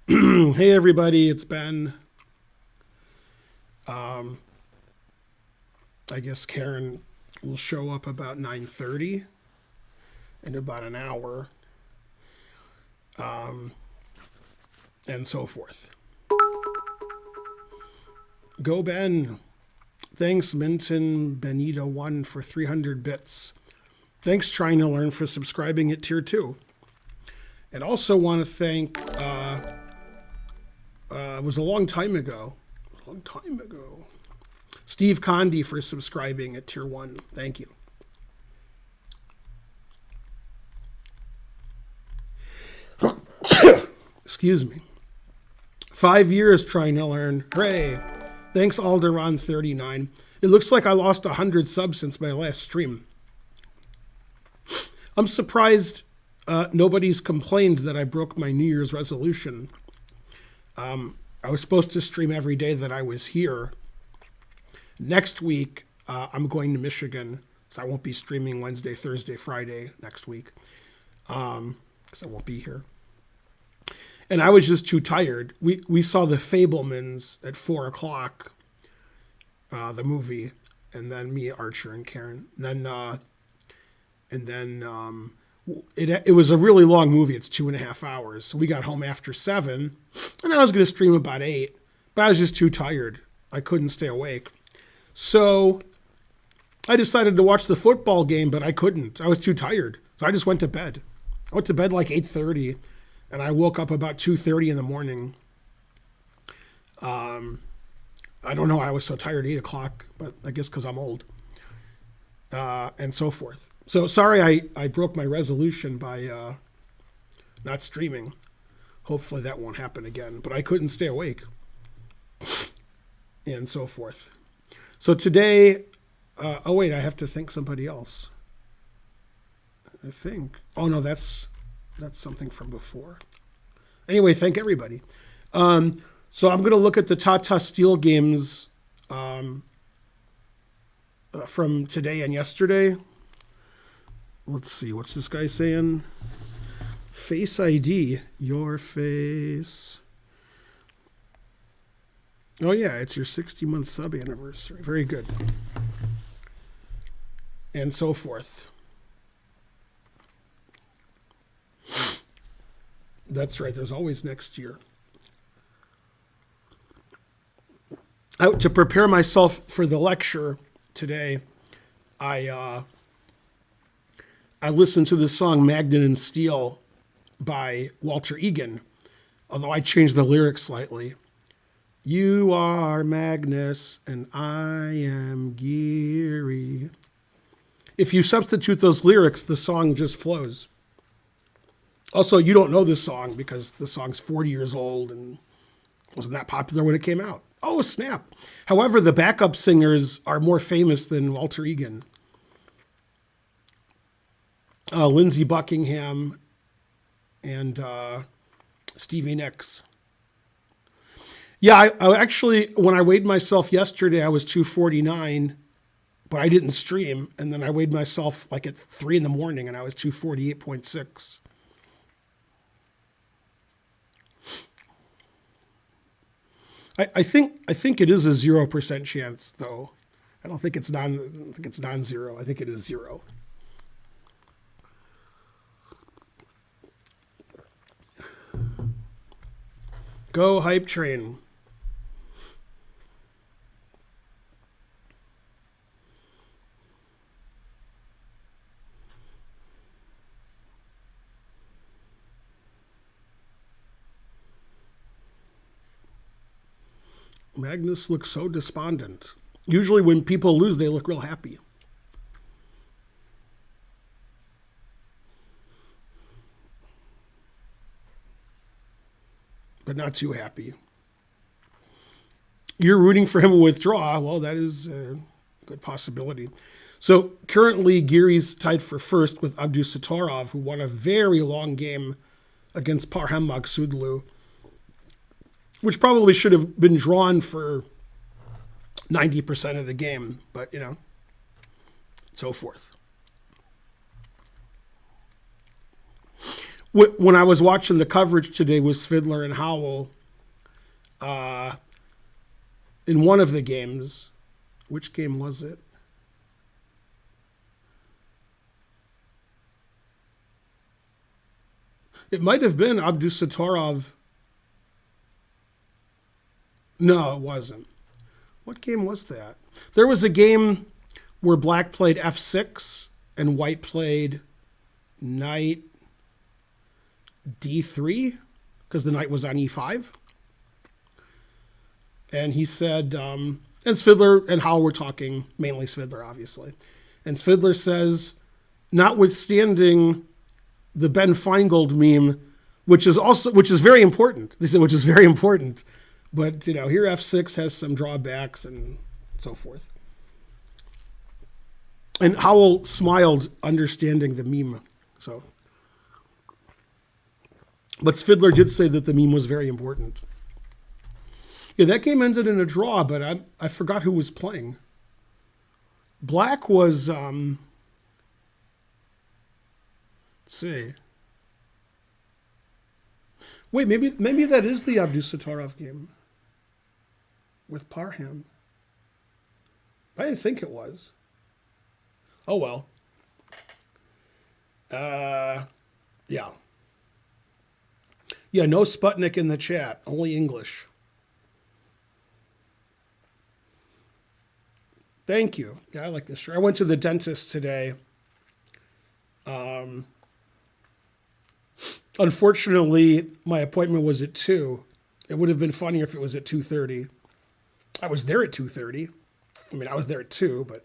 Hey everybody, it's Ben. Um, I guess Karen will show up about 9:30 in about an hour, um, and so forth. Go Ben. Thanks Minton Benito 1 for 300 bits. Thanks Trying to Learn for subscribing at tier 2. And also want to thank, it was a long time ago. Steve Condi for subscribing at tier 1. Thank you. Excuse me. 5 years trying to learn. Hooray. Thanks Alderon39. It looks like I lost 100 subs since my last stream. I'm surprised nobody's complained that I broke my New Year's resolution. I was supposed to stream every day that I was here. Next week, I'm going to Michigan, so I won't be streaming Wednesday, Thursday, Friday next week, because I won't be here. And I was just too tired. We saw The Fablemans at 4 o'clock, the movie, and then me, Archer, and Karen. And then it was a really long movie. It's 2.5 hours. So we got home after 7, and I was going to stream about 8, but I was just too tired. I couldn't stay awake. So I decided to watch the football game, but I couldn't. I was too tired. So I just went to bed. I went to bed like 8:30, and I woke up about 2:30 in the morning. I don't know. I was so tired, 8 o'clock, but I guess because I'm old, and so forth. So sorry I broke my resolution by not streaming. Hopefully that won't happen again. But I couldn't stay awake. And so forth. So today, oh wait, I have to thank somebody else. I think. Oh no, that's something from before. Anyway, thank everybody. So I'm going to look at the Tata Steel games from today and yesterday. Let's see, what's this guy saying? Face ID, your face. Oh yeah, it's your 60-month sub anniversary. Very good. And so forth. That's right, there's always next year. To prepare myself for the lecture today, I listened to the song Magnet and Steel by Walter Egan, although I changed the lyrics slightly. You are Magnus and I am Geary. If you substitute those lyrics, the song just flows. Also, you don't know this song because the song's 40 years old and wasn't that popular when it came out. Oh, snap. However, the backup singers are more famous than Walter Egan. Lindsey Buckingham and Stevie Nicks. Yeah, I actually, when I weighed myself yesterday, I was 249, but I didn't stream. And then I weighed myself like at 3 in the morning and I was 248.6. I think it is a 0% chance, though. I don't think it's non-zero. I think it is 0. Go hype train. Magnus looks so despondent. Usually when people lose, they look real happy. But not too happy. You're rooting for him to withdraw. Well, that is a good possibility. So currently, Geary's tied for first with Abdusattorov, who won a very long game against Parham Magsudlu, which probably should have been drawn for 90% of the game, but, so forth. When I was watching the coverage today with Svidler and Howell, in one of the games, which game was it? It might have been Abdusatorov. No, it wasn't. What game was that? There was a game where black played f6 and white played knight d3 because the knight was on e5. And he said, and Svidler and Howell were talking, mainly Svidler, obviously. And Svidler says, notwithstanding the Ben Finegold meme, which is very important. They said, which is very important. But, here f6 has some drawbacks and so forth. And Howell smiled, understanding the meme. But Svidler did say that the meme was very important. Yeah, that game ended in a draw, but I forgot who was playing. Black was, let's see. Wait, maybe that is the Abdusatorov game with Parham. I didn't think it was. Oh, well. Yeah. Yeah, no Sputnik in the chat, only English. Thank you. Yeah, I like this shirt. I went to the dentist today. Unfortunately, my appointment was at 2. It would have been funnier if it was at 2:30. I was there at 2:30. I mean, I was there at 2, but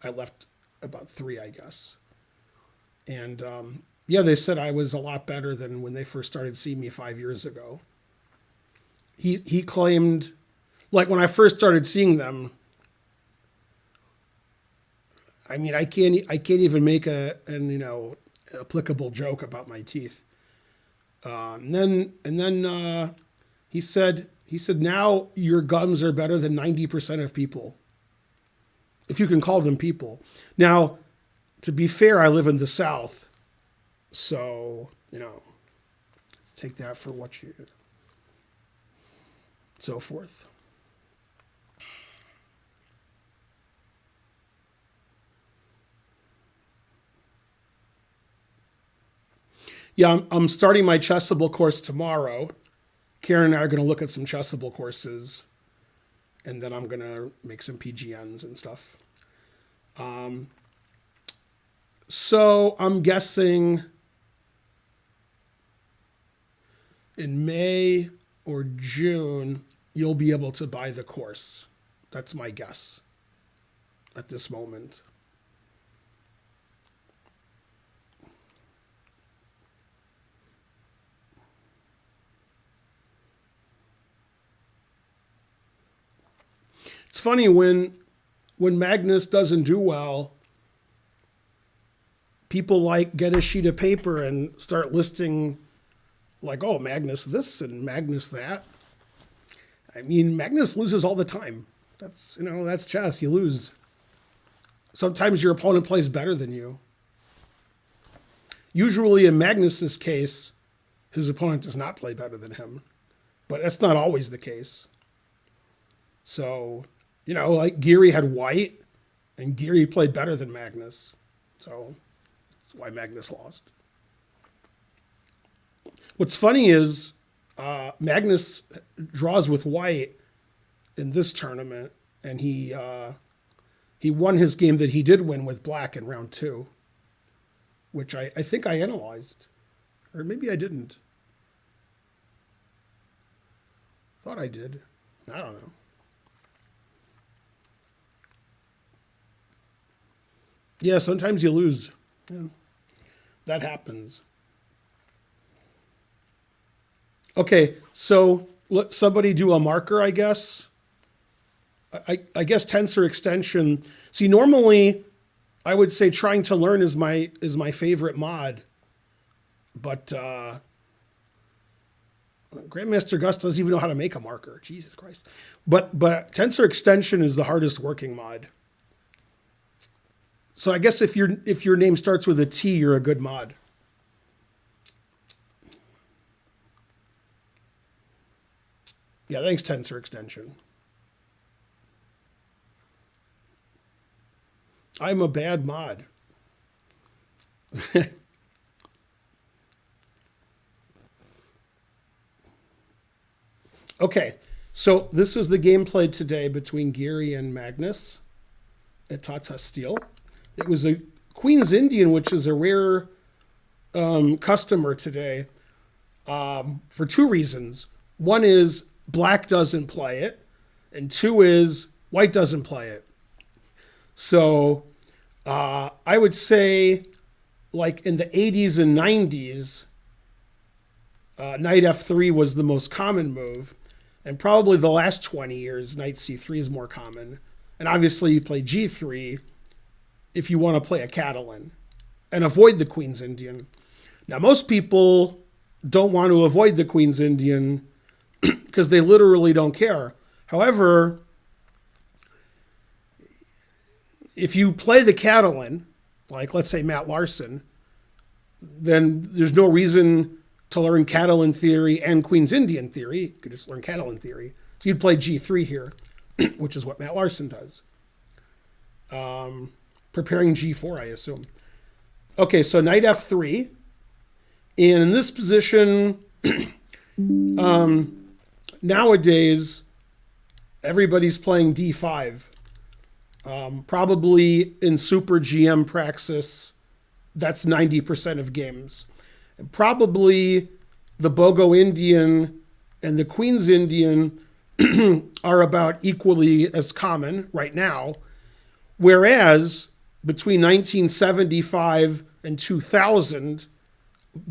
I left about 3, I guess. And yeah, they said I was a lot better than when they first started seeing me 5 years ago. He claimed, like when I first started seeing them, I mean, I can't even make an applicable joke about my teeth. And then he said now your gums are better than 90% of people, if you can call them people. Now, to be fair, I live in the South, so take that for what you, so forth. Yeah, I'm starting my Chessable course tomorrow. Karen and I are going to look at some Chessable courses, and then I'm going to make some PGNs and stuff. So I'm guessing in May or June, you'll be able to buy the course. That's my guess at this moment. It's funny when Magnus doesn't do well, people get a sheet of paper and start listing oh, Magnus this and Magnus that. I mean, Magnus loses all the time. That's chess. You lose. Sometimes your opponent plays better than you. Usually in Magnus's case, his opponent does not play better than him, but that's not always the case. So, Geary had white, and Geary played better than Magnus. So that's why Magnus lost. What's funny is Magnus draws with white in this tournament, and he won his game that he did win with black in round 2, which I think I analyzed. Or maybe I didn't. Thought I did. I don't know. Yeah, sometimes you lose. Yeah, that happens. Okay, so let somebody do a marker, I guess. I guess tensor extension. See, normally I would say trying to learn is my favorite mod, but Grandmaster Gus doesn't even know how to make a marker. Jesus Christ! But tensor extension is the hardest working mod. So I guess if your name starts with a T, you're a good mod. Yeah, thanks, tensor extension. I'm a bad mod. Okay, so this was the gameplay today between Gary and Magnus at Tata Steel. It was a Queen's Indian, which is a rare customer today for two reasons. One is black doesn't play it, and two is white doesn't play it. So I would say, like in the 80s and 90s, knight f3 was the most common move. And probably the last 20 years, knight c3 is more common. And obviously you play g3 if you want to play a Catalan and avoid the Queen's Indian. Now, most people don't want to avoid the Queen's Indian because they literally don't care. However, if you play the Catalan, like let's say Matt Larson, then there's no reason to learn Catalan theory and Queen's Indian theory. You could just learn Catalan theory. So you'd play g3 here, which is what Matt Larson does. Preparing g4, I assume. Okay, so knight f3. And in this position, nowadays, everybody's playing d5. Probably in Super GM praxis, that's 90% of games. And probably the Bogo Indian and the Queen's Indian are about equally as common right now. Whereas between 1975 and 2000,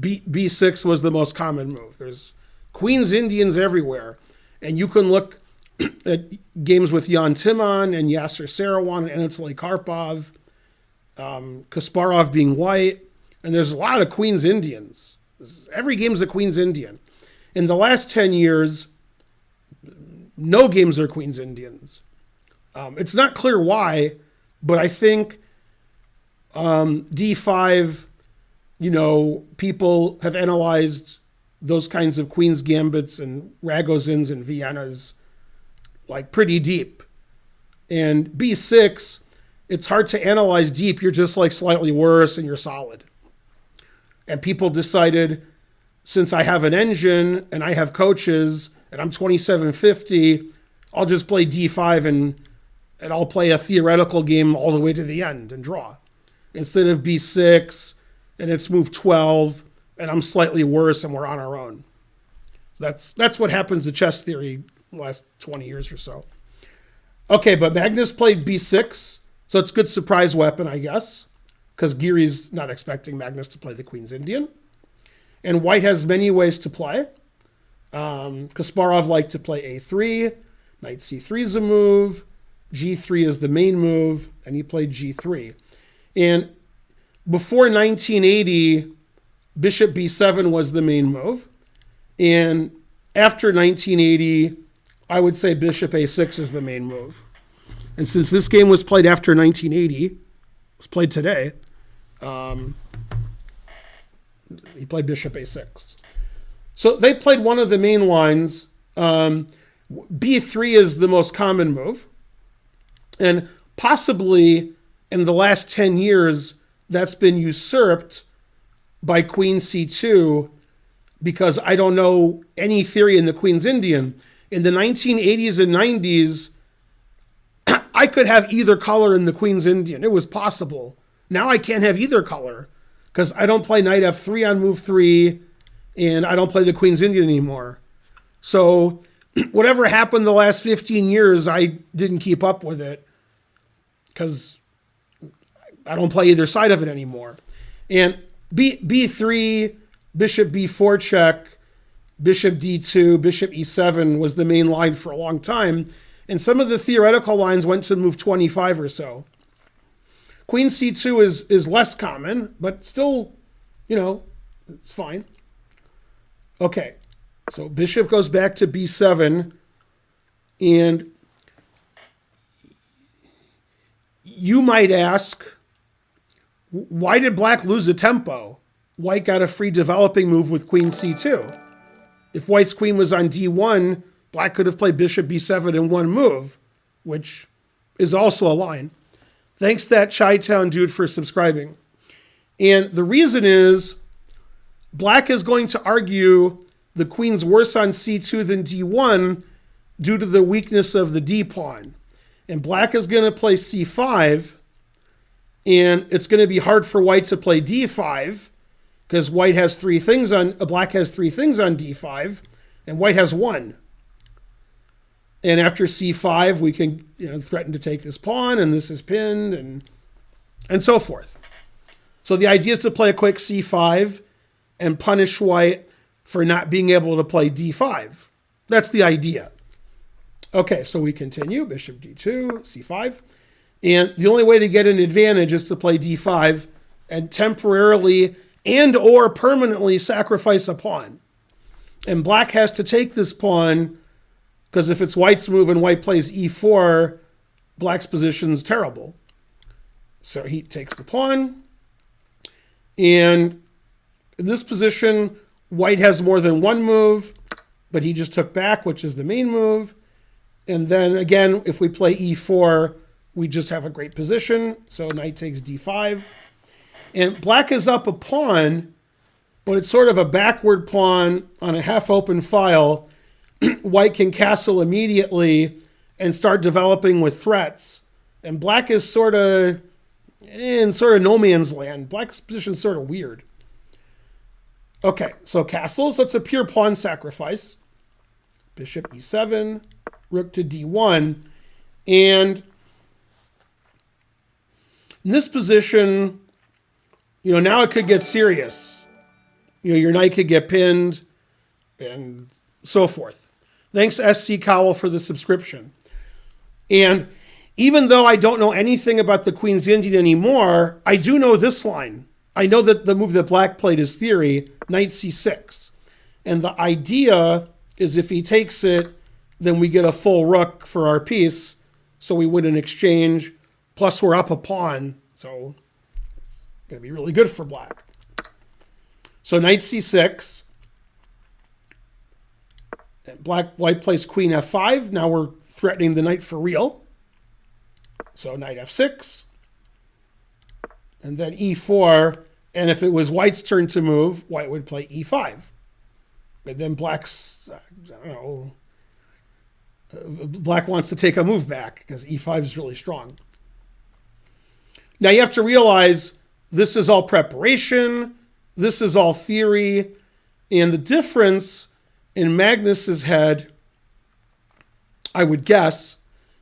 B6 was the most common move. There's Queen's Indians everywhere. And you can look at games with Jan Timman and Yasser Seirawan and Anatoly Karpov, Kasparov being white. And there's a lot of Queen's Indians. Every game's a Queen's Indian. In the last 10 years, no games are Queen's Indians. It's not clear why, but I think D5, people have analyzed those kinds of Queen's Gambits and Ragozins and Viennas like pretty deep. And B6, it's hard to analyze deep. You're just like slightly worse and you're solid. And people decided, since I have an engine and I have coaches and I'm 2750, I'll just play D5 and I'll play a theoretical game all the way to the end and draw. Instead of B6 and it's move 12 and I'm slightly worse and we're on our own. That's what happens to chess theory the last 20 years or so. Okay, but Magnus played B6, so it's a good surprise weapon, I guess, because Giri's not expecting Magnus to play the Queen's Indian. And white has many ways to play. Kasparov liked to play A3. Knight C3 is a move. G3 is the main move, and he played G3. And before 1980, Bishop B7 was the main move. And after 1980, I would say Bishop A6 is the main move. And since this game was played after 1980, it was played today, he played Bishop A6. So they played one of the main lines. B3 is the most common move. And possibly in the last 10 years, that's been usurped by Queen C2 because I don't know any theory in the Queen's Indian. In the 1980s and 90s, I could have either color in the Queen's Indian. It was possible. Now I can't have either color because I don't play knight f3 on move 3 and I don't play the Queen's Indian anymore. So whatever happened the last 15 years, I didn't keep up with it because I don't play either side of it anymore. And B3, Bishop B4 check, Bishop D2, Bishop E7 was the main line for a long time. And some of the theoretical lines went to move 25 or so. Queen C2 is less common, but still, it's fine. Okay, so Bishop goes back to B7, and you might ask, why did Black lose a tempo? White got a free developing move with Queen C2. If White's queen was on D1, black could have played bishop b7 in one move, which is also a line. Thanks that Chi-Town dude for subscribing. And the reason is black is going to argue the queen's worse on c2 than d1 due to the weakness of the d pawn. And black is going to play c5, and it's going to be hard for white to play d5 because black has three things on d5, and white has one. And after c5, we can threaten to take this pawn, and this is pinned, and so forth. So the idea is to play a quick c5 and punish white for not being able to play d5. That's the idea. Okay, so we continue. Bishop d2, c5. And the only way to get an advantage is to play d5 and temporarily and or permanently sacrifice a pawn. And black has to take this pawn because if it's white's move and white plays e4, black's position's terrible. So he takes the pawn. And in this position, white has more than one move, but he just took back, which is the main move. And then again, if we play e4, we just have a great position. So knight takes d5. And black is up a pawn, but it's sort of a backward pawn on a half-open file. White can castle immediately and start developing with threats. And black is sort of in no man's land. Black's position is sort of weird. Okay, so castles, that's a pure pawn sacrifice. Bishop e7, rook to d1. And in this position, now it could get serious. Your knight could get pinned and so forth. Thanks, SC Cowell, for the subscription. And even though I don't know anything about the Queen's Indian anymore, I do know this line. I know that the move that black played is theory, knight c6. And the idea is if he takes it, then we get a full rook for our piece. So we win an exchange. Plus we're up a pawn. So it's going to be really good for black. So knight c6. White plays queen f5. Now we're threatening the knight for real. So knight f6. And then e4. And if it was white's turn to move, white would play e5. But then black's, black wants to take a move back because e5 is really strong. Now you have to realize this is all preparation. This is all theory. And the difference in Magnus's head, I would guess,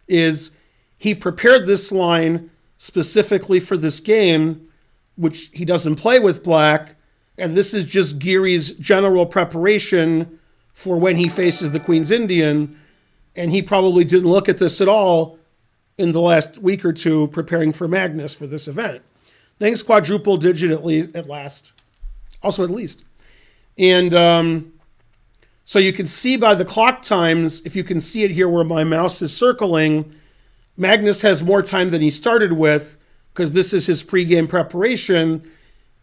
is he prepared this line specifically for this game, which he doesn't play with black. And this is just Geary's general preparation for when he faces the Queen's Indian. And he probably didn't look at this at all in the last week or two preparing for Magnus for this event. Thanks, quadruple digit at last. Also at least. And so you can see by the clock times, if you can see it here where my mouse is circling, Magnus has more time than he started with because this is his pregame preparation.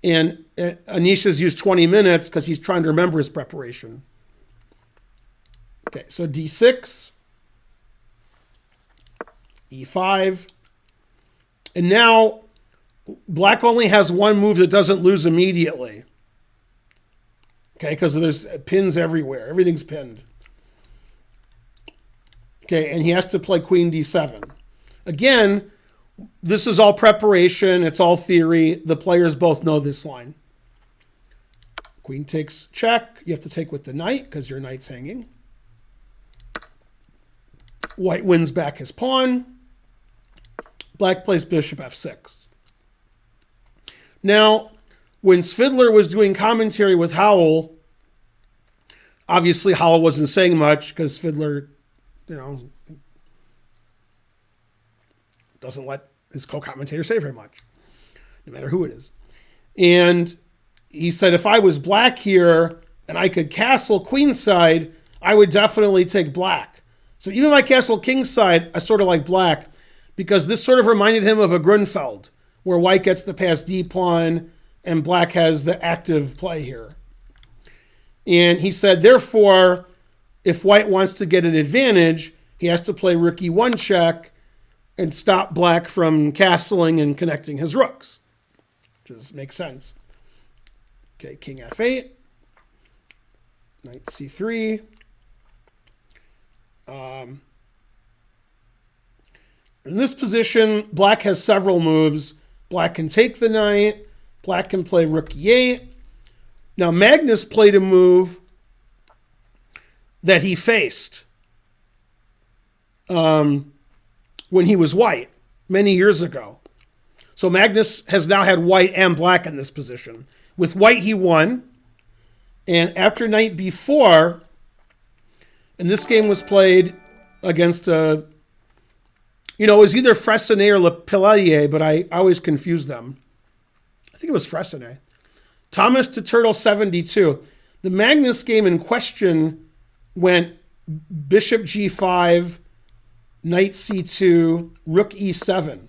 And Anish has used 20 minutes because he's trying to remember his preparation. Okay, so d6, e5. And now black only has one move that doesn't lose immediately. Okay, because there's pins everywhere. Everything's pinned. Okay, and he has to play queen d7. Again, this is all preparation. It's all theory. The players both know this line. Queen takes check. You have to take with the knight because your knight's hanging. White wins back his pawn. Black plays bishop f6. Now, when Svidler was doing commentary with Howell, obviously Howell wasn't saying much because Svidler, doesn't let his co-commentator say very much, no matter who it is. And he said, if I was black here and I could castle queenside, I would definitely take black. So even if I castle kingside, I sort of like black because this sort of reminded him of a Grunfeld, where white gets the pass d pawn and black has the active play here. And he said, therefore, if white wants to get an advantage, he has to play rook e1 check and stop black from castling and connecting his rooks. Which makes sense. Okay, king f8, knight c3. In this position, black has several moves. Black can take the knight. Black can play rook e8. Now, Magnus played a move that he faced when he was white many years ago. So Magnus has now had white and black in this position. With white, he won. And after knight b4, and this game was played against it was either Freycinet or Le Pelletier, but I always confuse them. I think it was Freycinet. Thomas to Turtle 72. The Magnus game in question went bishop g5, knight c2, rook e7.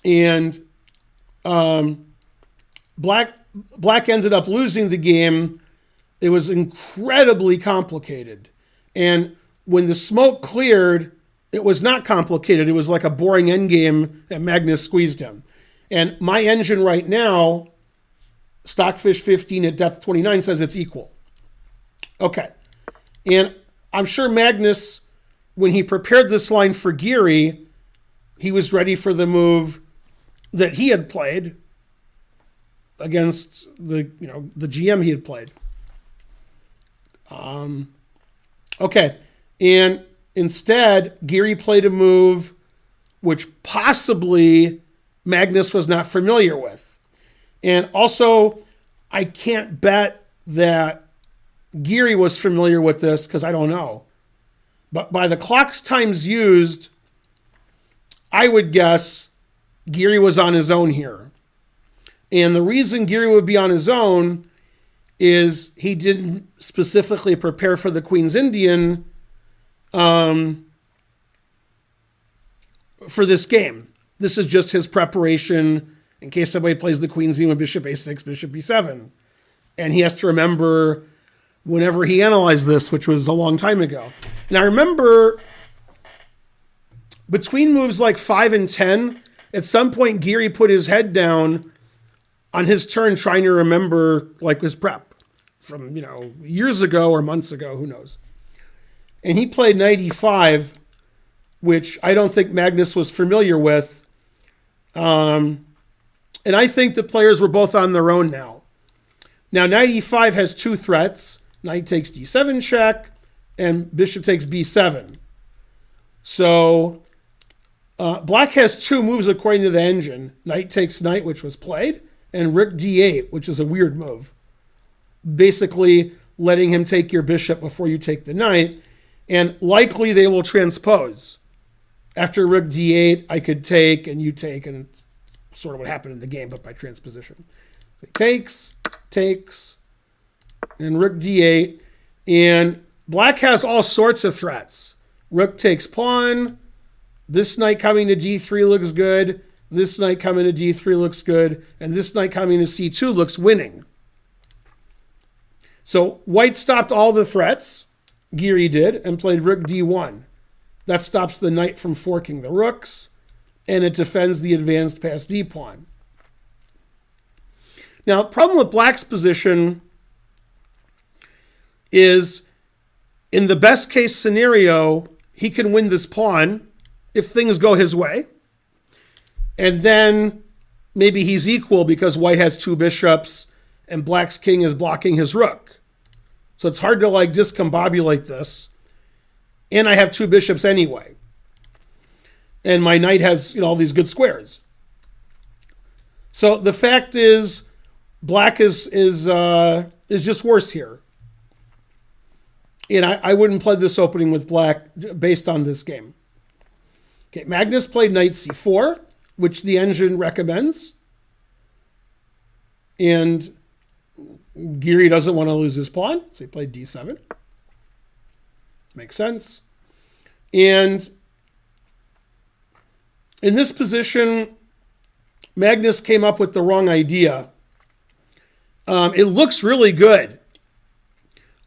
And black ended up losing the game. It was incredibly complicated. And when the smoke cleared, it was not complicated. It was like a boring endgame that Magnus squeezed him. And my engine right now, Stockfish 15 at depth 29, says it's equal. Okay. And I'm sure Magnus, when he prepared this line for Geary, he was ready for the move that he had played against the GM he had played. Okay. And instead, Geary played a move which possibly Magnus was not familiar with. And also, I can't bet that Geary was familiar with this because I don't know. But by the clock's times used, I would guess Geary was on his own here. And the reason Geary would be on his own is he didn't specifically prepare for the Queen's Indian for this game. This is just his preparation in case somebody plays the Queen's Indian with bishop a6, bishop b7. And he has to remember whenever he analyzed this, which was a long time ago. And I remember between moves like 5 and 10, at some point Geary put his head down on his turn trying to remember like his prep from, years ago or months ago, who knows. And he played knight e5, which I don't think Magnus was familiar with. And I think the players were both on their own now. Now, knight e5 has two threats. Knight takes d7 check, and bishop takes b7. So black has two moves according to the engine. Knight takes knight, which was played, and rook d8, which is a weird move. Basically letting him take your bishop before you take the knight. And likely they will transpose. After rook d8, I could take and you take, and it's sort of what happened in the game, but by transposition. So he takes, and rook d8. And black has all sorts of threats. Rook takes pawn. This knight coming to d3 looks good. This knight coming to d3 looks good. And this knight coming to c2 looks winning. So white stopped all the threats. Geary did, and played rook d1. That stops the knight from forking the rooks, and it defends the advanced past d pawn. Now, the problem with black's position is, in the best case scenario, he can win this pawn if things go his way. And then maybe he's equal because white has two bishops and black's king is blocking his rook. So it's hard to discombobulate this. And I have two bishops anyway. And my knight has, all these good squares. So the fact is, black is just worse here. And I wouldn't play this opening with black based on this game. Okay, Magnus played knight c4, which the engine recommends. And Geary doesn't want to lose his pawn, so he played d7. Makes sense. And in this position, Magnus came up with the wrong idea. It looks really good,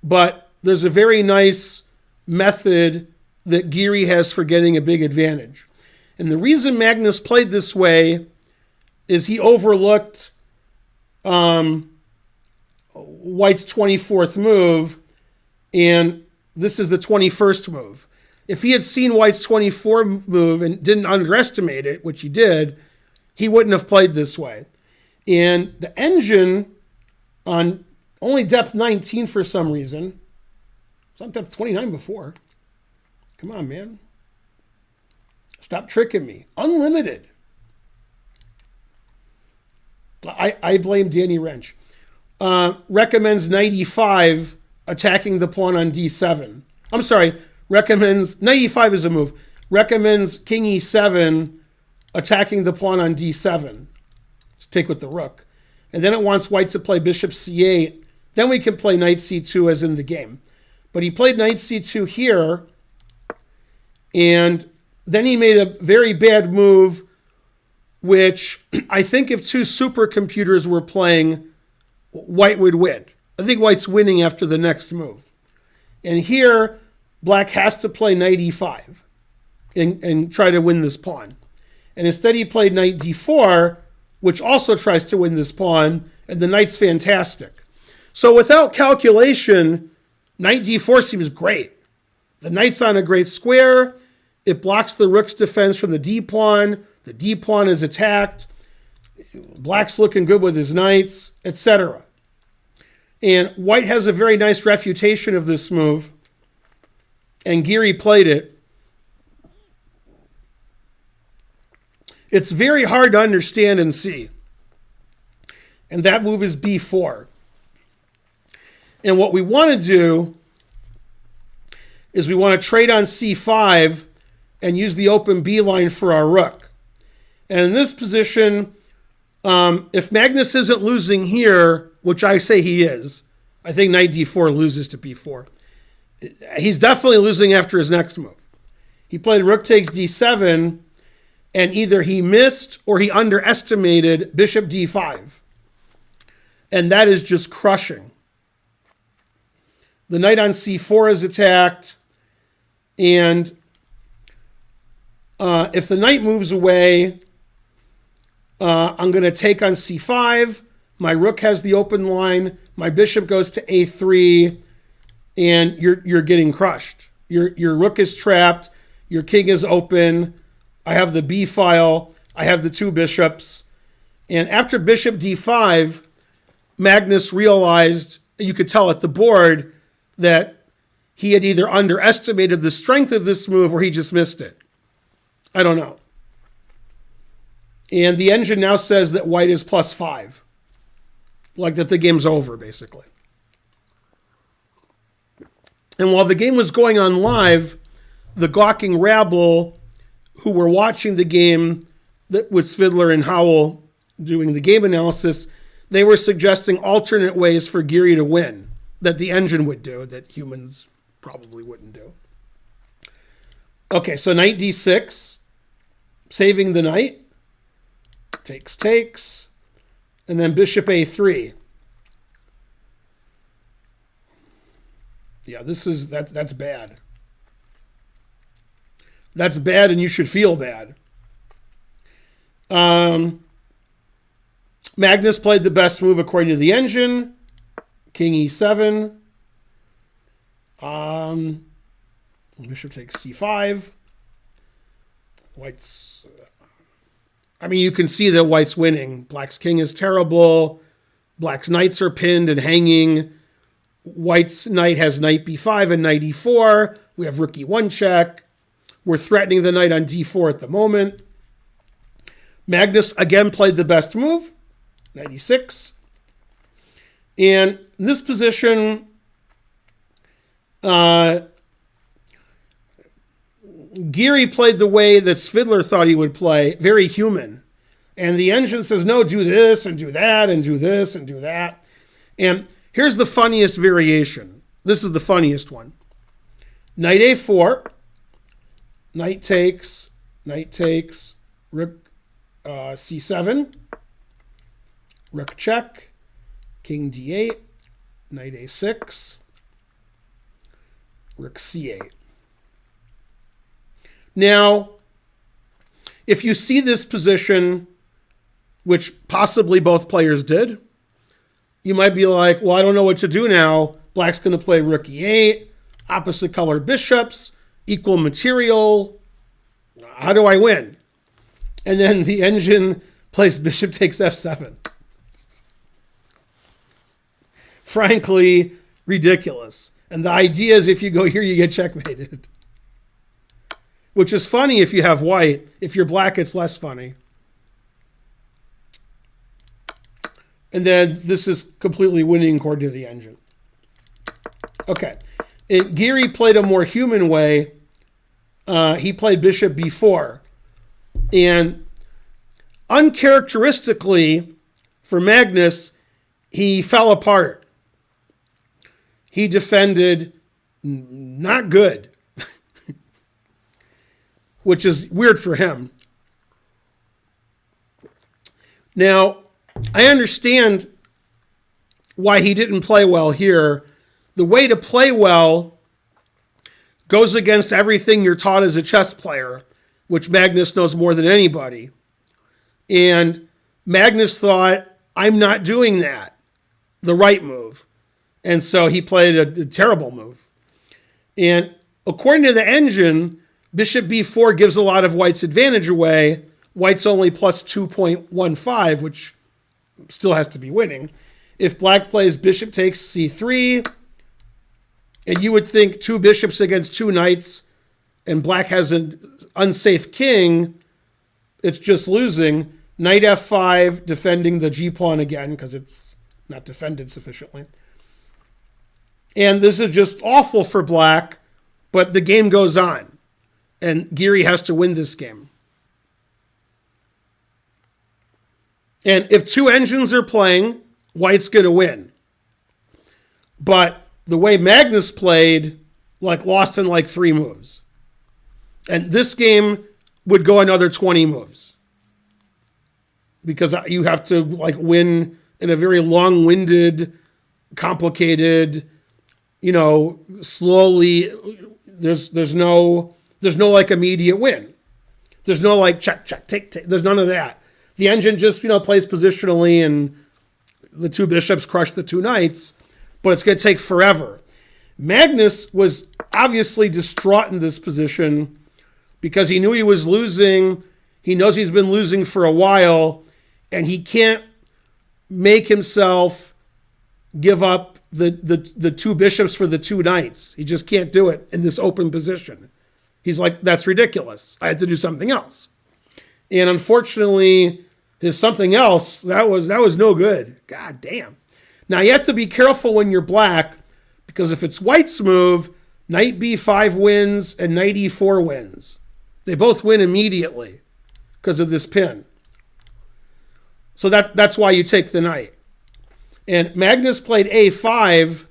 but there's a very nice method that Geary has for getting a big advantage. And the reason Magnus played this way is he overlooked White's 24th move, and this is the 21st move. If he had seen White's 24 move and didn't underestimate it, which he did, he wouldn't have played this way. And the engine on only depth 19 for some reason. It's on depth 29 before. Come on, man. Stop tricking me. Unlimited. I blame Danny Wrench. Recommends knight e5 attacking the pawn on d7. I'm sorry. Recommends, knight e5 is a move. Recommends king e7 attacking the pawn on d7. Let's take with the rook. And then it wants White to play bishop c8. Then we can play knight c2 as in the game. But he played knight c2 here. And then he made a very bad move, which I think if two supercomputers were playing, White would win. I think White's winning after the next move. And here, Black has to play knight e5 and try to win this pawn. And instead he played knight d4, which also tries to win this pawn, and the knight's fantastic. So without calculation, knight d4 seems great. The knight's on a great square. It blocks the rook's defense from the d-pawn. The d-pawn is attacked. Black's looking good with his knights, etc. And White has a very nice refutation of this move, and Geary played it. It's very hard to understand and see. And that move is b4. And what we want to do is we want to trade on c5 and use the open b line for our rook. And in this position, if Magnus isn't losing here, which I say he is, I think knight d4 loses to b4. He's definitely losing after his next move. He played rook takes d7, and either he missed or he underestimated bishop d5. And that is just crushing. The knight on c4 is attacked, and if the knight moves away, I'm going to take on c5. My rook has the open line. My bishop goes to a3, and you're getting crushed. Your rook is trapped. Your king is open. I have the b file. I have the two bishops. And after bishop d5, Magnus realized, you could tell at the board, that he had either underestimated the strength of this move or he just missed it. I don't know. And the engine now says that White is +5. Like that the game's over, basically. And while the game was going on live, the gawking rabble who were watching the game with Svidler and Howell doing the game analysis, they were suggesting alternate ways for Geary to win that the engine would do, that humans probably wouldn't do. Okay, so knight d6, saving the knight. Takes, and then bishop a3. Yeah, that's bad. That's bad, and you should feel bad. Magnus played the best move according to the engine. King e7. Bishop takes c5. White's... I mean, you can see that White's winning. Black's king is terrible. Black's knights are pinned and hanging. White's knight has knight b5 and knight e4. We have rook e1 check. We're threatening the knight on d4 at the moment. Magnus again played the best move, knight e6. And in this position, Geary played the way that Svidler thought he would play, very human. And the engine says, no, do this and do that and do this and do that. And here's the funniest variation. This is the funniest one. Knight a4, knight takes, rook c7, rook check, king d8, knight a6, rook c8. Now, if you see this position, which possibly both players did, you might be like, well, I don't know what to do now. Black's going to play rook e8, opposite colored bishops, equal material. How do I win? And then the engine plays bishop takes f7. Frankly, ridiculous. And the idea is if you go here, you get checkmated. Which is funny if you have white. If you're black, it's less funny. And then this is completely winning according to the engine. Okay. Geary played a more human way. He played bishop b4. And uncharacteristically for Magnus, he fell apart. He defended not good, which is weird for him. Now, I understand why he didn't play well here. The way to play well goes against everything you're taught as a chess player, which Magnus knows more than anybody. And Magnus thought, I'm not doing that, the right move. And so he played a terrible move. And according to the engine, bishop b4 gives a lot of white's advantage away. White's only plus 2.15, which still has to be winning. If black plays bishop takes c3, and you would think two bishops against two knights, and black has an unsafe king, it's just losing. Knight f5, defending the g-pawn again, because it's not defended sufficiently. And this is just awful for black, but the game goes on. And Geary has to win this game. And if two engines are playing, white's going to win. But the way Magnus played, lost in 3 moves. And this game would go another 20 moves. Because you have to win in a very long-winded, complicated, slowly. There's no immediate win. There's no check, take. There's none of that. The engine just, plays positionally and the two bishops crush the two knights, but it's going to take forever. Magnus was obviously distraught in this position because he knew he was losing. He knows he's been losing for a while, and he can't make himself give up the two bishops for the two knights. He just can't do it in this open position. He's like, that's ridiculous. I had to do something else. And unfortunately, his something else, that was no good. God damn. Now, you have to be careful when you're black, because if it's white's move, knight b5 wins and knight e4 wins. They both win immediately because of this pin. So that's why you take the knight. And Magnus played a5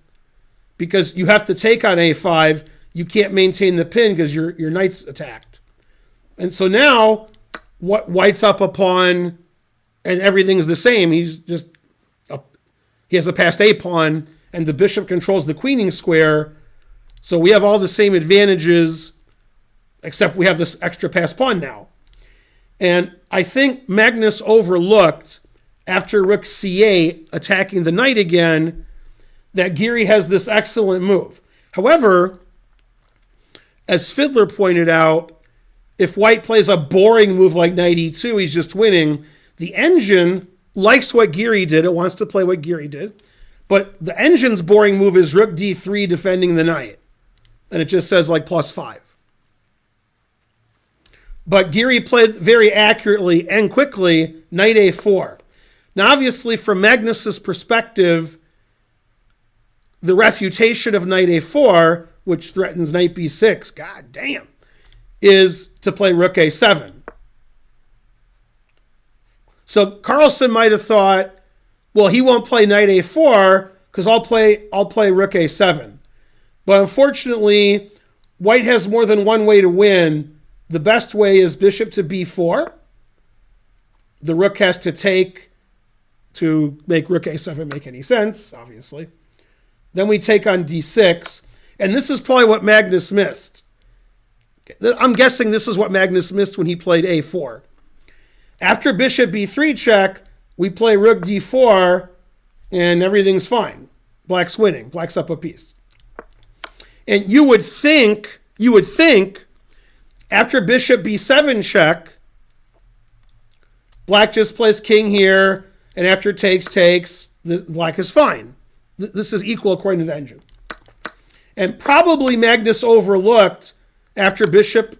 because you have to take on a5. You can't maintain the pin because your knight's attacked. And so now, white's up a pawn and everything's the same. He has a passed a pawn and the bishop controls the queening square. So we have all the same advantages, except we have this extra passed pawn now. And I think Magnus overlooked, after rook c8, attacking the knight again, that Geary has this excellent move. However, as Fiddler pointed out, if white plays a boring move like knight e2, he's just winning. The engine likes what Geary did. It wants to play what Geary did. But the engine's boring move is rook d3 defending the knight. And it just says +5. But Geary played very accurately and quickly knight a4. Now, obviously, from Magnus's perspective, the refutation of knight a4, which threatens knight b6, god damn, is to play rook a7. So Carlsen might have thought, well, he won't play knight a4 because I'll play rook a7. But unfortunately, white has more than one way to win. The best way is bishop to b4. The rook has to take to make rook a7 make any sense, obviously. Then we take on d6. And this is probably what Magnus missed. I'm guessing this is what Magnus missed when he played a4. After bishop b3 check, we play rook d4, and everything's fine. Black's winning. Black's up a piece. And you would think, after bishop b7 check, Black just plays king here, and after takes, Black is fine. This is equal according to the engine. And probably Magnus overlooked after bishop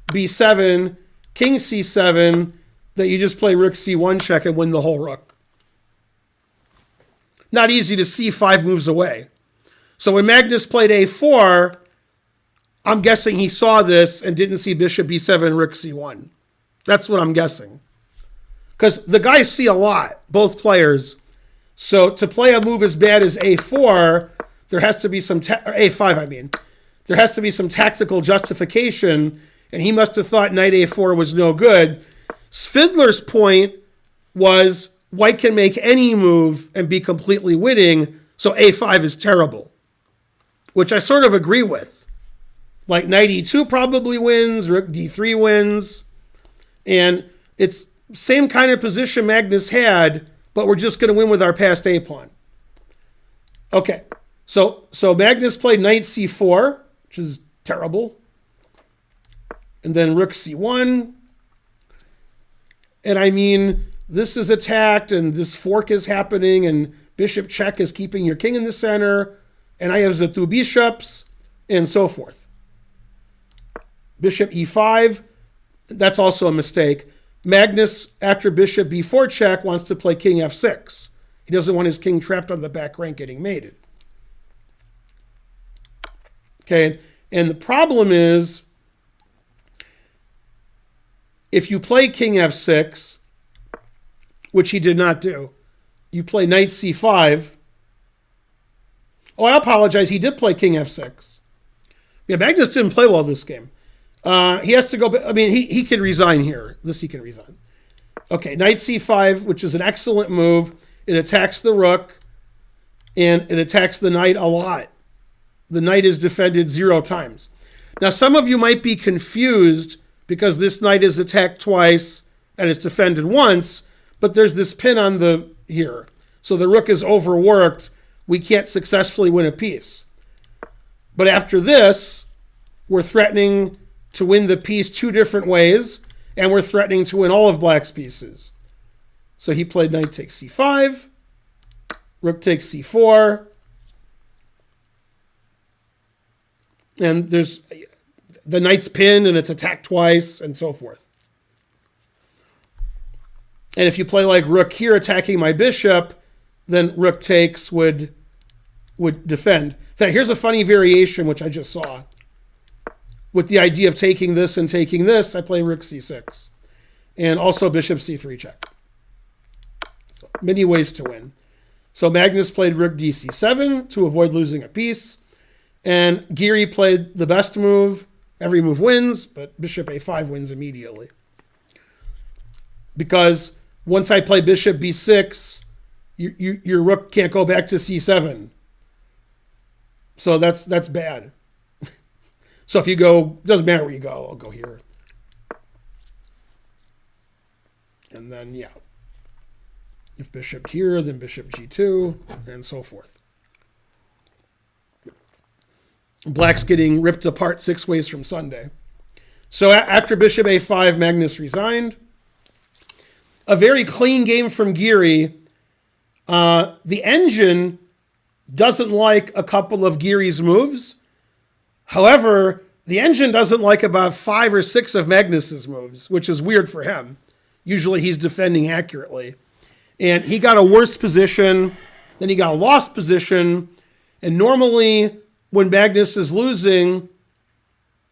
b7, king c7, that you just play rook c1 check and win the whole rook. Not easy to see 5 moves away. So when Magnus played a4, I'm guessing he saw this and didn't see bishop b7, rook c1. That's what I'm guessing. Because the guys see a lot, both players. So to play a move as bad as a4, there has to be some, a5 I mean, there has to be some tactical justification, and he must have thought knight a4 was no good. Svindler's point was white can make any move and be completely winning, so a5 is terrible, which I sort of agree with. Like knight e2 probably wins, rook d3 wins, and it's same kind of position Magnus had, but we're just going to win with our passed a pawn. Okay, so Magnus played knight c4, which is terrible, and then rook c1. And I mean, this is attacked, and this fork is happening, and bishop check is keeping your king in the center, and I have the 2 bishops, and so forth. Bishop e5, that's also a mistake. Magnus, after bishop b4 check, wants to play king f6. He doesn't want his king trapped on the back rank getting mated. Okay, and the problem is, if you play king f6, which he did not do, you play knight c5. Oh, I apologize. He did play king f6. Yeah, Magnus didn't play well this game. He has to go. I mean, he can resign here. This he can resign. Okay, knight c5, which is an excellent move. It attacks the rook, and it attacks the knight a lot. The knight is defended 0 times. Now, some of you might be confused because this knight is attacked twice and it's defended once, but there's this pin on the here. So the rook is overworked. We can't successfully win a piece. But after this, we're threatening to win the piece 2 different ways, and we're threatening to win all of Black's pieces. So he played knight takes c5, rook takes c4, and there's the knight's pinned and it's attacked twice, and so forth. And if you play like rook here attacking my bishop, then rook takes would defend. In fact, here's a funny variation which I just saw. With the idea of taking this and taking this, I play rook c6. And also bishop c3 check. So many ways to win. So Magnus played rook dc7 to avoid losing a piece. And Geary played the best move. Every move wins, but bishop a5 wins immediately. Because once I play bishop b6, your rook can't go back to c7. So that's bad. So if you go, doesn't matter where you go, I'll go here. And then, yeah. If bishop here, then bishop g2, and so forth. Black's getting ripped apart 6 ways from Sunday. So after bishop a5, Magnus resigned. A very clean game from Geary. The engine doesn't like a couple of Geary's moves. However, the engine doesn't like about 5 or 6 of Magnus's moves, which is weird for him. Usually he's defending accurately. And he got a worse position, then he got a lost position, and normally when Magnus is losing,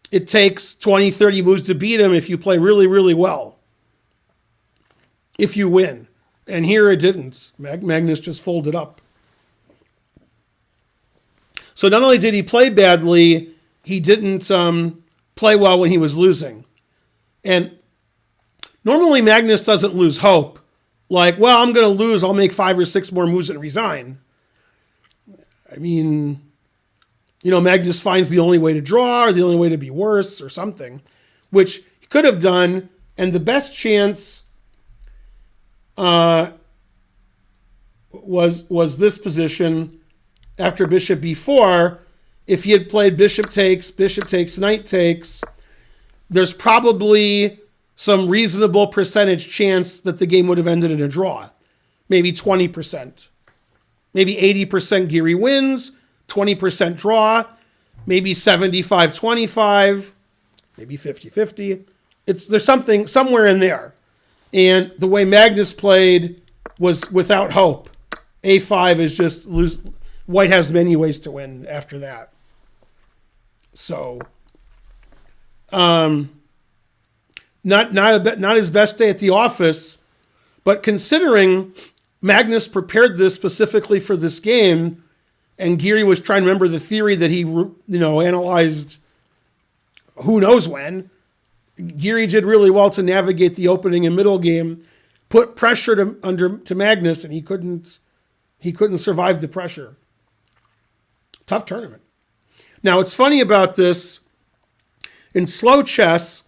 it takes 20, 30 moves to beat him if you play really, really well. If you win. And here it didn't. Magnus just folded up. So not only did he play badly, he didn't play well when he was losing. And normally Magnus doesn't lose hope like, well, I'm going to lose. I'll make 5 or 6 more moves and resign. I mean, Magnus finds the only way to draw or the only way to be worse or something, which he could have done. And the best chance was this position after bishop b4. If he had played bishop takes, knight takes, there's probably some reasonable percentage chance that the game would have ended in a draw. Maybe 20%. Maybe 80% Geary wins, 20% draw, maybe 75-25, maybe 50-50. There's something somewhere in there. And the way Magnus played was without hope. A5 is just lose. White has many ways to win after that. So, not his best day at the office, but considering Magnus prepared this specifically for this game, and Geary was trying to remember the theory that he analyzed who knows when. Geary did really well to navigate the opening and middle game, put pressure to Magnus, and he couldn't survive the pressure. Tough tournament. Now, what's funny about this, in slow chess,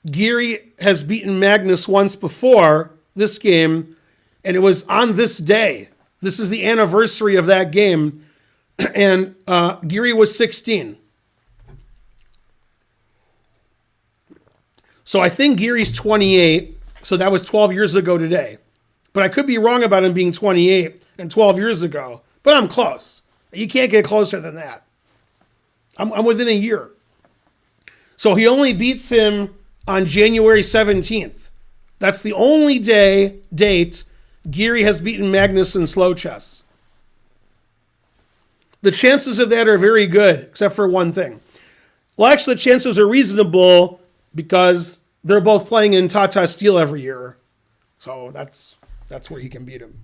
Geary has beaten Magnus once before this game, and it was on this day. This is the anniversary of that game, and Geary was 16. So I think Geary's 28, so that was 12 years ago today. But I could be wrong about him being 28 and 12 years ago, but I'm close. You can't get closer than that. I'm within a year. So he only beats him on January 17th. That's the only date Geary has beaten Magnus in slow chess. The chances of that are very good, except for one thing. Well, actually, the chances are reasonable because they're both playing in Tata steel every year. So that's where he can beat him.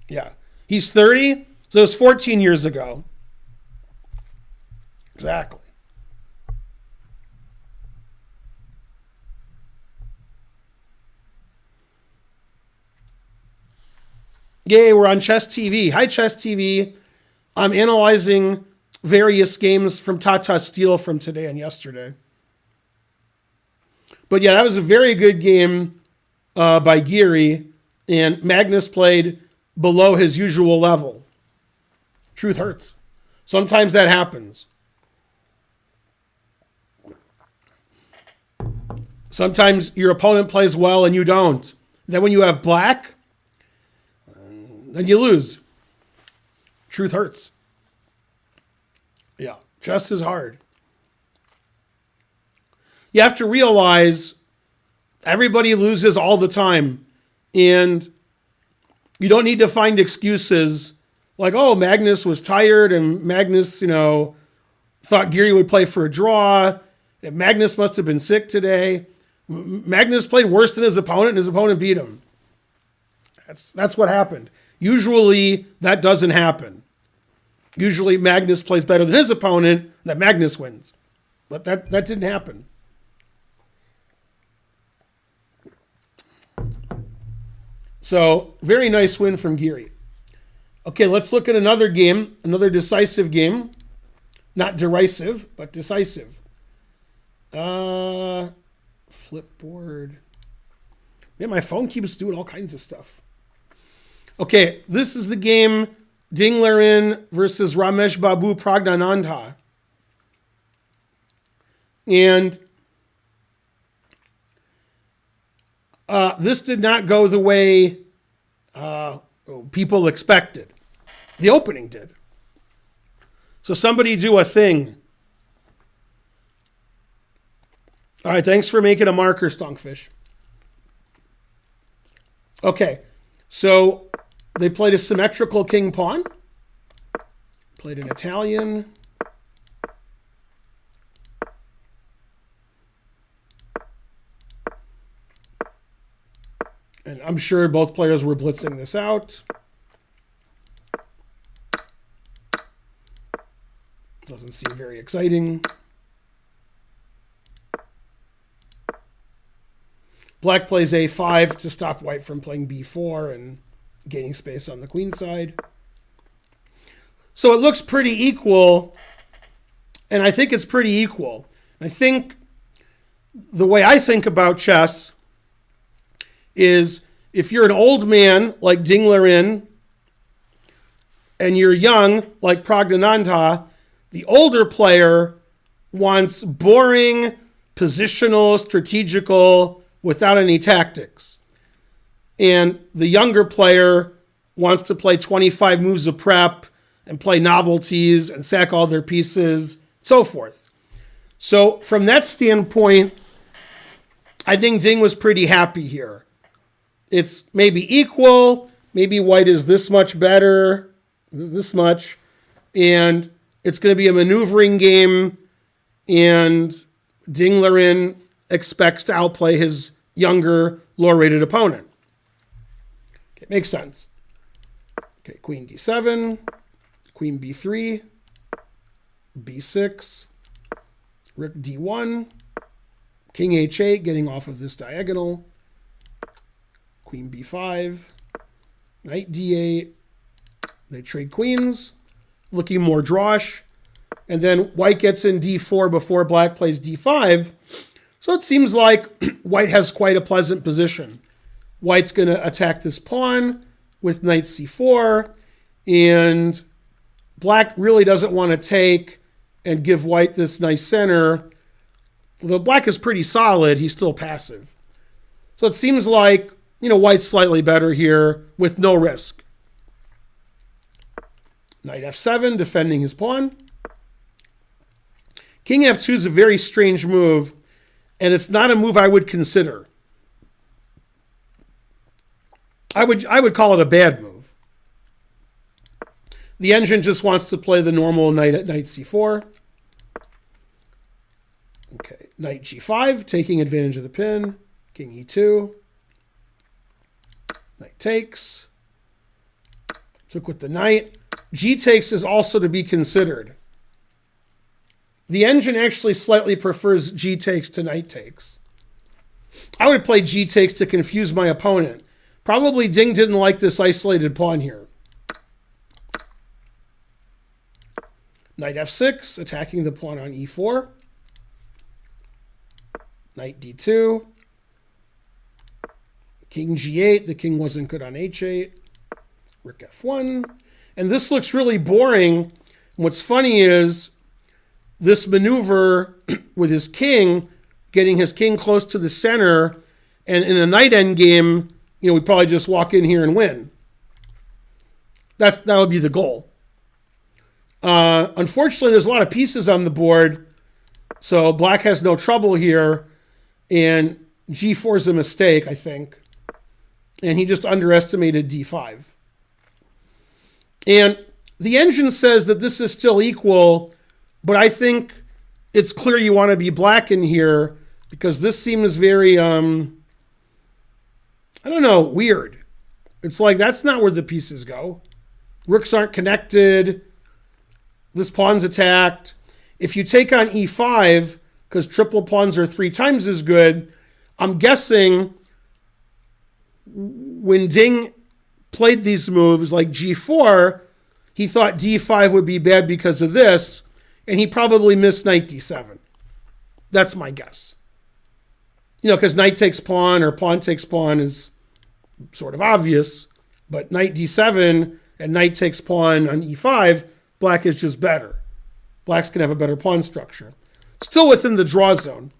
Yeah. He's 30, so it was 14 years ago. Exactly. Yay, we're on Chess TV. Hi, Chess TV. I'm analyzing various games from Tata Steel from today and yesterday. But yeah, that was a very good game by Geary, and Magnus played below his usual level. Truth hurts. Sometimes that happens. Sometimes your opponent plays well and you don't. Then when you have black, then you lose. Truth hurts. Yeah, chess is hard. You have to realize everybody loses all the time. And you don't need to find excuses like, oh, Magnus was tired and Magnus, thought Geary would play for a draw. Magnus must have been sick today. Magnus played worse than his opponent and his opponent beat him. That's what happened. Usually that doesn't happen. Usually Magnus plays better than his opponent, that Magnus wins. But that didn't happen. So, very nice win from Geary. Okay, let's look at another game, another decisive game. Not derisive, but decisive. Flipboard. Yeah, my phone keeps doing all kinds of stuff. Okay, this is the game Dinglarin versus Ramesh Babu Pragnanandha. And this did not go the way people expected. The opening did. So somebody do a thing. All right, thanks for making a marker, Stonkfish. Okay, so they played a symmetrical king-pawn. Played an Italian. And I'm sure both players were blitzing this out. Doesn't seem very exciting. Black plays a5 to stop white from playing b4 and gaining space on the queen side. So it looks pretty equal, and I think it's pretty equal. I think the way I think about chess is if you're an old man like Dinglerin and you're young like Praggnanandhaa, the older player wants boring, positional, strategical, without any tactics. And the younger player wants to play 25 moves of prep and play novelties and sack all their pieces, so forth. So from that standpoint, I think Ding was pretty happy here. It's maybe equal, maybe white is this much better, this much, and it's going to be a maneuvering game, and Dinglerin expects to outplay his younger, lower-rated opponent. Okay, makes sense. Okay, queen d7, queen b3, b6, rook d1, king h8, getting off of this diagonal, queen b5, knight d8. They trade queens, looking more drawish. And then white gets in d4 before black plays d5. So it seems like white has quite a pleasant position. White's going to attack this pawn with knight c4. And black really doesn't want to take and give white this nice center. Although black is pretty solid, he's still passive. So it seems like, white's slightly better here with no risk. Knight f7, defending his pawn. King f2 is a very strange move, and it's not a move I would consider. I would call it a bad move. The engine just wants to play the normal knight at knight c4. Okay, knight g5, taking advantage of the pin. King e2. Knight takes. Took with the knight. G takes is also to be considered. The engine actually slightly prefers G takes to knight takes. I would play G takes to confuse my opponent. Probably Ding didn't like this isolated pawn here. Knight f6, attacking the pawn on e4. Knight d2. King g8. The king wasn't good on h8. Rook f1. And this looks really boring. And what's funny is this maneuver with his king, getting his king close to the center, and in a knight endgame, we'd probably just walk in here and win. That would be the goal. Unfortunately, there's a lot of pieces on the board, so black has no trouble here, and g4 is a mistake, I think. And he just underestimated d5. And the engine says that this is still equal, but I think it's clear you want to be black in here because this seems very, weird. It's like that's not where the pieces go. Rooks aren't connected. This pawn's attacked. If you take on e5, because triple pawns are 3 times as good, I'm guessing when Ding played these moves like g4, he thought d5 would be bad because of this, and he probably missed knight d7. That's my guess. Because knight takes pawn or pawn takes pawn is sort of obvious, but knight d7 and knight takes pawn on e5, black is just better. Black's going to have a better pawn structure. Still within the draw zone.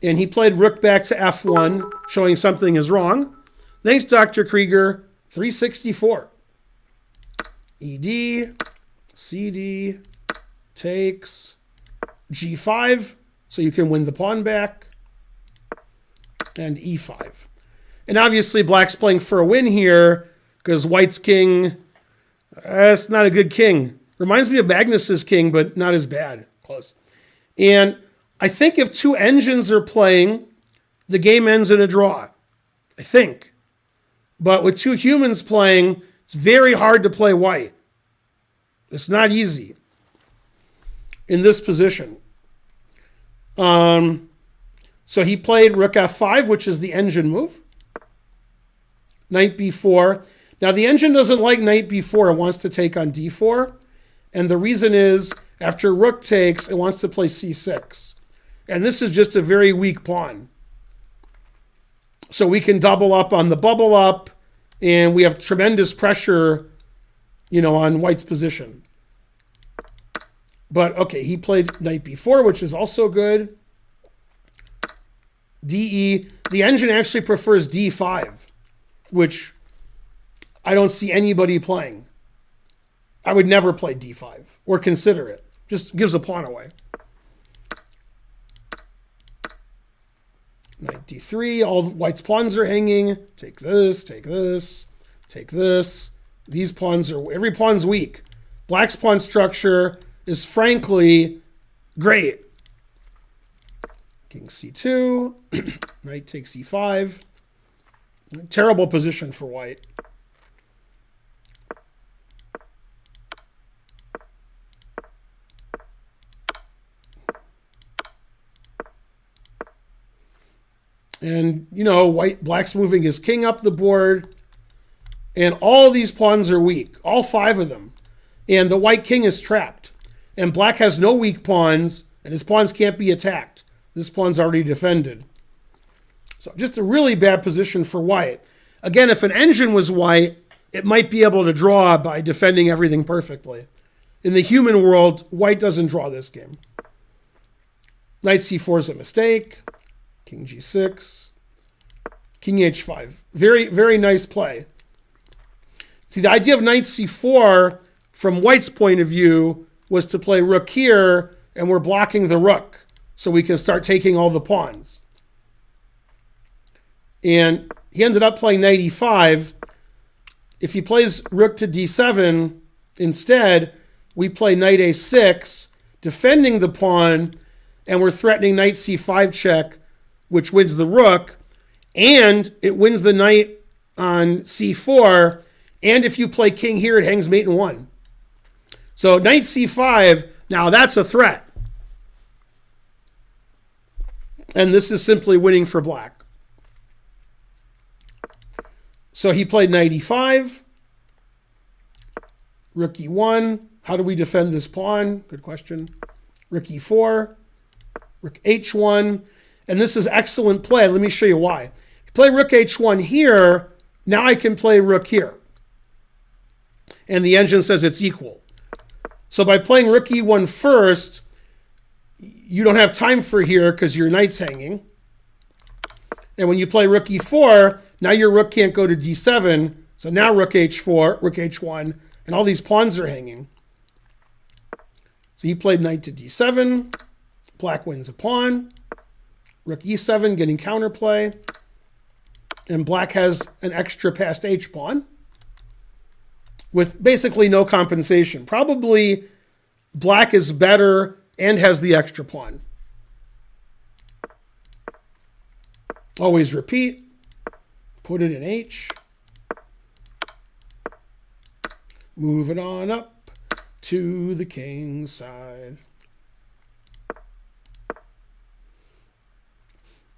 And he played rook back to f1, showing something is wrong. Thanks, Dr. Krieger. 364. ED, CD, takes, g5, so you can win the pawn back, and e5. And obviously black's playing for a win here because white's king, that's not a good king. Reminds me of Magnus's king, but not as bad. Close. And I think if 2 engines are playing, the game ends in a draw. I think. But with 2 humans playing, it's very hard to play white. It's not easy in this position. So So he played rook f5, which is the engine move. Knight b4. Now the engine doesn't like knight b4. It wants to take on d4. And the reason is, after rook takes, it wants to play c6. And this is just a very weak pawn. So we can double up on the bubble up, and we have tremendous pressure, on white's position. But okay, he played knight b4, which is also good. DE. The engine actually prefers d5, which I don't see anybody playing. I would never play d5 or consider it. Just gives a pawn away. Knight d3. All white's pawns are hanging. Take this, take this, take this. These pawns are, every pawn's weak. Black's pawn structure is frankly great. King c2. Knight takes e5. Terrible position for white. And, black's moving his king up the board. And all these pawns are weak. All 5 of them. And the white king is trapped. And black has no weak pawns. And his pawns can't be attacked. This pawn's already defended. So just a really bad position for white. Again, if an engine was white, it might be able to draw by defending everything perfectly. In the human world, white doesn't draw this game. Knight c4 is a mistake. King g6. King h5. Very, very nice play. See, the idea of knight c4, from white's point of view, was to play rook here, and we're blocking the rook, so we can start taking all the pawns. And he ended up playing knight e5. If he plays rook to d7 instead, we play knight a6, defending the pawn, and we're threatening knight c5 check, which wins the rook, and it wins the knight on c4, and if you play king here, it hangs mate in 1. So knight c5, now that's a threat. And this is simply winning for black. So he played knight e5, rook e1. How do we defend this pawn? Good question. Rook e4, rook h1. And this is excellent play. Let me show you why. If you play rook h1 here, now I can play rook here. And the engine says it's equal. So by playing rook e1 first, you don't have time for here because your knight's hanging. And when you play rook e4, now your rook can't go to d7. So now rook h4, rook h1, and all these pawns are hanging. So he played knight to d7. Black wins a pawn. Rook e7 getting counterplay. And black has an extra passed h pawn with basically no compensation. Probably black is better and has the extra pawn. Always repeat. Put it in h. Move it on up to the king's side.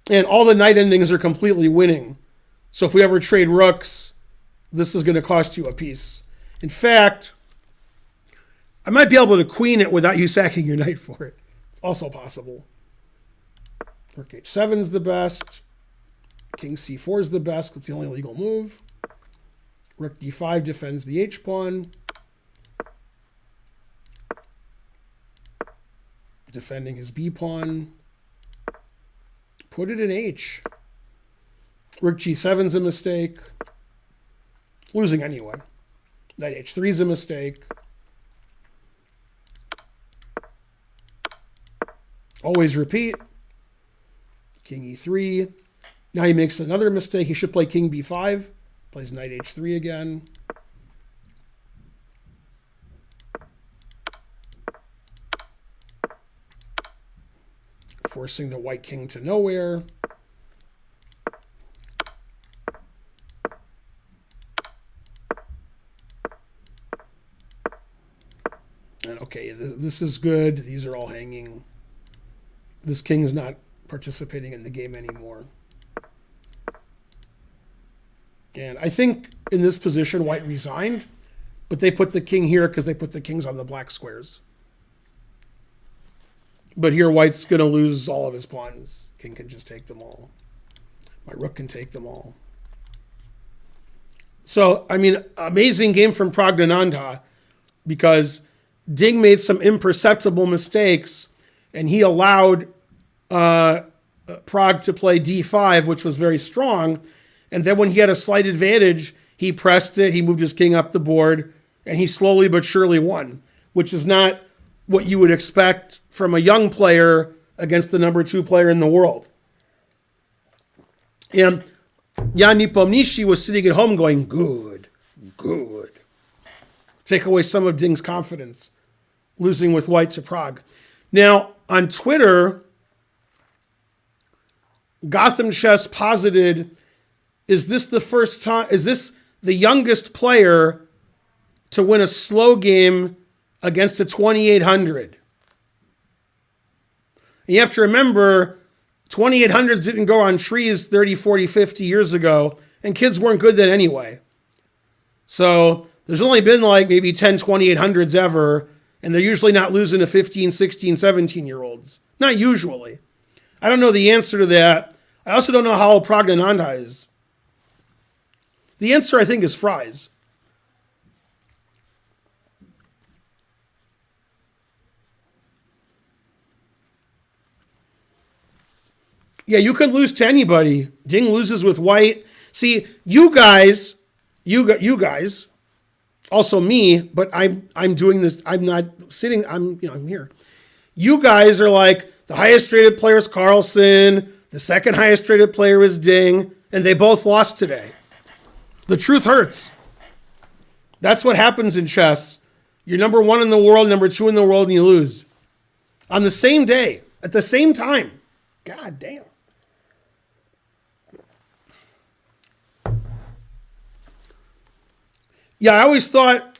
And all the knight endings are completely winning. So if we ever trade rooks, this is going to cost you a piece. In fact, I might be able to queen it without you sacking your knight for it. It's also possible. Rook h7 is the best. King c4 is the best. It's the only legal move. Rook d5 defends the h-pawn. Defending his b-pawn. Put it in h. Rook g7 is a mistake. Losing anyway. Knight h3 is a mistake. Always repeat. King e3. Now he makes another mistake. He should play king b5. Plays knight h3 again. Forcing the white king to nowhere. And okay, this is good. These are all hanging. This king is not participating in the game anymore. And I think in this position, white resigned, but they put the king here because they put the kings on the black squares. But here, white's going to lose all of his pawns. King can just take them all. My rook can take them all. So, I mean, amazing game from Praggnanandhaa, because Ding made some imperceptible mistakes, and he allowed Pragg to play d5, which was very strong. And then when he had a slight advantage, he pressed it, he moved his king up the board, and he slowly but surely won, which is not what you would expect from a young player against the number 2 player in the world. And Jan Nepomniachtchi was sitting at home going, good, good. Take away some of Ding's confidence, losing with white to Pragg. Now, on Twitter, Gotham Chess posited, is this the youngest player to win a slow game against a 2800? And you have to remember, 2800s didn't go on trees 30, 40, 50 years ago, and kids weren't good then anyway. So there's only been like maybe 10 2800s ever, and they're usually not losing to 15, 16, 17-year-olds. Not usually. I don't know the answer to that. I also don't know how old Praggnanandhaa is. The answer, I think, is fries. Yeah, you can lose to anybody. Ding loses with white. See, you guys, also me, but I'm doing this. I'm not sitting. I'm here. You guys are like, the highest rated player is Carlsen. The second highest rated player is Ding, and they both lost today. The truth hurts. That's what happens in chess. You're number 1 in the world, number 2 in the world, and you lose on the same day at the same time. God damn. Yeah, I always thought,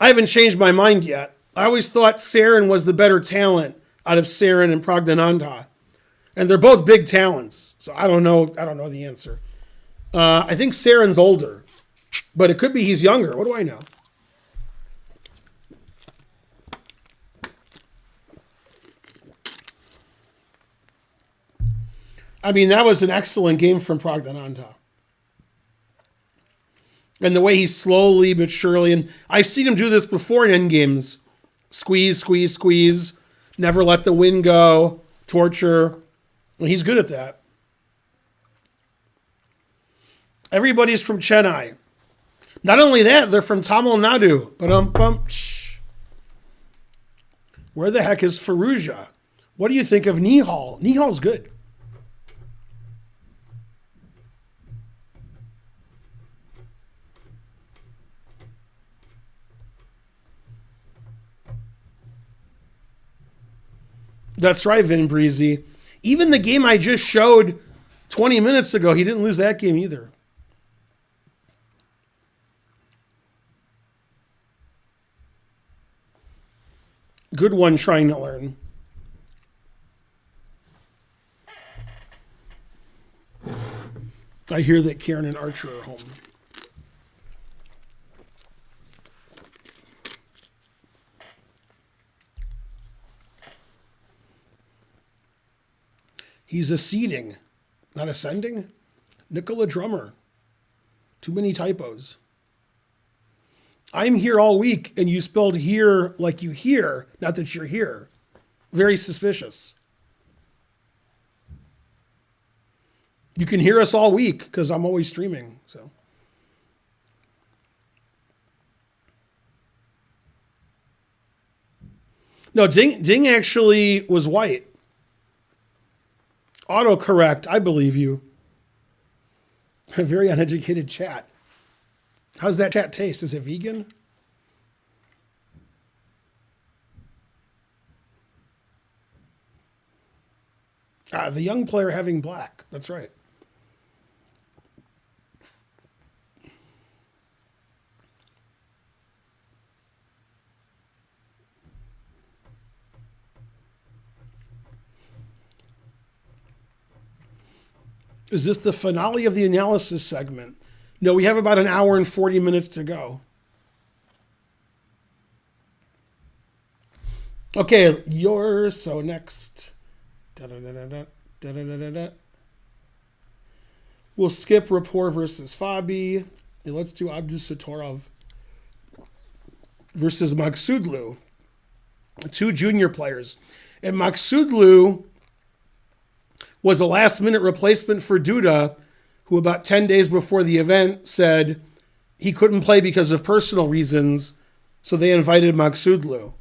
I haven't changed my mind yet. I always thought Sarin was the better talent out of Sarin and Praggnanandhaa. And they're both big talents. So I don't know the answer. I think Sarin's older, but it could be he's younger. What do I know? I mean, that was an excellent game from Praggnanandhaa. And the way he slowly but surely, and I've seen him do this before in endgames. Squeeze, squeeze, squeeze. Never let the win go. Torture. And he's good at that. Everybody's from Chennai. Not only that, they're from Tamil Nadu. Where the heck is Fallujah? What do you think of Nihal? Nihal's good. That's right, Vin Breezy. Even the game I just showed 20 minutes ago, he didn't lose that game either. Good one trying to learn. I hear that Karen and Archer are home. He's acceding, not ascending. Nicola Drummer. Too many typos. I'm here all week, and you spelled here like you hear, not that you're here. Very suspicious. You can hear us all week because I'm always streaming. So, no, Ding actually was white. Autocorrect, I believe you. A very uneducated chat. How's that chat taste? Is it vegan? The young player having black. That's right. Is this the finale of the analysis segment? No, we have about an hour and 40 minutes to go. Okay, yours. So next. We'll skip Rapport versus Fabi. And let's do Abdusattorov versus Maksudlu. Two junior players. And Maksudlu was a last-minute replacement for Duda, who about 10 days before the event said he couldn't play because of personal reasons, so they invited Maksudlu.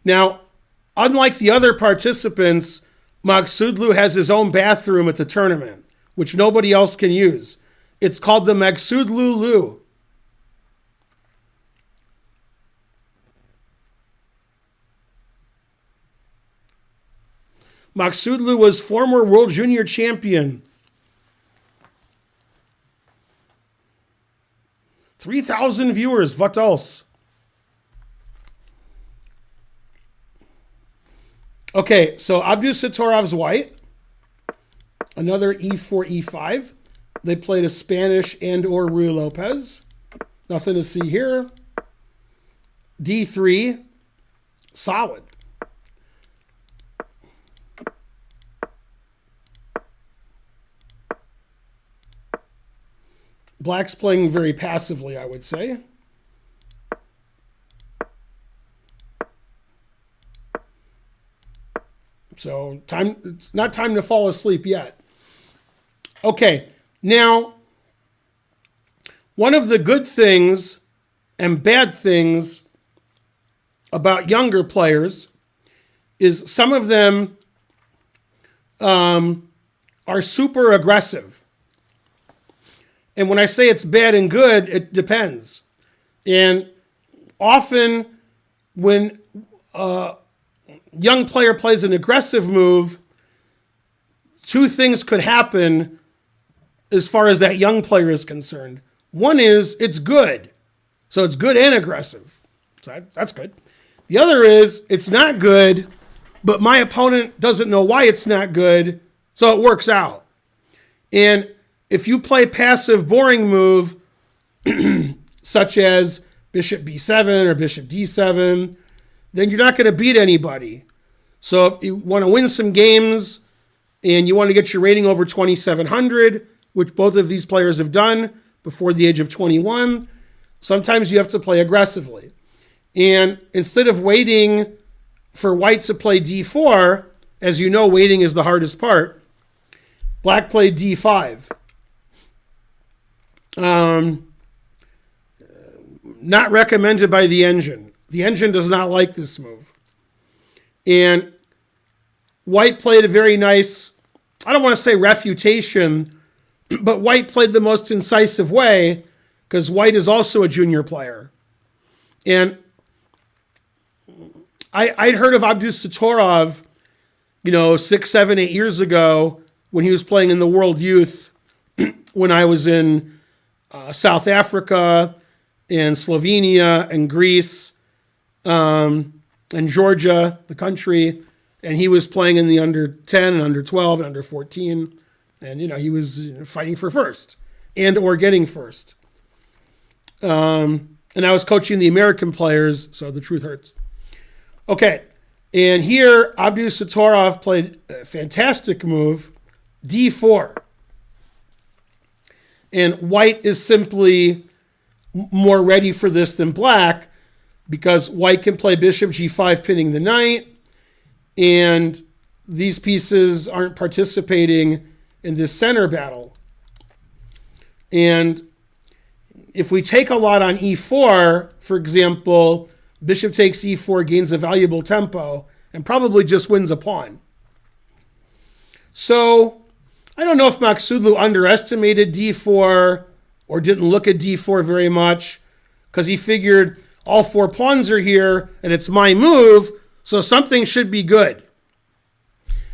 Now, unlike the other participants, Maksudlu has his own bathroom at the tournament, which nobody else can use. It's called the Maksudlu Loo. Maksudlu was former world junior champion. 3,000 viewers. What else? Okay, so Abdusattorov's white. Another e4, e5. They played a Spanish and or Ruy Lopez. Nothing to see here. d3. Solid. Black's playing very passively, I would say. So it's not time to fall asleep yet. Okay, now, one of the good things and bad things about younger players is some of them are super aggressive. And when I say it's bad and good, it depends. And often when a young player plays an aggressive move, two things could happen as far as that young player is concerned. One is it's good. So it's good and aggressive. So that's good. The other is it's not good, but my opponent doesn't know why it's not good, so it works out. And if you play passive, boring move, such as bishop b7 or bishop d7, then you're not going to beat anybody. So if you want to win some games and you want to get your rating over 2,700, which both of these players have done before the age of 21, sometimes you have to play aggressively. And instead of waiting for white to play d4, as you know, waiting is the hardest part, black played d5. Not recommended by the engine. The engine does not like this move. And white played a very nice, I don't want to say refutation, but white played the most incisive way because white is also a junior player. And I'd heard of Abdusattorov, 6, 7, 8 years ago when he was playing in the World Youth when I was in South Africa and Slovenia and Greece and Georgia, the country. And he was playing in the under 10 and under 12 and under 14. And, he was fighting for first and or getting first. And I was coaching the American players, so the truth hurts. Okay, and here Abdusattorov played a fantastic move, d4. And white is simply more ready for this than black because white can play bishop g5 pinning the knight, and these pieces aren't participating in this center battle. And if we take a lot on e4, for example, bishop takes e4 gains a valuable tempo and probably just wins a pawn. So I don't know if Maksudlu underestimated d4 or didn't look at d4 very much because he figured all 4 pawns are here and it's my move, so something should be good.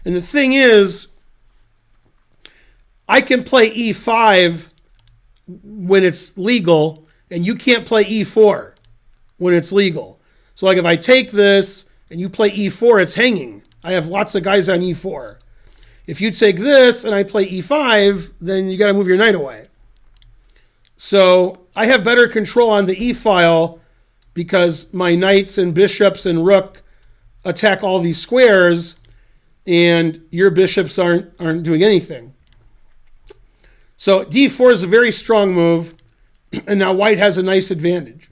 And the thing is, I can play e5 when it's legal, and you can't play e4 when it's legal. So like if I take this and you play e4, it's hanging. I have lots of guys on e4. If you take this and I play e5, then you got to move your knight away. So I have better control on the e-file because my knights and bishops and rook attack all these squares, and your bishops aren't doing anything. So d4 is a very strong move, and now white has a nice advantage.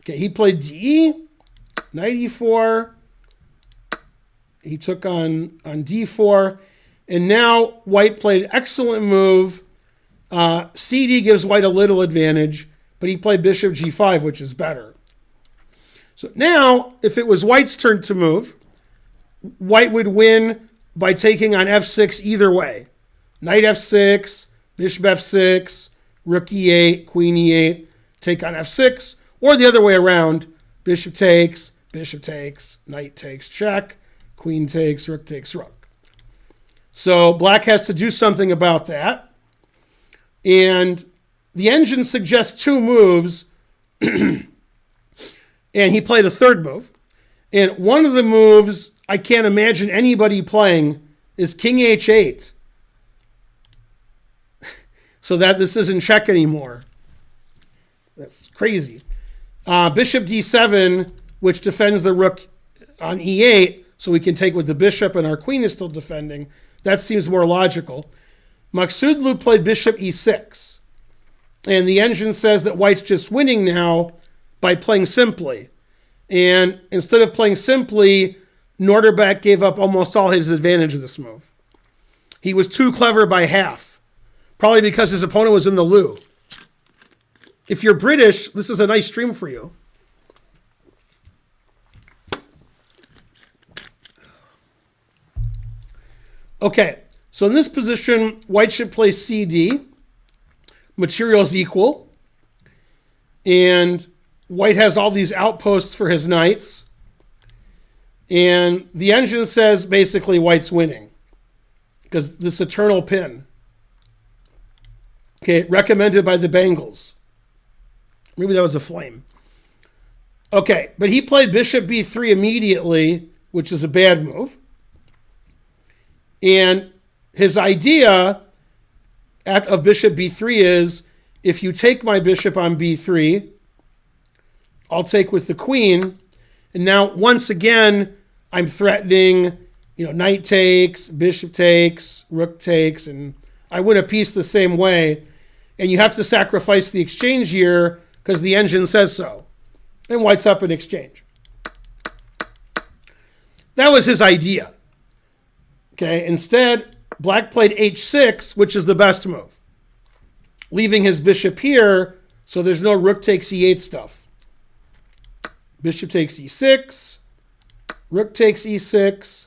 Okay, he played de, knight e4. He took on d4, and now white played an excellent move. CD gives white a little advantage, but he played bishop g5, which is better. So now, if it was white's turn to move, white would win by taking on f6 either way. Knight f6, bishop f6, rook e8, queen e8, take on f6, or the other way around, bishop takes, knight takes, check, queen takes, rook. So black has to do something about that. And the engine suggests two moves, and he played a third move. And one of the moves I can't imagine anybody playing is king h8. So that this isn't check anymore. That's crazy. Bishop d7, which defends the rook on e8, so we can take with the bishop and our queen is still defending. That seems more logical. Maksudlu played bishop e6. And the engine says that white's just winning now by playing simply. And instead of playing simply, Norderbeck gave up almost all his advantage of this move. He was too clever by half, probably because his opponent was in the loo. If you're British, this is a nice stream for you. Okay, so in this position, white should play CD. Material's equal. And white has all these outposts for his knights. And the engine says basically white's winning because this eternal pin. Okay, recommended by the Bengals. Maybe that was a flame. Okay, but he played bishop b3 immediately, which is a bad move. And his idea of bishop b3 is, if you take my bishop on b3, I'll take with the queen. And now, once again, I'm threatening, knight takes, bishop takes, rook takes, and I win a piece the same way. And you have to sacrifice the exchange here because the engine says so. And white's up in exchange. That was his idea. Okay, instead, black played h6, which is the best move, leaving his bishop here, so there's no rook takes e8 stuff. Bishop takes e6, rook takes e6,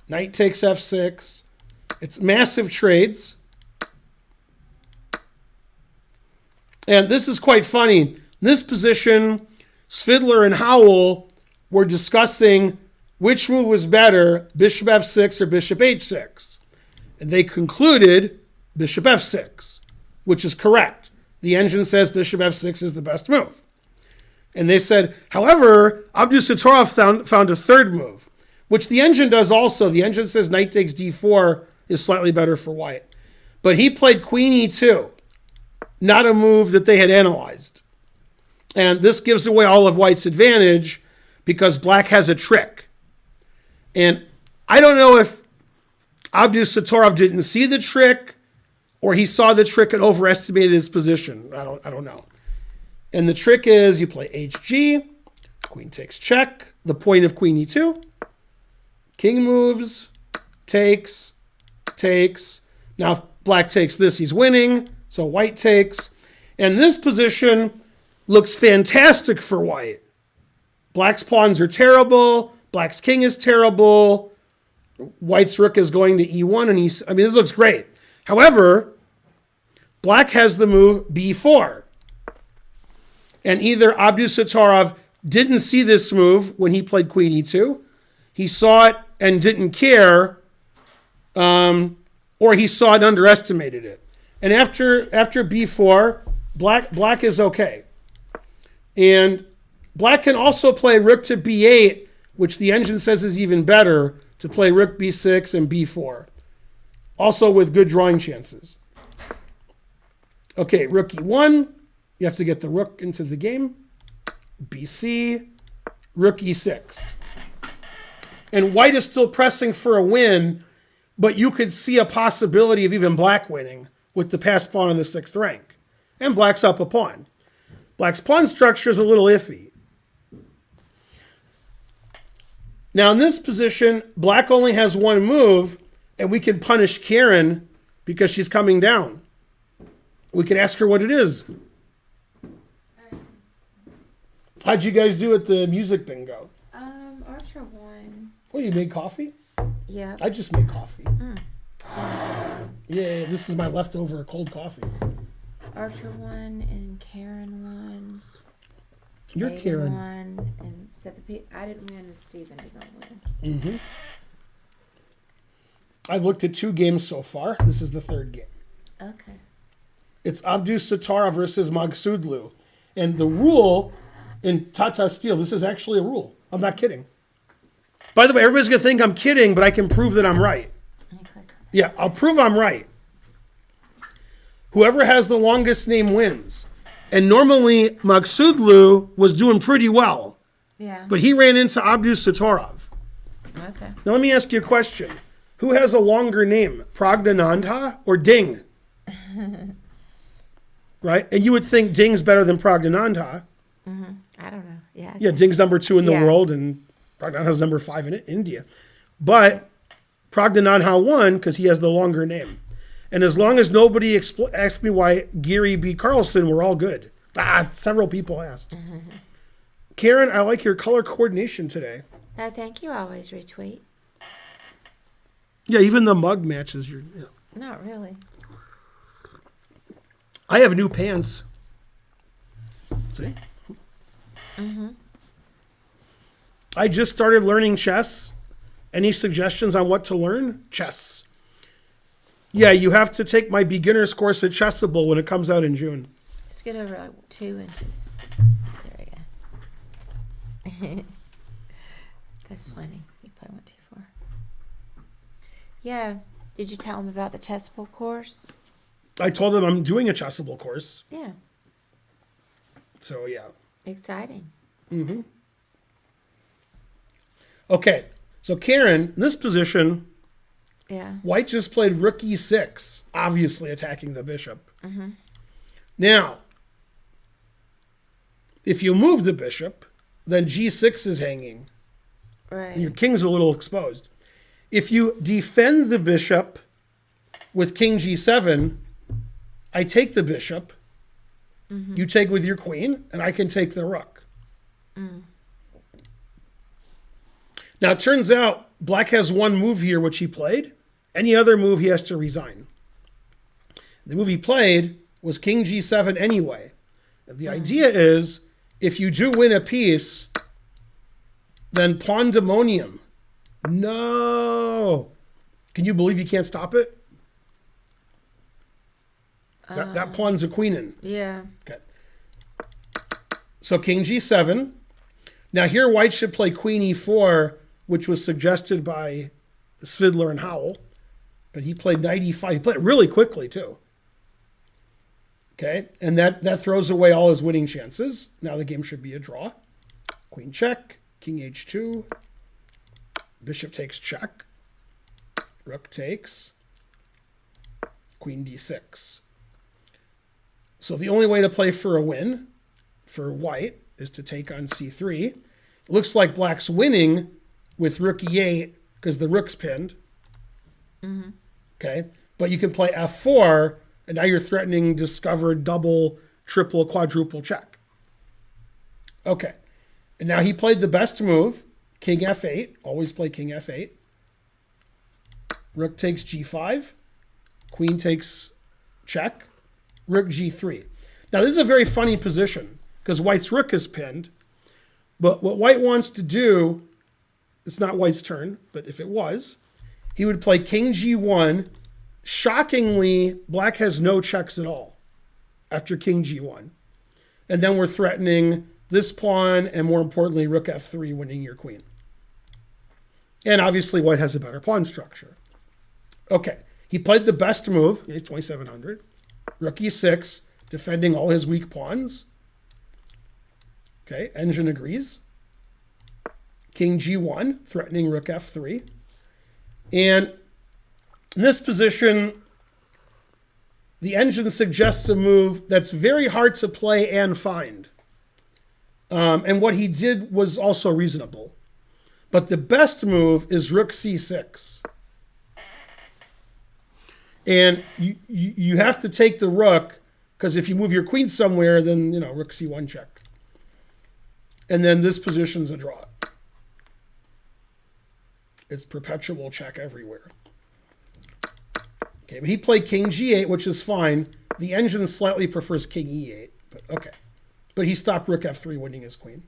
knight takes f6. It's massive trades. And this is quite funny. In this position, Svidler and Howell were discussing which move was better, bishop f6 or bishop h6. And they concluded bishop f6, which is correct. The engine says bishop f6 is the best move. And they said, however, Abdusattorov found a third move, which the engine does also. The engine says knight takes d4 is slightly better for white. But he played queen e2, not a move that they had analyzed. And this gives away all of white's advantage because black has a trick. And I don't know if Abdusattorov didn't see the trick or he saw the trick and overestimated his position. I don't know. And the trick is you play hg, queen takes check, the point of queen e2, king moves, takes. Now if black takes this, he's winning, so white takes. And this position looks fantastic for white. Black's pawns are terrible, black's king is terrible, white's rook is going to e1, and this looks great. However, black has the move b4. And either Abdusattorov didn't see this move when he played queen e2, he saw it and didn't care, or he saw it and underestimated it. And after b4, black is okay. And black can also play rook to b8 which the engine says is even better, to play rook b6 and b4. Also with good drawing chances. Okay, rook e1. You have to get the rook into the game. bc, rook e6. And white is still pressing for a win, but you could see a possibility of even black winning with the passed pawn on the 6th rank. And black's up a pawn. Black's pawn structure is a little iffy. Now in this position, black only has one move, and we can punish Karen because she's coming down. We can ask her what it is. How'd you guys do at the music bingo? Archer won. Oh, you made coffee? Yeah. I just made coffee. Yeah, this is my leftover cold coffee. Archer won and Karen won. You're Megan Karen. won and I didn't win and Steven did not win. Mm-hmm. I've looked at 2 games so far. This is the 3rd game. Okay. It's Abdus Satara versus Magsudlu. And the rule in Tata Steel, this is actually a rule. I'm not kidding. By the way, everybody's going to think I'm kidding, but I can prove that I'm right. Let me click on it. Yeah, I'll prove I'm right. Whoever has the longest name wins. And normally, Magsudlu was doing pretty well. Yeah. But he ran into Abdus Satorov. Okay. Now let me ask you a question. Who has a longer name, Pragdanandha or Ding? Right? And you would think Ding's better than Pragdanandha. I don't know. Yeah. Yeah, Ding's number 2 in the Yeah. world, and Pragdanandha's number 5 in India. But Pragdanandha won because he has the longer name. And as long as nobody asks me why Geary B. Carlson, we're all good. Several people asked. Karen, I like your color coordination today. Oh, thank you. Always retweet. Yeah, even the mug matches your... Yeah. Not really. I have new pants. See? I just started learning chess. Any suggestions on what to learn? Chess. Yeah, you have to take my beginner's course at Chessable when it comes out in June. Just get over like 2 inches. There we go. That's plenty. You probably went too far. Yeah. Did you tell him about the Chessable course? I told them I'm doing a Chessable course. Yeah. So, yeah. Exciting. Okay. So, Karen, in this position, Yeah. white just played rook e6, obviously attacking the bishop. Now, if you move the bishop, then g6 is hanging. Right. And your king's a little exposed. If you defend the bishop with king g7, I take the bishop, you take with your queen, and I can take the rook. Now, it turns out black has one move here, which he played. Any other move, he has to resign. The move he played was king g7 anyway. And the idea is, if you do win a piece, then pandemonium. No. Can you believe you can't stop it? That pawn's a queenin. Yeah. Okay. So king g7. Now here white should play queen e4, which was suggested by Svidler and Howell. But he played knight e5. He played it really quickly, too. Okay, and that throws away all his winning chances. Now the game should be a draw. Queen check, king h2, bishop takes check, rook takes, queen d6. So the only way to play for a win for white is to take on c3. It looks like black's winning with rook e8 because the rook's pinned. Okay, but you can play f4, and now you're threatening discovered double, triple, quadruple check. Okay, and now he played the best move, king f8. Always play king f8. Rook takes g5. Queen takes check. Rook g3. Now this is a very funny position because white's rook is pinned. But what white wants to do, it's not white's turn, but if it was, he would play king g1. Shockingly, black has no checks at all after king g1. And then we're threatening this pawn and, more importantly, rook f3, winning your queen. And obviously white has a better pawn structure. Okay, he played the best move, 2700. Rook e6, defending all his weak pawns. Okay, engine agrees. King g1, threatening rook f3. And in this position, the engine suggests a move that's very hard to play and find. And what he did was also reasonable. But the best move is rook c6. And you have to take the rook, because if you move your queen somewhere, then, rook c1 check. And then this position's a draw. It's perpetual check everywhere. Okay, but he played king g8, which is fine. The engine slightly prefers king e8, but okay. But he stopped rook f3, winning his queen.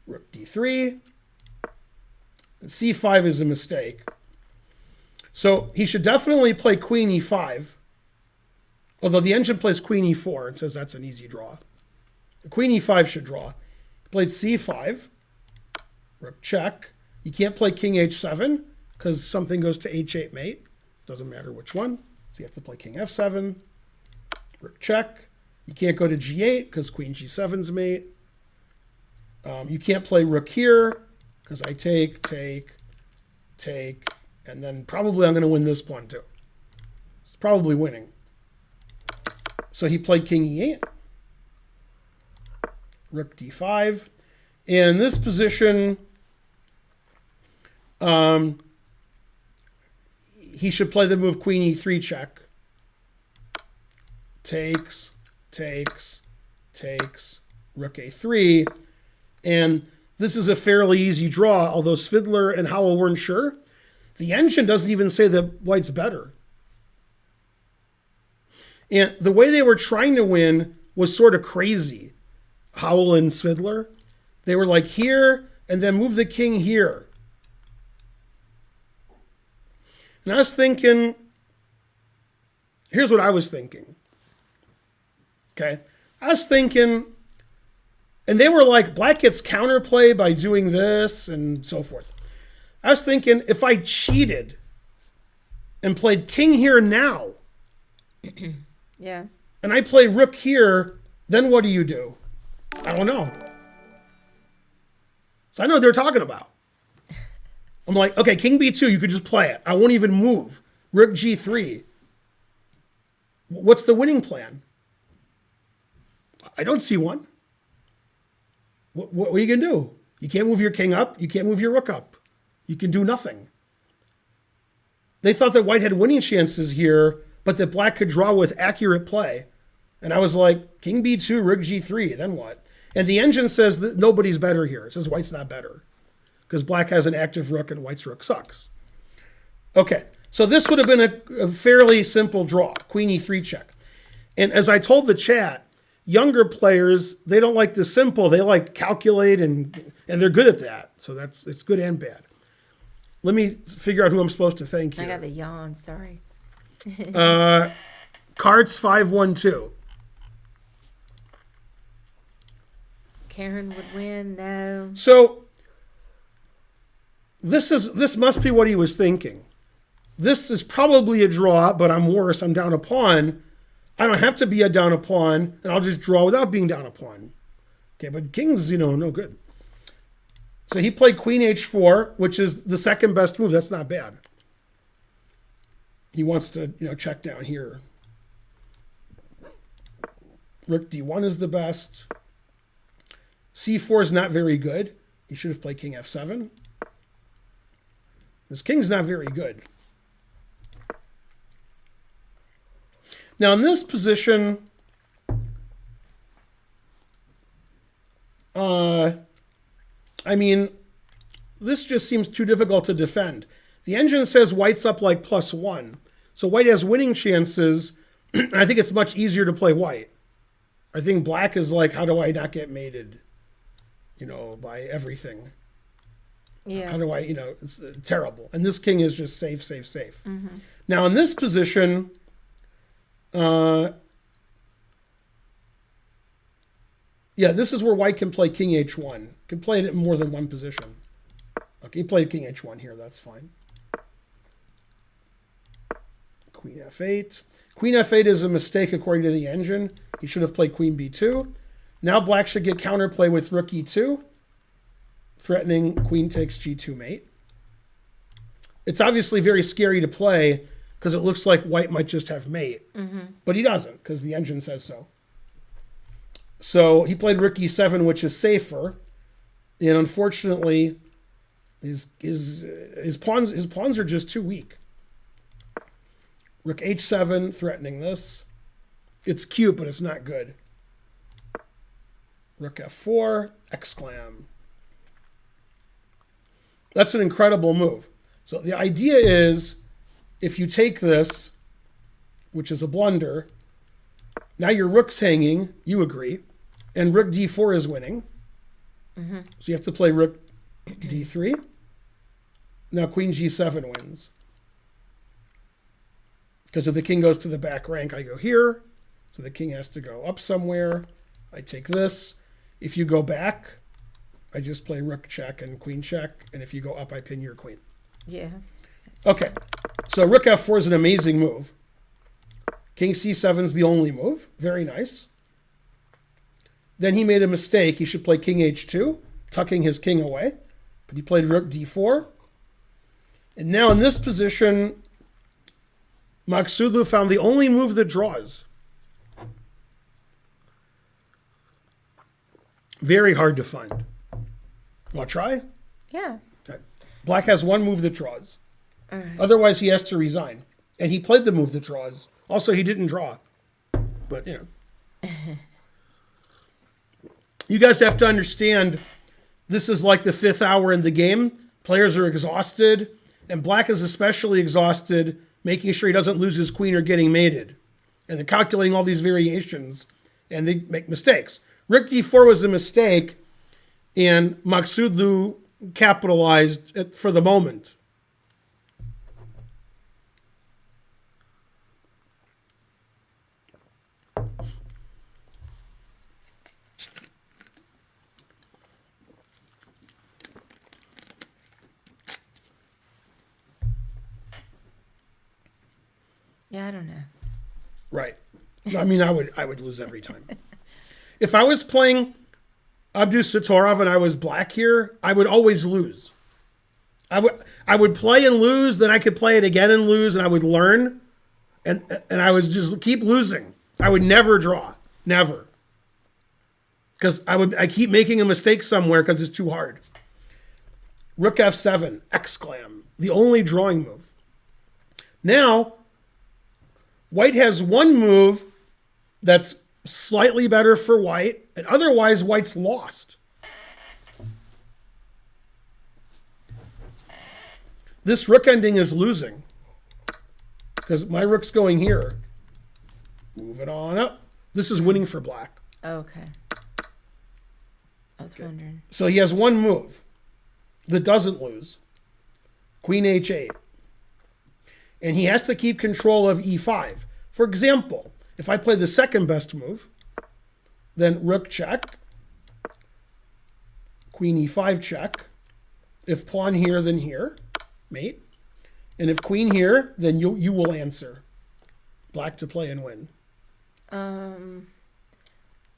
Rook d3. c5 is a mistake. So he should definitely play queen e5. Although the engine plays queen e4 and says that's an easy draw. The queen e5 should draw. He played c5. Rook check. You can't play king h7 because something goes to h8 mate. Doesn't matter which one. So you have to play king f7. Rook check. You can't go to g8 because queen g7's mate. You can't play rook here because I take, and then probably I'm going to win this pawn too. It's probably winning. So he played king e8. Rook d5. In this position, he should play the move queen e3 check. Takes, rook a3. And this is a fairly easy draw, although Svidler and Howell weren't sure. The engine doesn't even say that white's better. And the way they were trying to win was sort of crazy. Howell and Svidler. They were like here, and then move the king here. And I was thinking, here's what I was thinking. Okay. I was thinking, and they were like, black gets counterplay by doing this and so forth. I was thinking, if I cheated and played king here now, yeah, and I play rook here, then what do? I don't know. So I know what they're talking about. I'm like, okay, king b2, you could just play it. I won't even move. Rook g3. What's the winning plan? I don't see one. What are you going to do? You can't move your king up. You can't move your rook up. You can do nothing. They thought that white had winning chances here, but that black could draw with accurate play. And I was like, king b2, rook g3, then what? And the engine says that nobody's better here. It says white's not better because black has an active rook and white's rook sucks. Okay, so this would have been a fairly simple draw, queen e3 check. And as I told the chat, younger players, they don't like the simple. They like calculate, and they're good at that. So it's good and bad. Let me figure out who I'm supposed to thank here. I got the yawn, sorry. Cards 512. Karen would win, no. So this must be what he was thinking. This is probably a draw, but I'm worse. I'm down a pawn. I don't have to be down a pawn, and I'll just draw without being down a pawn. Okay, but king's, no good. So he played queen h4, which is the second best move. That's not bad. He wants to, check down here. Rook d1 is the best. c4 is not very good. He should have played king f7. This king's not very good. Now in this position, this just seems too difficult to defend. The engine says white's up like +1. So white has winning chances. I think it's much easier to play white. I think black is like, how do I not get mated? By everything. Yeah. How do I, it's terrible. And this king is just safe. Mm-hmm. Now in this position, this is where white can play king h1. Can play it in more than one position. Okay, he played king h1 here. That's fine. Queen f8. Queen f8 is a mistake according to the engine. He should have played queen b2. Now black should get counterplay with rook e2, threatening queen takes g2 mate. It's obviously very scary to play because it looks like white might just have mate, but he doesn't because the engine says so. So he played rook e7, which is safer, and unfortunately, his pawns are just too weak. Rook h7, threatening this. It's cute, but it's not good. Rook f4, exclam. That's an incredible move. So the idea is, if you take this, which is a blunder, now your rook's hanging, you agree, and rook d4 is winning. So you have to play rook d3. Now queen g7 wins. Because if the king goes to the back rank, I go here. So the king has to go up somewhere. I take this. If you go back, I just play rook check and queen check. And if you go up, I pin your queen. Yeah. Okay. So rook f4 is an amazing move. King c7 is the only move. Very nice. Then he made a mistake. He should play king h2, tucking his king away. But he played rook d4. And now in this position, Maksudlu found the only move that draws. Very hard to find. Want to try? Yeah. Okay. Black has one move that draws. All right. Otherwise, he has to resign. And he played the move that draws. Also, he didn't draw. But, you know. You guys have to understand, this is like the fifth hour in the game. Players are exhausted. And black is especially exhausted, making sure he doesn't lose his queen or getting mated. And they're calculating all these variations. And they make mistakes. Rook d4 was a mistake. And Maksudlu capitalized it for the moment. Yeah, I don't know. Right. I mean, I would lose every time. If I was playing Abdus Satorov and I was black here, I would always lose. I would play and lose, then I could play it again and lose, and I would learn, and I would just keep losing. I would never draw, never, because I keep making a mistake somewhere because it's too hard. Rook f7, exclam, the only drawing move. Now, white has one move that's slightly better for white, and otherwise white's lost. This rook ending is losing because my rook's going here. Move it on up. This is winning for black. Okay. I was wondering. So he has one move that doesn't lose. Queen h8. And he has to keep control of e5. For example, if I play the second best move, then rook check, queen e5 check. If pawn here, then here, mate. And if queen here, then you will answer. Black to play and win.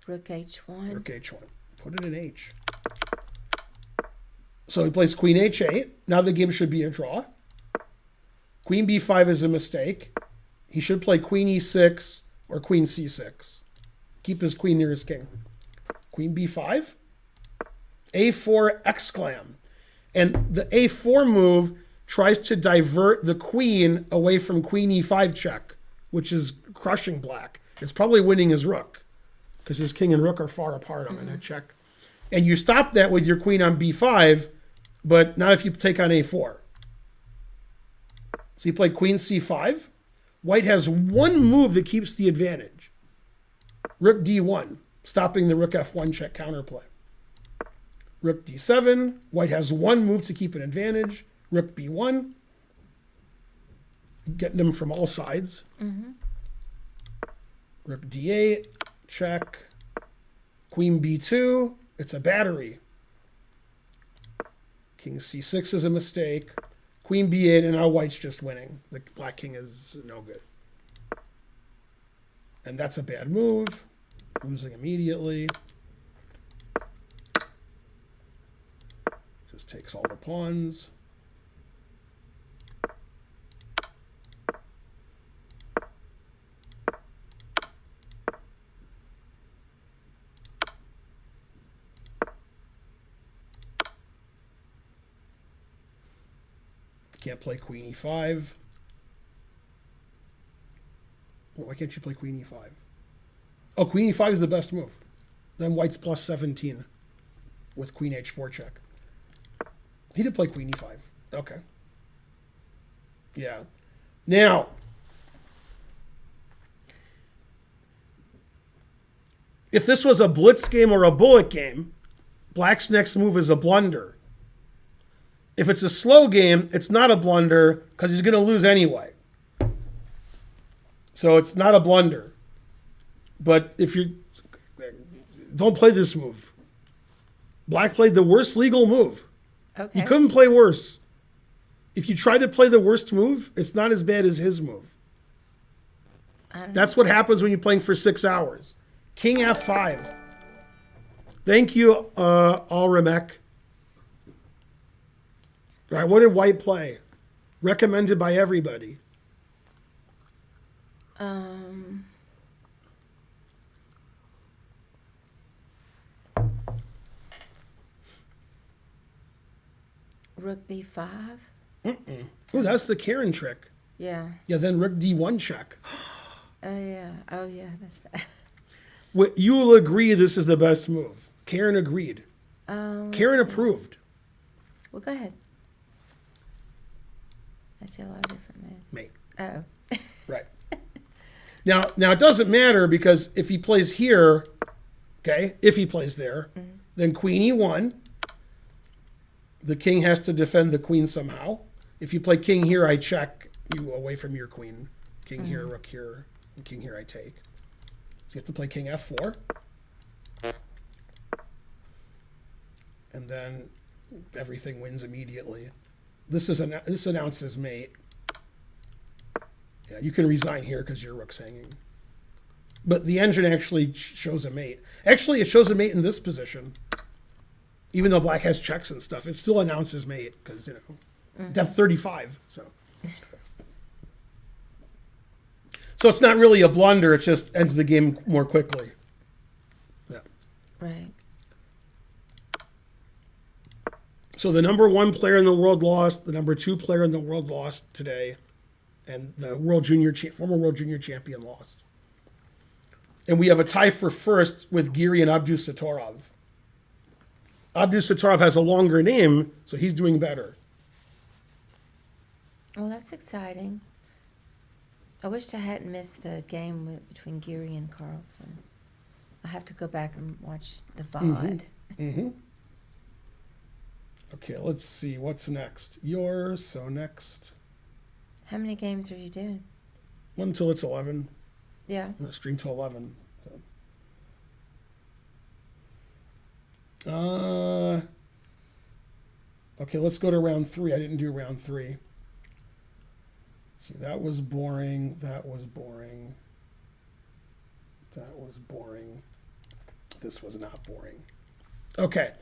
Rook h1. Rook h1. Put it in h. So he plays queen h8. Now the game should be a draw. Queen b5 is a mistake. He should play queen e6 or queen c6. Keep his queen near his king. Queen b5. a4 exclam. And the a4 move tries to divert the queen away from queen e5 check, which is crushing black. It's probably winning his rook because his king and rook are far apart on a check. And you stop that with your queen on b5, but not if you take on a4. So you play queen c5. White has one move that keeps the advantage. Rook d1, stopping the rook f1 check counterplay. Rook d7. White has one move to keep an advantage. Rook b1. Getting them from all sides. Rook d8, check. Queen b2. It's a battery. King c6 is a mistake. Queen b8, and now white's just winning. The black king is no good. And that's a bad move. Losing immediately. Just takes all the pawns. Can't play queen e5. Well, why can't you play queen e5? Oh, queen e5 is the best move. Then white's plus 17 with queen h4 check. He did play queen e5. Okay. Yeah. Now, if this was a blitz game or a bullet game, black's next move is a blunder. If it's a slow game, it's not a blunder because he's going to lose anyway. So it's not a blunder. But if you don't play this move. Black played the worst legal move. Okay. You couldn't play worse. If you try to play the worst move, it's not as bad as his move. That's what happens when you're playing for 6 hours. King f5. Thank you, Alremek. All right, what did white play? Recommended by everybody. Rook b5. Oh, that's the Karen trick. Yeah. Yeah, then rook d1 check. Oh yeah. Oh yeah. That's bad. You will agree this is the best move. Karen agreed. Karen approved. Well, go ahead. I see a lot of different moves. Mate. Oh. Right. Now it doesn't matter because if he plays here, okay, if he plays there, then queen e1. The king has to defend the queen somehow. If you play king here, I check you away from your queen. King here, rook here, and king here I take. So you have to play king f4. And then everything wins immediately. This announces mate. Yeah, you can resign here because your rook's hanging. But the engine actually shows a mate. Actually, it shows a mate in this position. Even though black has checks and stuff, it still announces mate because, depth 35. So it's not really a blunder. It just ends the game more quickly. Yeah. Right. So the number 1 player in the world lost. The number 2 player in the world lost today. And the former world junior champion lost. And we have a tie for first with Giri and Abdusattorov. Abdusattorov has a longer name, so he's doing better. Well, that's exciting. I wish I hadn't missed the game between Giri and Carlson. I have to go back and watch the VOD. Okay, let's see. What's next? Yours. So next. How many games are you doing? 1 until it's 11. Yeah. I'm going to stream till 11. So. Okay, let's go to round 3. I didn't do round 3. See, that was boring. That was boring. That was boring. This was not boring. Okay.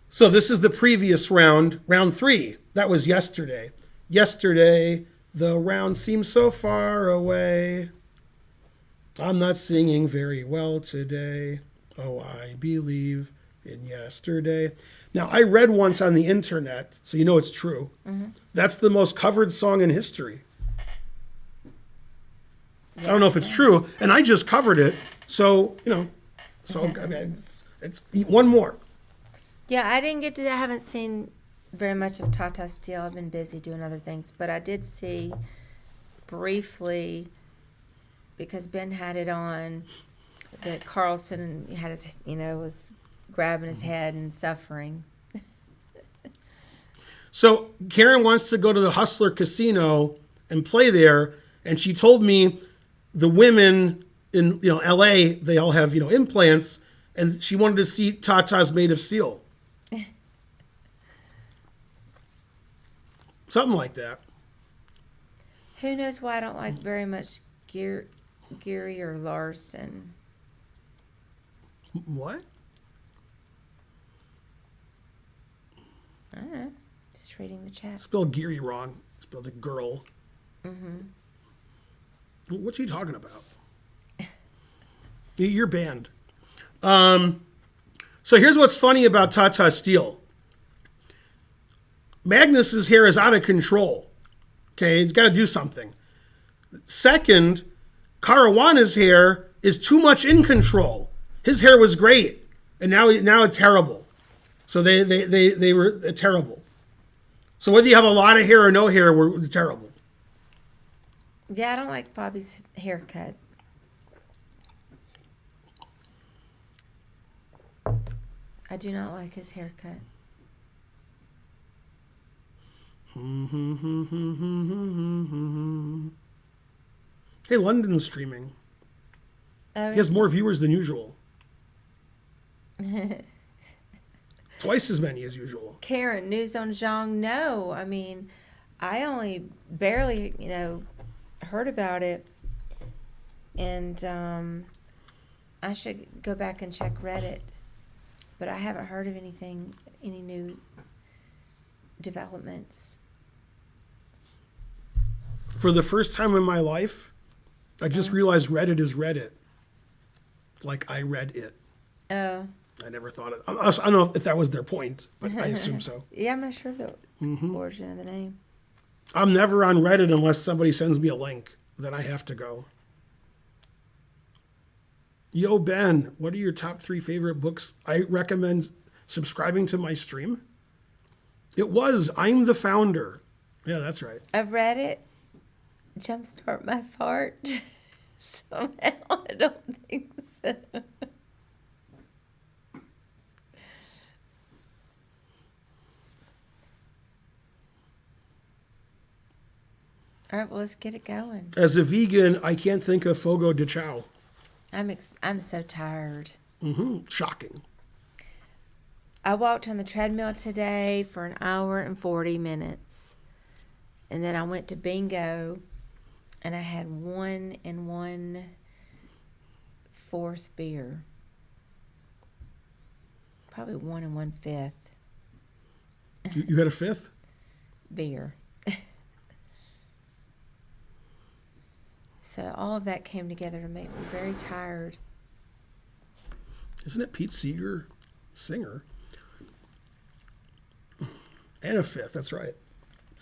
So this is the previous round, round 3. That was yesterday. Yesterday, the round seemed so far away. I'm not singing very well today. Oh, I believe in yesterday. Now, I read once on the internet, so you know it's true. That's the most covered song in history. I don't know if it's true, and I just covered it. So, I mean, it's one more. Yeah, I haven't seen very much of Tata Steel. I've been busy doing other things, but I did see briefly, because Ben had it on, that Carlson had his, was grabbing his head and suffering. So Karen wants to go to the Hustler Casino and play there, and she told me the women in L.A. they all have implants, and she wanted to see Tata's Made of Steel. Something like that. Who knows why I don't like very much Geary or Larson. What? I don't know. Just reading the chat. Spelled Geary wrong. Spelled a girl. Mm-hmm. What's he talking about? You're banned. So here's what's funny about Tata Steel. Magnus's hair is out of control. Okay, he's got to do something. Second, Caruana's hair is too much in control. His hair was great, and now it's terrible. So they were terrible. So whether you have a lot of hair or no hair, we're terrible. Yeah, I don't like Bobby's haircut. I do not like his haircut. Hey, London's streaming. Oh, He has more viewers than usual. Twice as many as usual. Karen, news on Zhang? No, I mean, I only barely, heard about it, and I should go back and check Reddit, but I haven't heard of any new developments. For the first time in my life, I just realized Reddit is Reddit. Like I read it. Oh. I never thought it. I don't know if that was their point, but I assume so. Yeah, I'm not sure of the origin of the name. I'm never on Reddit unless somebody sends me a link. Then I have to go. Yo, Ben, what are your top 3 favorite books? I recommend subscribing to my stream. It was I'm the Founder. Yeah, that's right. I've read it. Jumpstart My Fart. Somehow, I don't think so. All right, well, let's get it going. As a vegan, I can't think of Fogo de Chao. I'm so tired. Shocking. I walked on the treadmill today for an hour and 40 minutes. And then I went to bingo, and I had 1 1/4 beer. Probably 1 1/5 You had a 5th? beer. So all of that came together to make me very tired. Isn't it Pete Seeger? Singer. And a 5th, that's right.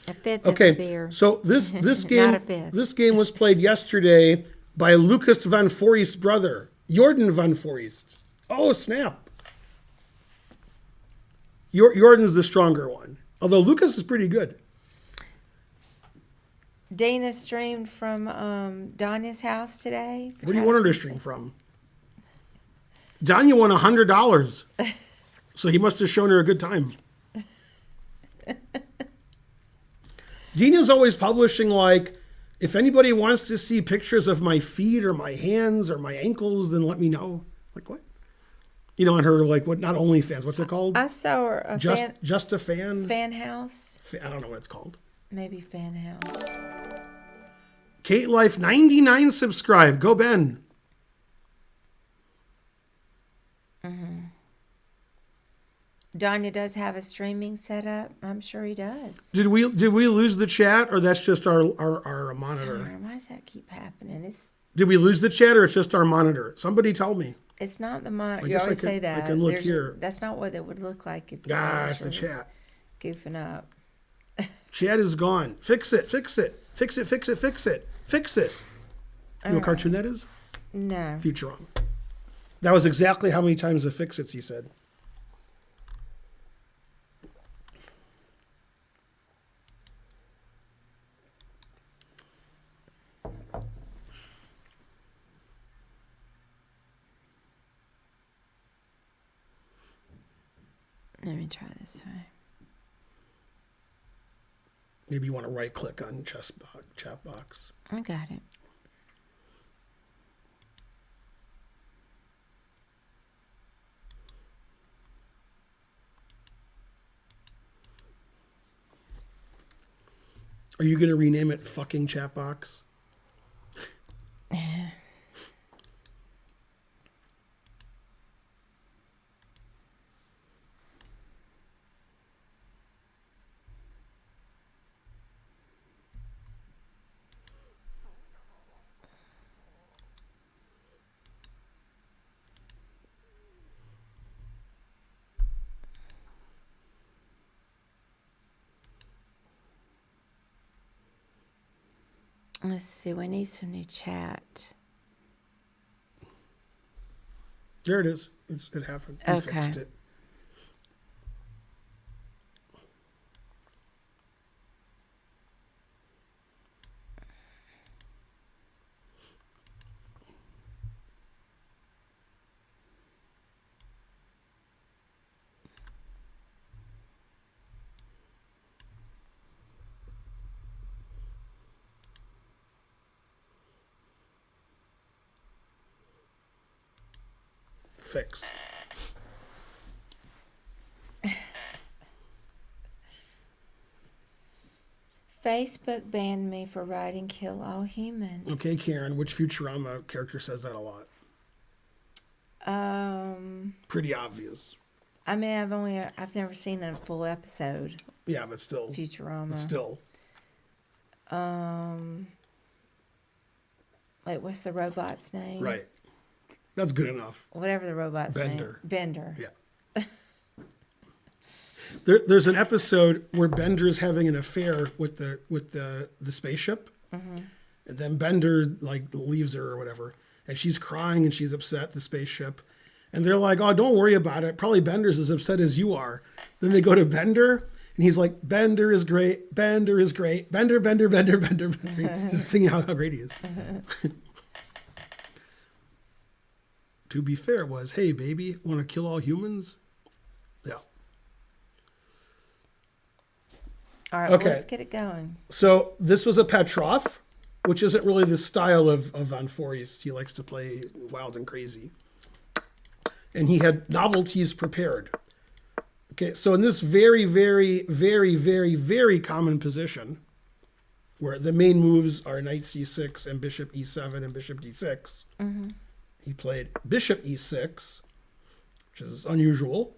A 5th Okay, of a beer. so this game Not a 5th. this game was played yesterday by Lucas van Voorhees' brother, Jordan van Voorhees. Oh, snap. Jordan's the stronger one. Although Lucas is pretty good. Dana streamed from Donya's house today. Where do you want her to stream from? Danya won $100. So he must have shown her a good time. Dina's always publishing, like, if anybody wants to see pictures of my feet or my hands or my ankles, then let me know. Like, what? On her, like, what? Not OnlyFans. What's it called? I saw her Just a fan? fan house. I don't know what it's called. Maybe fan house. Kate Life 99 subscribe. Go Ben. Donya does have a streaming setup. I'm sure he does. Did we lose the chat, or that's just our monitor? Darn, why does that keep happening? Did we lose the chat, or it's just our monitor? Somebody tell me. It's not the monitor. You guess always say that. I can look here. That's not what it would look like if you It's the chat. goofing up. Chat is gone. Fix it. Fix it. Fix it. Fix it. Fix it. Fix it. You know what cartoon that is? No. Futurama. That was exactly how many times the fix it's he said. Let me try this way. Maybe you want to right click on chat box. I got it. Are you going to rename it fucking chat box? Let's see. We need some new chat. There it is. It happened. We Okay. fixed it. Fixed. Facebook banned me for writing "Kill All Humans." Okay, Karen, which Futurama character says that a lot? Pretty obvious. I mean, I've never seen a full episode Yeah, but still. of Futurama. Still. Wait, what's the robot's name? Right. That's good enough. Whatever the robot's Bender. name. Bender. Yeah. There's an episode where Bender's having an affair with the spaceship, and then Bender like leaves her or whatever, and she's crying and she's upset, the spaceship, and they're like, "Oh, don't worry about it. Probably Bender's as upset as you are." Then they go to Bender, and he's like, "Bender is great. Bender is great. Bender, Bender, Bender, Bender, Bender," just singing how great he is. To be fair, was, "Hey baby, want to kill all humans?" Yeah. All right, Okay. well, let's get it going. So this was a Petrov, which isn't really the style of Von Foreest. He likes to play wild and crazy. And he had novelties prepared. Okay, so in this very, very, very, very, very common position, where the main moves are knight c6 and bishop e7 and bishop d6, he played bishop e6, which is unusual.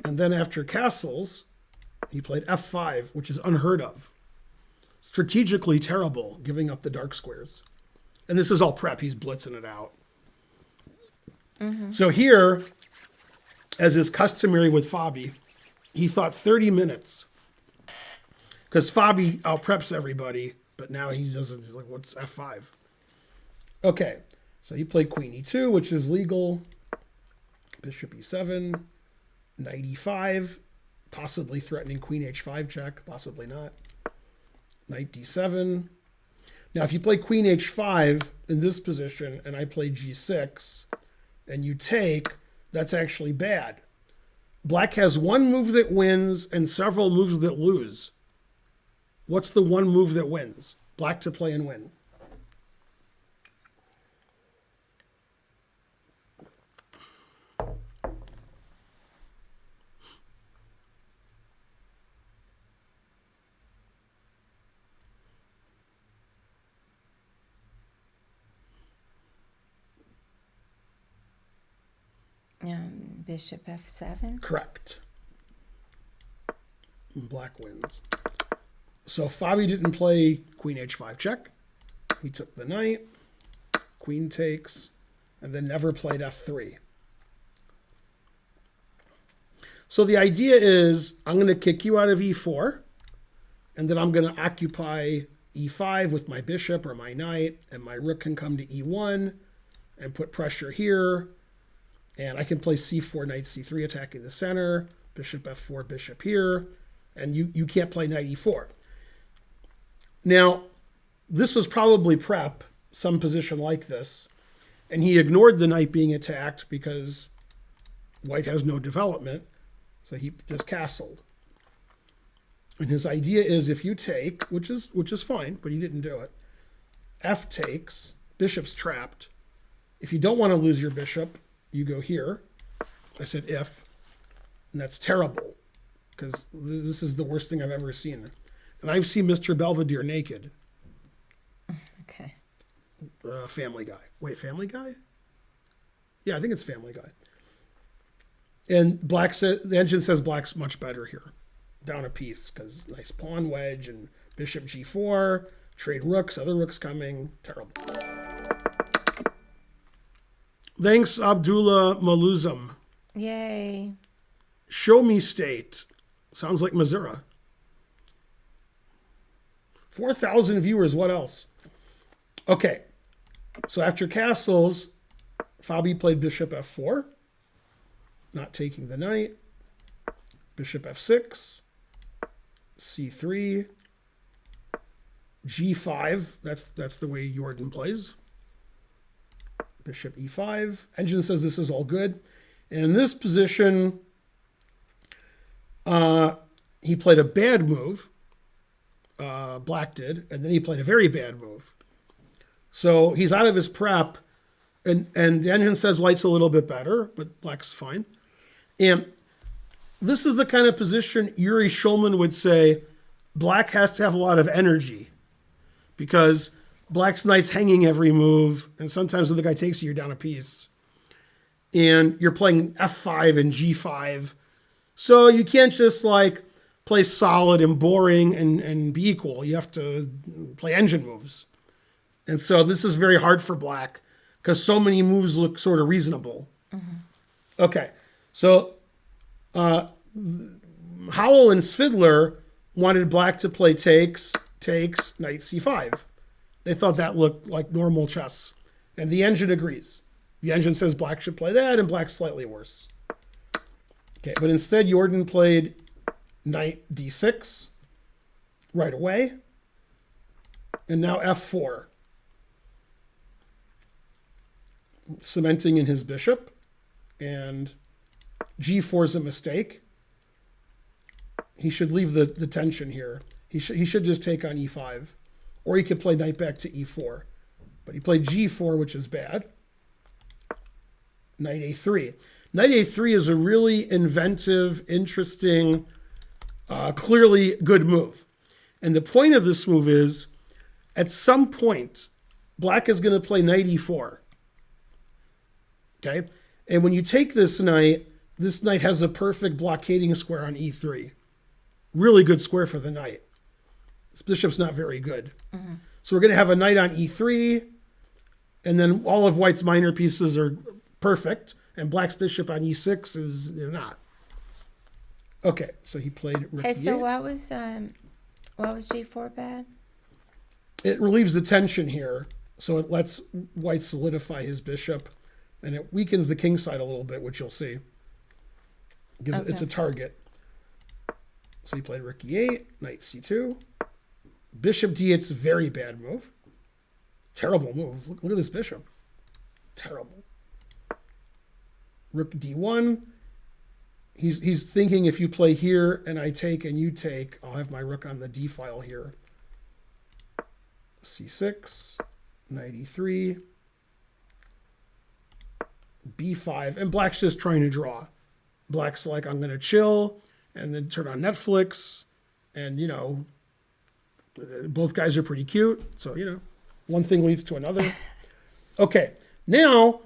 And then after castles, he played f5, which is unheard of. Strategically terrible, giving up the dark squares. And this is all prep. He's blitzing it out. So here, as is customary with Fabi, he thought 30 minutes. Because Fabi out-preps everybody, but now he doesn't. He's like, what's f5? Okay, so he played queen e2, which is legal. Bishop e7, knight e5, possibly threatening queen h5 check, possibly not. Knight d7. Now, if you play queen h5 in this position, and I play g6, and you take, that's actually bad. Black has one move that wins and several moves that lose. What's the one move that wins? Black to play and win. Bishop f7. Correct. And Black wins. So Fabi didn't play queen h5 check. He took the knight, queen takes, and then never played f3. So the idea is I'm going to kick you out of e4, and then I'm going to occupy e5 with my bishop or my knight, and my rook can come to e1 and put pressure here. And I can play c4, knight c3, attacking the center, bishop f4, bishop here, and you can't play knight e4. Now, this was probably prep, some position like this, and he ignored the knight being attacked because white has no development, so he just castled. And his idea is if you take, which is fine, but he didn't do it, f takes, bishop's trapped. If you don't want to lose your bishop, you go here. I said if, and that's terrible because this is the worst thing I've ever seen. And I've seen Mr. Belvedere naked. Okay. Family Guy. Wait, Family Guy? Yeah, I think it's Family Guy. And the engine says black's much better here. Down a piece, because nice pawn wedge and bishop g4, trade rooks, other rooks coming. Terrible. Thanks, Abdullah Maluzum. Yay. Show me state. Sounds like Missouri. 4,000 viewers. What else? Okay. So after castles, Fabi played bishop f4. Not taking the knight. Bishop f6. c3. g5. That's the way Jordan plays. Bishop e5. Engine says this is all good. And in this position, he played a bad move. Black did. And then he played a very bad move. So he's out of his prep. And the engine says white's a little bit better, but black's fine. And this is the kind of position Yuri Shulman would say black has to have a lot of energy, because black's knight's hanging every move, and sometimes when the guy takes you, you're down a piece. And you're playing f5 and g5. So you can't just like play solid and boring and be equal. You have to play engine moves. And so this is very hard for black because so many moves look sort of reasonable. Mm-hmm. Okay, so Howell and Svidler wanted black to play takes, knight c5. They thought that looked like normal chess. And the engine agrees. The engine says black should play that, and black's slightly worse. Okay, but instead Jordan played knight d6 right away. And now f4. Cementing in his bishop. And g4 is a mistake. He should leave the tension here. He should just take on e5. Or he could play knight back to e4. But he played g4, which is bad. Knight a3. Knight a3 is a really inventive, interesting, clearly good move. And the point of this move is, at some point, black is going to play knight e4. Okay? And when you take this knight has a perfect blockading square on e3. Really good square for the knight. This bishop's not very good. Mm-hmm. So we're going to have a knight on e3, and then all of white's minor pieces are perfect, and black's bishop on e6 is not. Okay, so he played rook Hey, so e8. what was g4 bad? It relieves the tension here, so it lets white solidify his bishop, and it weakens the king side a little bit, which you'll see. It's a target. So he played rook e8, knight c2. Bishop d8 is a very bad move. Terrible move. Look at this bishop. Terrible. Rook d1. He's thinking if you play here and I take and you take, I'll have my rook on the d file here. c6, knight e3, b5, and black's just trying to draw. Black's like, I'm going to chill and then turn on Netflix, and both guys are pretty cute, so one thing leads to another. Okay, now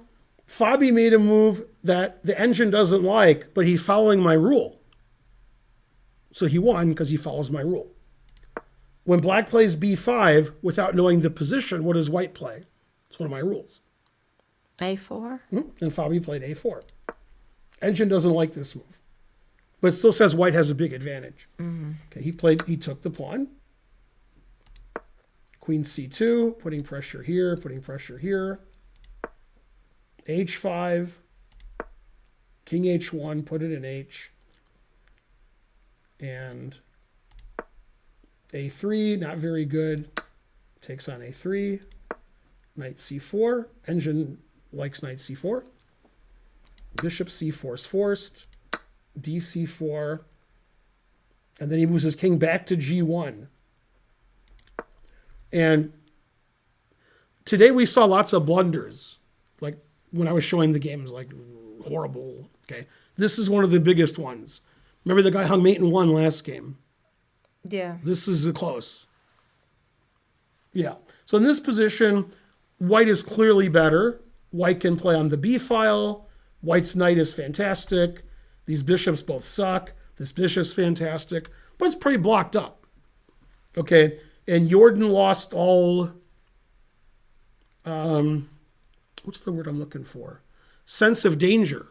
Fabi made a move that the engine doesn't like, but he's following my rule. So he won because he follows my rule. When black plays b5 without knowing the position, what does white play? It's one of my rules. a4? And Fabi played a4. Engine doesn't like this move, but it still says white has a big advantage. Mm-hmm. Okay, he took the pawn. Queen c2, putting pressure here, h5, king h1, put it in h, and a3, not very good, takes on a3, knight c4, engine likes knight c4, bishop c4 is forced, dc4, and then he moves his king back to g1. And today we saw lots of blunders, like when I was showing the games, like horrible. Okay, this is one of the biggest ones. Remember the guy hung mate and won last game. Yeah. This is close. Yeah. So in this position, white is clearly better. White can play on the b file. White's knight is fantastic. These bishops both suck. This bishop's fantastic, but it's pretty blocked up. Okay. And Jordan lost all, what's the word I'm looking for? Sense of danger.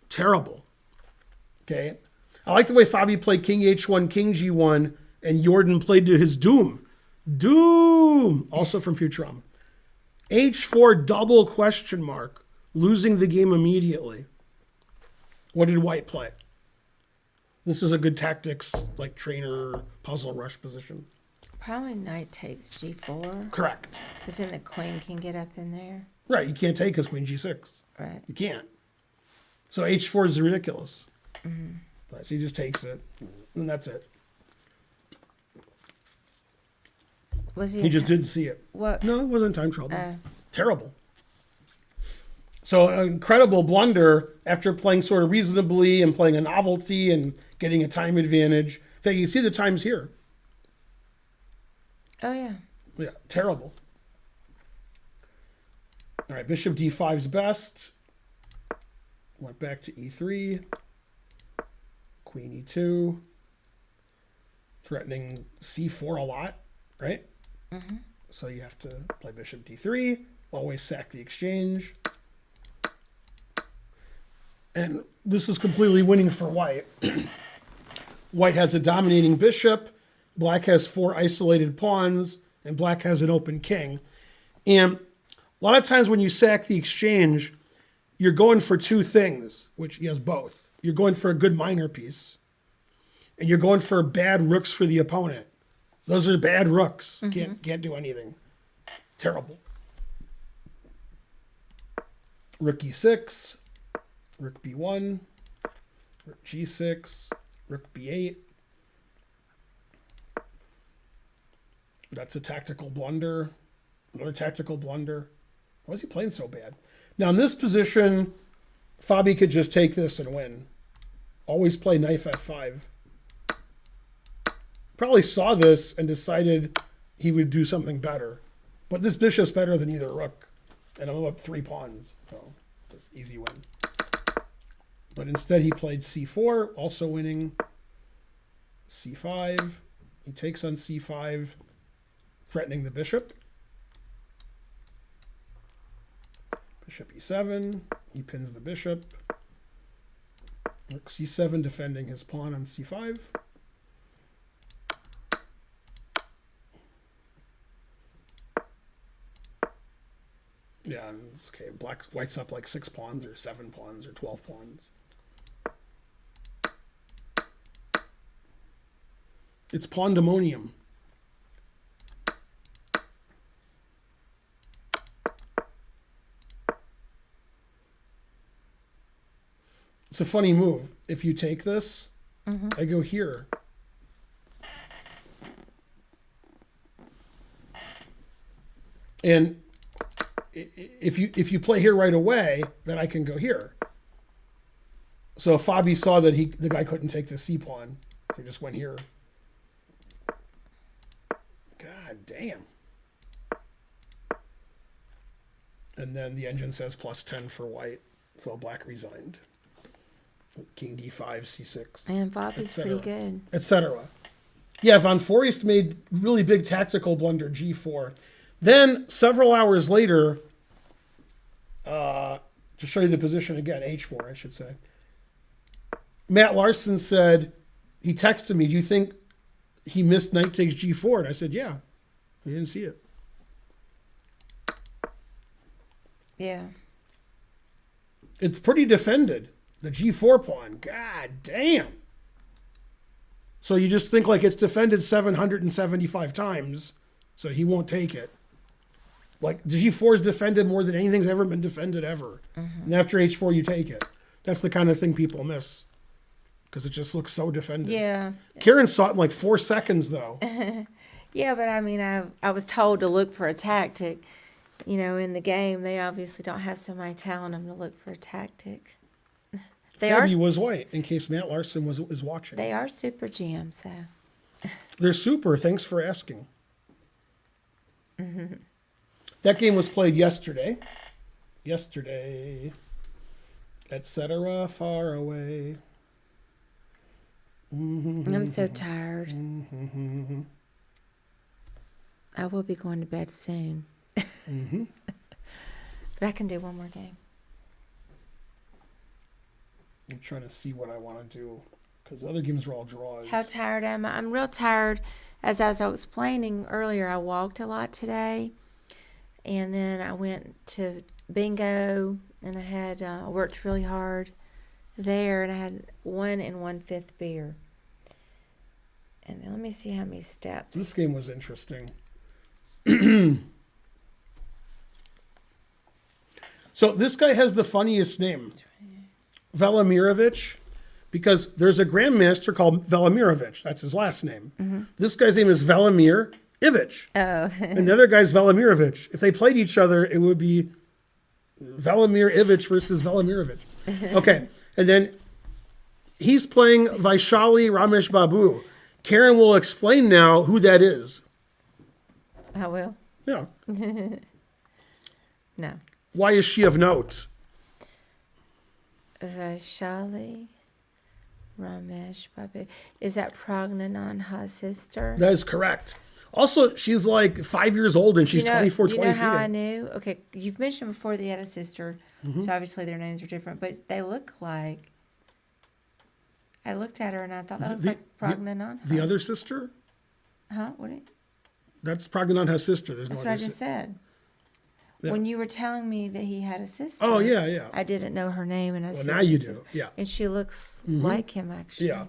Terrible. Okay. I like the way Fabi played king h1, king g1, and Jordan played to his doom. Doom! Also from Futurama. h4 double question mark. Losing the game immediately. What did white play? This is a good tactics, like trainer puzzle rush position. Probably knight takes g4. Correct. Because then the queen can get up in there. Right, you can't take his queen g6. Right. You can't. So h4 is ridiculous. Right, so he just takes it, and that's it. Was he? He just didn't see it. What? No, it wasn't time trouble. Terrible. So an incredible blunder after playing sort of reasonably and playing a novelty and getting a time advantage. In fact, you see the times here. Oh, yeah. Yeah, terrible. All right, bishop d5's best. Went back to e3. Queen e2. Threatening c4 a lot, right? Mm-hmm. So you have to play bishop d3. Always sack the exchange. And this is completely winning for white. White has a dominating bishop. Black has 4 isolated pawns. And black has an open king. And a lot of times when you sack the exchange, you're going for 2 things, which he has both. You're going for a good minor piece. And you're going for bad rooks for the opponent. Those are bad rooks. Can't do anything. Terrible. Rook e6. Rook b1, rook g6, rook b8. That's a tactical blunder. Another tactical blunder. Why is he playing so bad? Now in this position, Fabi could just take this and win. Always play knight f5. Probably saw this and decided he would do something better. But this bishop's better than either rook. And I'm up 3 pawns. So it's easy win. But instead he played c4, also winning. c5. He takes on c5, threatening the bishop. Bishop e7. He pins the bishop. Rook c7, defending his pawn on c5. Yeah, it's okay. White's up like 6 pawns or 7 pawns or 12 pawns. It's pandemonium. It's a funny move. If you take this, I go here. And if you play here right away, then I can go here. So if Fabi saw that the guy couldn't take the c pawn, so he just went here. God damn. And then the engine says +10 for white, so black resigned. King d5, c6. And Fabi's pretty good. Etc. Yeah, Von Foreest made really big tactical blunder, g4. Then, several hours later, to show you the position again, h4, I should say, Matt Larson said, he texted me, do you think he missed knight takes g4? And I said, yeah, he didn't see it. Yeah. It's pretty defended, the g4 pawn. God damn. So you just think like it's defended 775 times, so he won't take it. Like g4 is defended more than anything's ever been defended ever. And after h4, you take it. That's the kind of thing people miss because it just looks so defended. Yeah. Karen saw it in like 4 seconds, though. Yeah, but I mean, I was told to look for a tactic. You know, in the game, they obviously don't have somebody telling them to look for a tactic. Fabi was white, in case Matt Larson is watching. They are super GMs, though. They're super. Thanks for asking. That game was played yesterday. Etc. Far away. I'm so tired. I will be going to bed soon. But I can do one more game. I'm trying to see what I want to do because the other games are all draws. How tired am I? I'm real tired. As I was explaining earlier, I walked a lot today. And then I went to bingo and I had worked really hard there, and I had 1 1/5 beer. And then let me see how many steps. This game was interesting. So this guy has the funniest name, Velimirovich, because there's a grandmaster called Velimirovich. That's his last name. This guy's name is Velimir Ivich. Oh. And the other guy's Velimirovich. If they played each other, it would be Velimir Ivich versus Velimirovich. Okay. And then he's playing Vaishali Ramesh Babu. Karen will explain now who that is. I will. Yeah. No. Why is she of note? Vaishali Ramesh Babu. Is that Pragnananha's sister? That is correct. Also, she's like 5 years old and she's 24, do you know 20 feet. how I knew? Okay, you've mentioned before that he had a sister, so obviously their names are different, but they look like. I looked at her and I thought that was like Pragnananha. The other sister? Huh? What? That's Pragnananha's sister. There's That's no what I other just said. Yeah. When you were telling me that he had a sister. Oh, yeah. I didn't know her name, and I said. Well, now you do. Yeah. And she looks like him, actually. Yeah.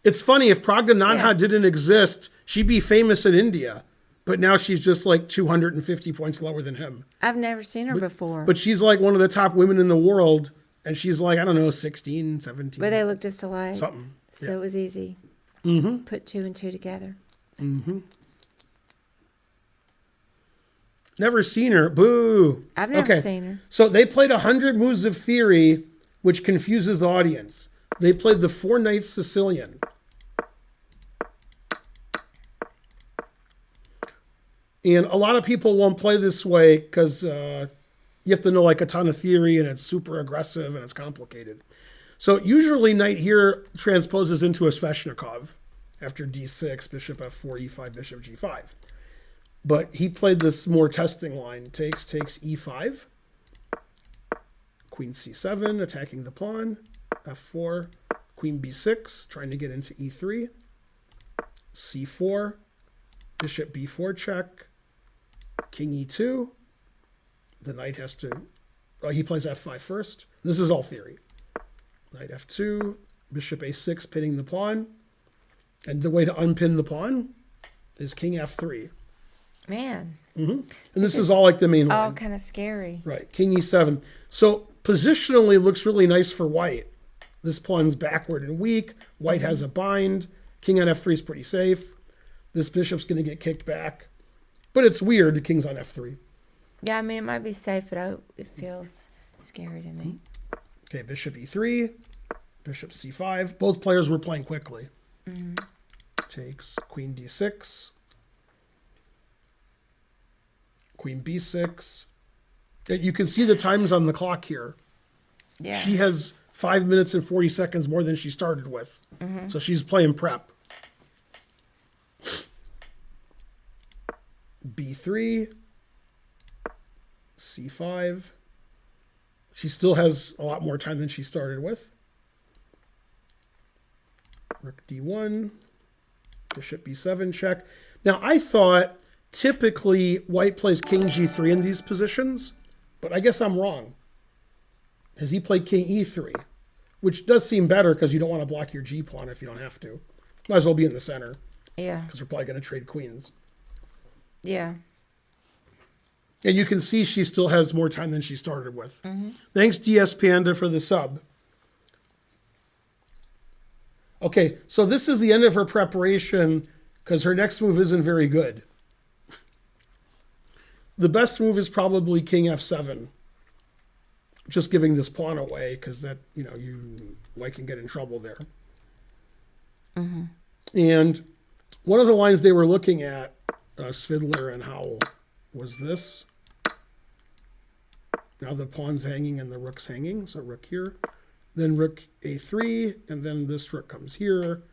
It's funny, if Pragnananha didn't exist, she'd be famous in India. But now she's just like 250 points lower than him. I've never seen her before. But she's like one of the top women in the world. And she's like, I don't know, 16, 17. But they look just alike. Something. So it was easy to put 2 and 2 together. Never seen her. Boo. I've never seen her. So they played 100 moves of theory, which confuses the audience. They played the 4 Knights Sicilian. And a lot of people won't play this way because you have to know like a ton of theory and it's super aggressive and it's complicated. So usually knight here transposes into a Sveshnikov after d6, bishop f4, e5, bishop g5. But he played this more testing line. Takes e5. Queen c7, attacking the pawn. f4. Queen b6, trying to get into e3. c4. Bishop b4 check. King e2. The knight has to... Oh, he plays f5 first. This is all theory. Knight f2. Bishop a6, pinning the pawn. And the way to unpin the pawn is king f3. Man. And this is all like the main line. All kind of scary. Right. King e7. So positionally looks really nice for white. This pawn's backward and weak. White has a bind. King on f3 is pretty safe. This bishop's going to get kicked back. But it's weird. The king's on f3. Yeah, I mean, it might be safe, but it feels scary to me. Okay, bishop e3. Bishop c5. Both players were playing quickly. Takes queen d6. Queen b6. You can see the times on the clock here. Yeah. She has 5 minutes and 40 seconds more than she started with. So she's playing prep. b3. c5. She still has a lot more time than she started with. Rook d1. Bishop b7 check. Now, I thought typically white plays king g3 in these positions, but I guess I'm wrong. Because he played king e3, which does seem better because you don't want to block your g-pawn if you don't have to. Might as well be in the center. Yeah. Because we're probably going to trade queens. Yeah. And you can see she still has more time than she started with. Thanks, DS Panda, for the sub. Okay, so this is the end of her preparation because her next move isn't very good. The best move is probably king f7. Just giving this pawn away because that, white can get in trouble there. And one of the lines they were looking at, Svidler and Howell, was this. Now the pawn's hanging and the rook's hanging, so rook here. Then rook a3, and then this rook comes here,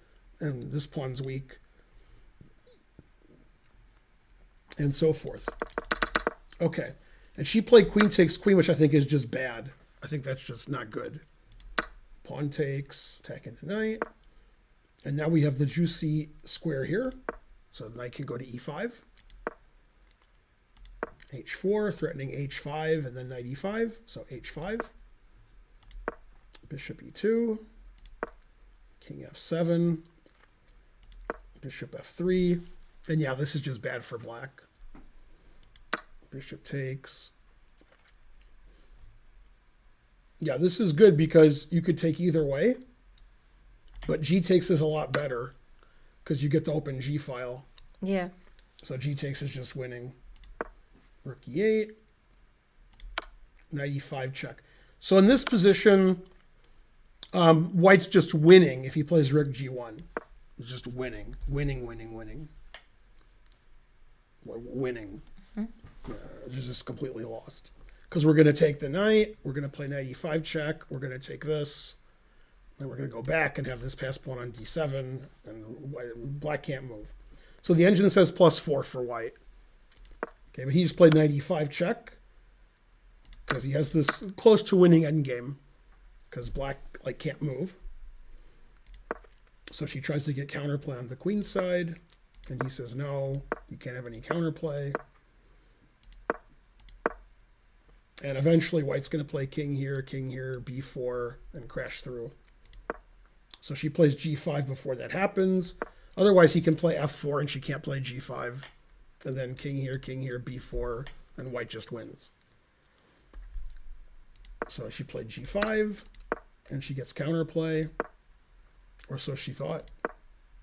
and this pawn's weak, and so forth. Okay, and she played queen takes queen, which I think is just bad. I think that's just not good. Pawn takes, attacking the knight. And now we have the juicy square here. So the knight can go to e5. h4, threatening h5, and then knight e5. So h5. Bishop e2. King f7. Bishop f3. And yeah, this is just bad for black. Bishop takes. Yeah, this is good because you could take either way. But g takes is a lot better because you get the open g file. Yeah. So g takes is just winning. Rook e8. Knight e5 check. So in this position, white's just winning if he plays rook g1. It's just winning. Winning. It's just completely lost. Because we're going to take the knight. We're going to play knight e5 check. We're going to take this. Then we're going to go back and have this pass pawn on d7, and black can't move. So the engine says +4 for white. Okay, but he just played knight e5 check because he has this close to winning endgame because black can't move. So she tries to get counterplay on the queen side, and he says no, you can't have any counterplay. And eventually white's going to play king here, b4, and crash through. So she plays g5 before that happens. Otherwise, he can play f4, and she can't play g5. And then king here, b4, and white just wins. So she played g5, and she gets counterplay, or so she thought,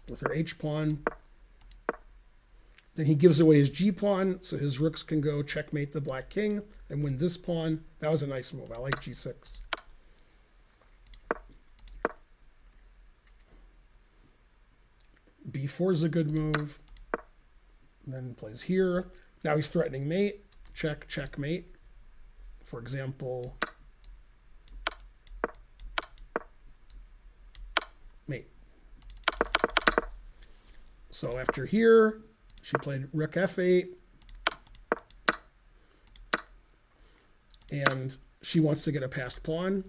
with her h-pawn. Then he gives away his g-pawn, so his rooks can go checkmate the black king and win this pawn. That was a nice move. I like g6. b4 is a good move. And then plays here. Now he's threatening mate. Check, checkmate. For example, mate. So after here, she played rook f8. And she wants to get a passed pawn.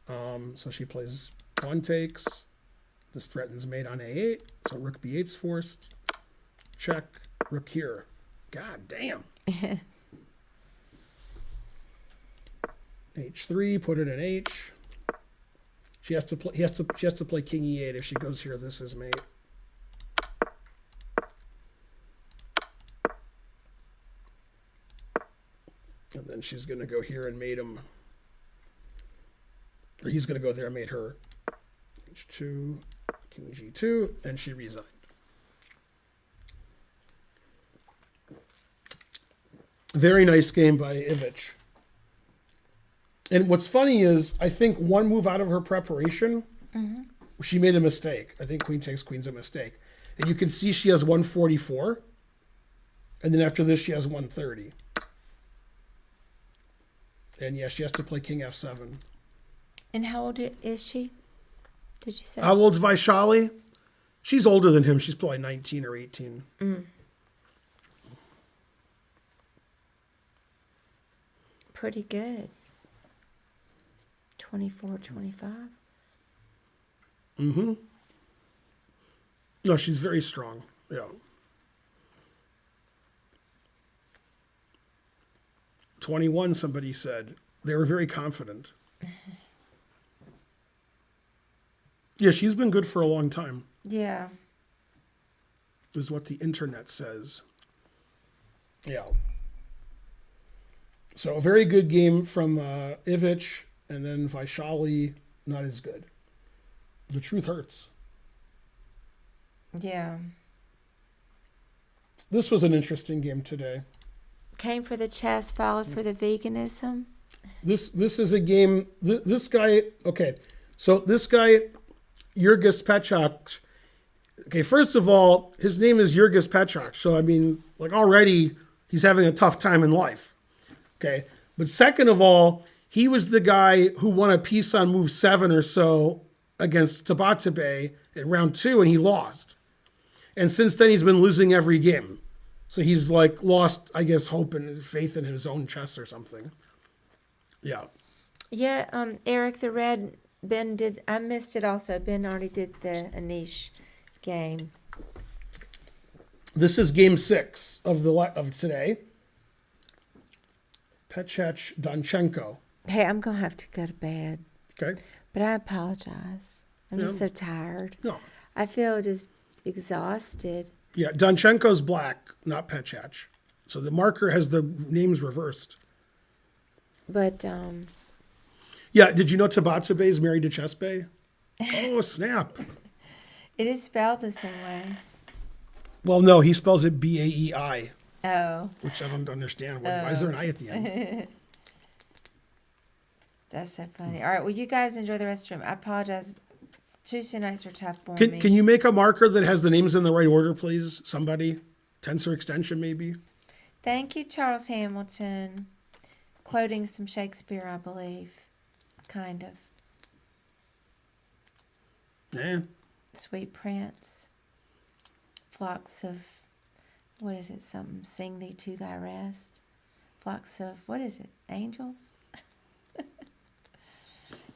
So she plays pawn takes. This threatens mate on a8. So rook b8's forced. Check. Rook here. God damn. h3. Put it in h. She has to play. She has to play king e8. If she goes here, this is mate. And then she's going to go here and mate him. Or he's going to go there and mate her. h2. King g2. And she resigned. Very nice game by Ivic. And what's funny is, I think one move out of her preparation, she made a mistake. I think queen takes queen's a mistake. And you can see she has 144. And then after this, she has 130. And yeah, she has to play king f7. And how old is she? Did you say? How old's Vaishali? She's older than him. She's probably 19 or 18. Pretty good. 24, 25. No, she's very strong. Yeah. 21, somebody said. They were very confident. Yeah, she's been good for a long time, Yeah. is what the internet says. Yeah. So a very good game from Ivic, and then Vaishali, not as good. The truth hurts. Yeah. This was an interesting game today. Came for the chess, followed for the veganism. This is a game. This guy. Okay, so this guy, Jurgis Pechak, Okay, first of all, his name is Jurgis Petrach. So, I mean, like already he's having a tough time in life. Okay. But second of all, he was the guy who won a piece on move 7 or so against Tabatabe in round 2, and he lost. And since then, he's been losing every game. So he's like lost, I guess, hope and faith in his own chess or something. Yeah. Yeah, Eric, the red, Ben did, I missed it also. Ben already did the Anish game. This is game 6 of today. Pechach Donchenko. Hey, I'm going to have to go to bed, Okay. but I apologize. I'm just so tired. No. I feel just exhausted. Yeah, Donchenko's black, not Pechach. So the marker has the names reversed. But, Yeah, did you know Tabatabe is married to Chesbey? Oh, snap. it is spelled the same way. Well, no, he spells it Baei, Oh, which I don't understand. Why is there an I at the end? that's so funny. All right, well, you guys enjoy the rest of the room. I apologize. Tuesday nights are tough for me. Can you make a marker that has the names in the right order, please? Somebody? Tensor extension, maybe? Thank you, Charles Hamilton. Quoting some Shakespeare, I believe. Kind of. Yeah. Sweet Prince. Flocks of, what is it? Something, sing thee to thy rest. Flocks of, what is it? Angels?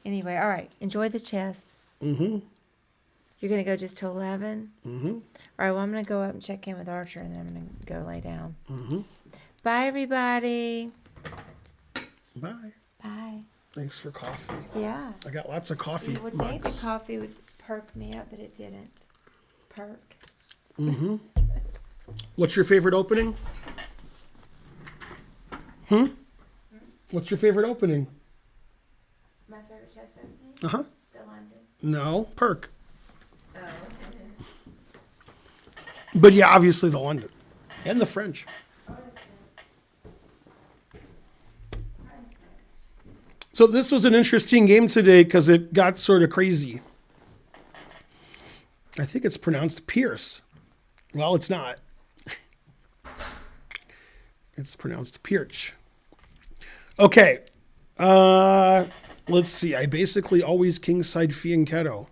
Anyway, all right. Enjoy the chess. Mm-hmm. You're going to go just till 11? Mm-hmm. All right, well, I'm going to go up and check in with Archer, and then I'm going to go lay down. Mm-hmm. Bye, everybody. Bye. Bye. Thanks for coffee. Yeah. I got lots of coffee You would think the mugs. coffee would perk me up, but it didn't. Perk. Mm-hmm. What's your favorite opening? What's your favorite opening? My favorite chess opening? Uh-huh. The London. No, Perk. Oh. But yeah, obviously the London. And the French. So this was an interesting game today because it got sort of crazy. I think it's pronounced Pierce. Well, it's not. It's pronounced Pirch. Okay. Let's see. I basically always kingside Fianchetto.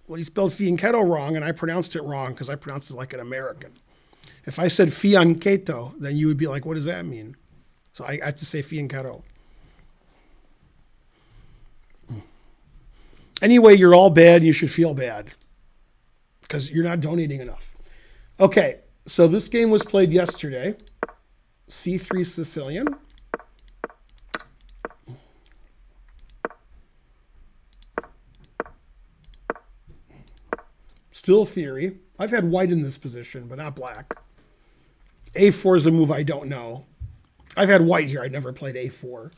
Well, he spelled Fianchetto wrong, and I pronounced it wrong because I pronounced it like an American. If I said Fianchetto, then you would be like, what does that mean? So I have to say Fianchetto. Anyway, you're all bad. You should feel bad because you're not donating enough. Okay, so this game was played yesterday. C3 Sicilian. Still theory. I've had white in this position, but not black. A4 is a move I don't know. I've had white here. I never played A4.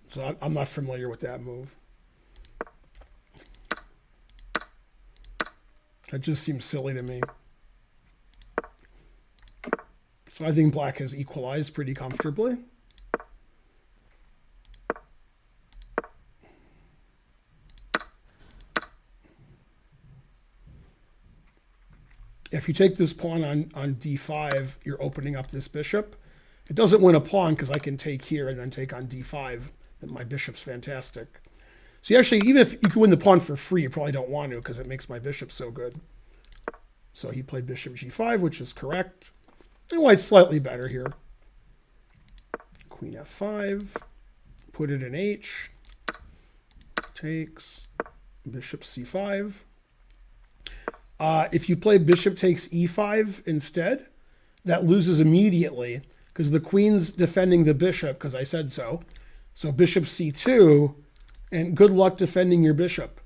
So I'm not familiar with that move. That just seems silly to me. So I think black has equalized pretty comfortably. If you take this pawn on d5, you're opening up this bishop. It doesn't win a pawn because I can take here and then take on d5. Then my bishop's fantastic. So you actually, even if you could win the pawn for free, you probably don't want to because it makes my bishop so good. So he played bishop g5, which is correct. And white's slightly better here. Queen f5. Put it in h. Takes. Bishop c5. If you play bishop takes e5 instead, that loses immediately because the queen's defending the bishop because I said so. So bishop c2, and good luck defending your bishop.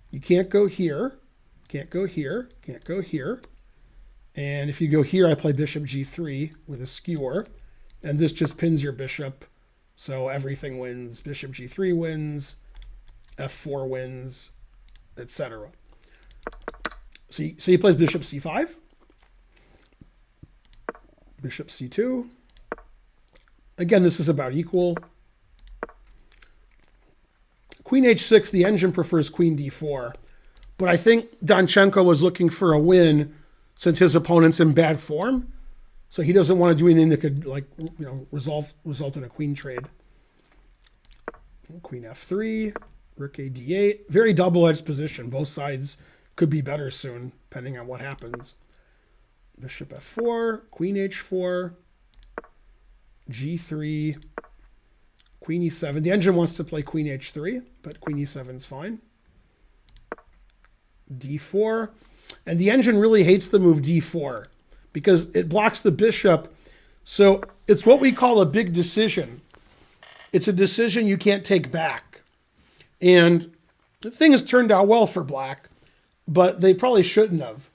You can't go here, can't go here, can't go here. And if you go here, I play bishop g3 with a skewer, and this just pins your bishop. So everything wins. Bishop g3 wins, f4 wins, etc. So he plays bishop c5, bishop c2. Again, this is about equal. Queen h6, the engine prefers queen d4. But I think Danchenko was looking for a win since his opponent's in bad form. So he doesn't want to do anything that could, like, result in a queen trade. Queen f3, rook a d8. Very double-edged position. Both sides could be better soon, depending on what happens. Bishop f4, queen h4, g3, queen e7. The engine wants to play queen h3, but queen e7 is fine. d4. And the engine really hates the move d4 because it blocks the bishop. So it's what we call a big decision. It's a decision you can't take back. And the thing has turned out well for black, but they probably shouldn't have.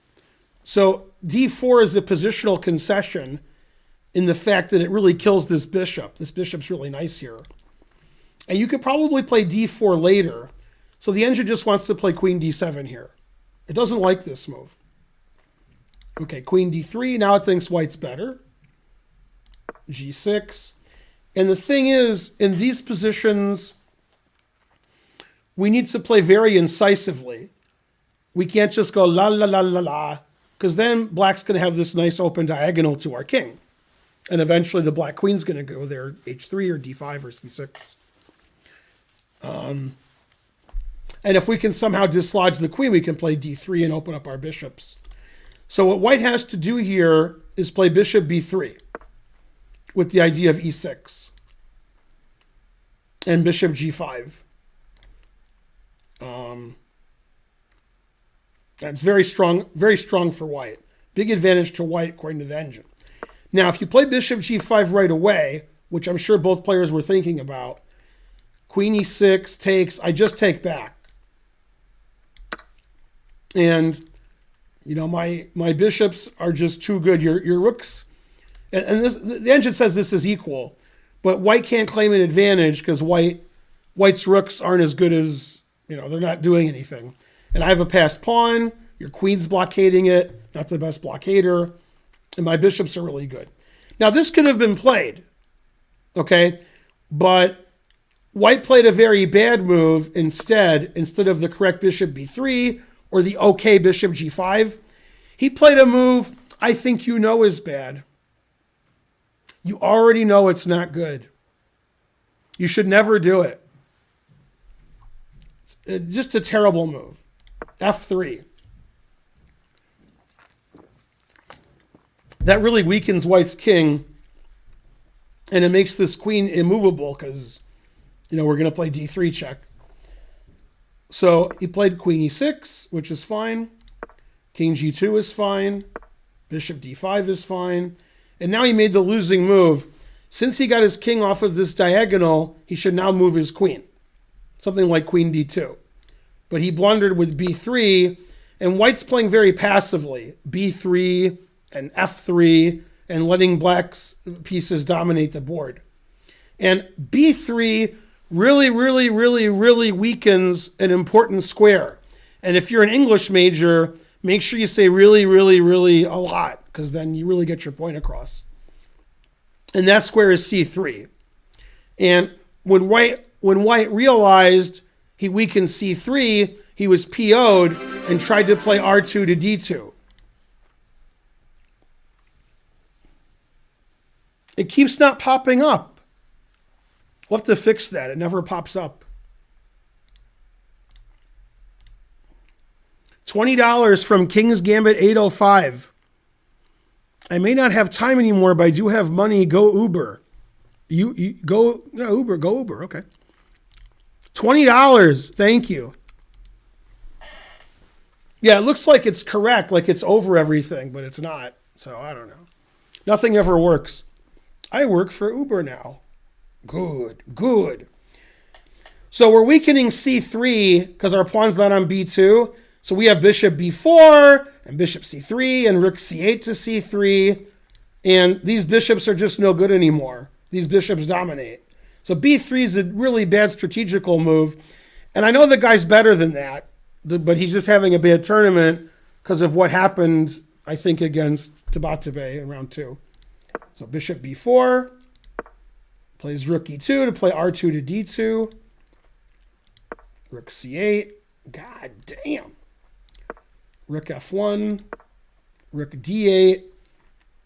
So d4 is a positional concession in the fact that it really kills this bishop. This bishop's really nice here. And you could probably play d4 later. So the engine just wants to play queen d7 here. It doesn't like this move. Okay, queen d3. Now it thinks white's better. g6. And the thing is, in these positions, we need to play very incisively. We can't just go la la la la la, because then black's going to have this nice open diagonal to our king. And eventually the black queen's going to go there, h3 or d5 or c6. And if we can somehow dislodge the queen, we can play d3 and open up our bishops. So what white has to do here is play bishop b3 with the idea of e6 and bishop g5. That's very strong for white. Big advantage to white according to the engine. Now, if you play bishop g5 right away, which I'm sure both players were thinking about, queen e6 takes, I just take back. And, you know, my bishops are just too good. Your rooks, and this, the engine says this is equal, but white can't claim an advantage because white's rooks aren't as good as, you know, they're not doing anything. And I have a passed pawn, your queen's blockading it, not the best blockader, and my bishops are really good. Now, this could have been played, okay? But white played a very bad move instead of the correct bishop b3 or the okay bishop g5. He played a move I think you know is bad. You already know it's not good. You should never do it. It's just a terrible move. f3. That really weakens white's king, and it makes this queen immovable because, you know, we're going to play d3 check. So he played queen e6, which is fine. King g2 is fine. Bishop d5 is fine. And now he made the losing move. Since he got his king off of this diagonal, he should now move his queen. Something like queen d2. But he blundered with b3, and white's playing very passively. b3 and f3, and letting black's pieces dominate the board. And b3 really, really, really, really weakens an important square. And if you're an English major, make sure you say really, really, really a lot, because then you really get your point across. And that square is c3. And when white realized he weakened c3, he was PO'd and tried to play r2 to d2. It keeps not popping up. We'll have to fix that. It never pops up. $20 from King's Gambit 805. I may not have time anymore, but I do have money. Go Uber. You go Uber. Go Uber. Okay. $20. Thank you. Yeah, it looks like it's correct, like it's over everything, but it's not. So I don't know. Nothing ever works. I work for Uber now. Good, good. So we're weakening c3 because our pawn's not on b2. So we have bishop b4 and bishop c3 and rook c8 to c3. And these bishops are just no good anymore. These bishops dominate. So b3 is a really bad strategical move. And I know the guy's better than that, but he's just having a bad tournament because of what happened, I think, against Tabatabai in round 2. So bishop b4, plays rook e2 to play r2 to d2. Rook c8. God damn. rook f1, rook d8,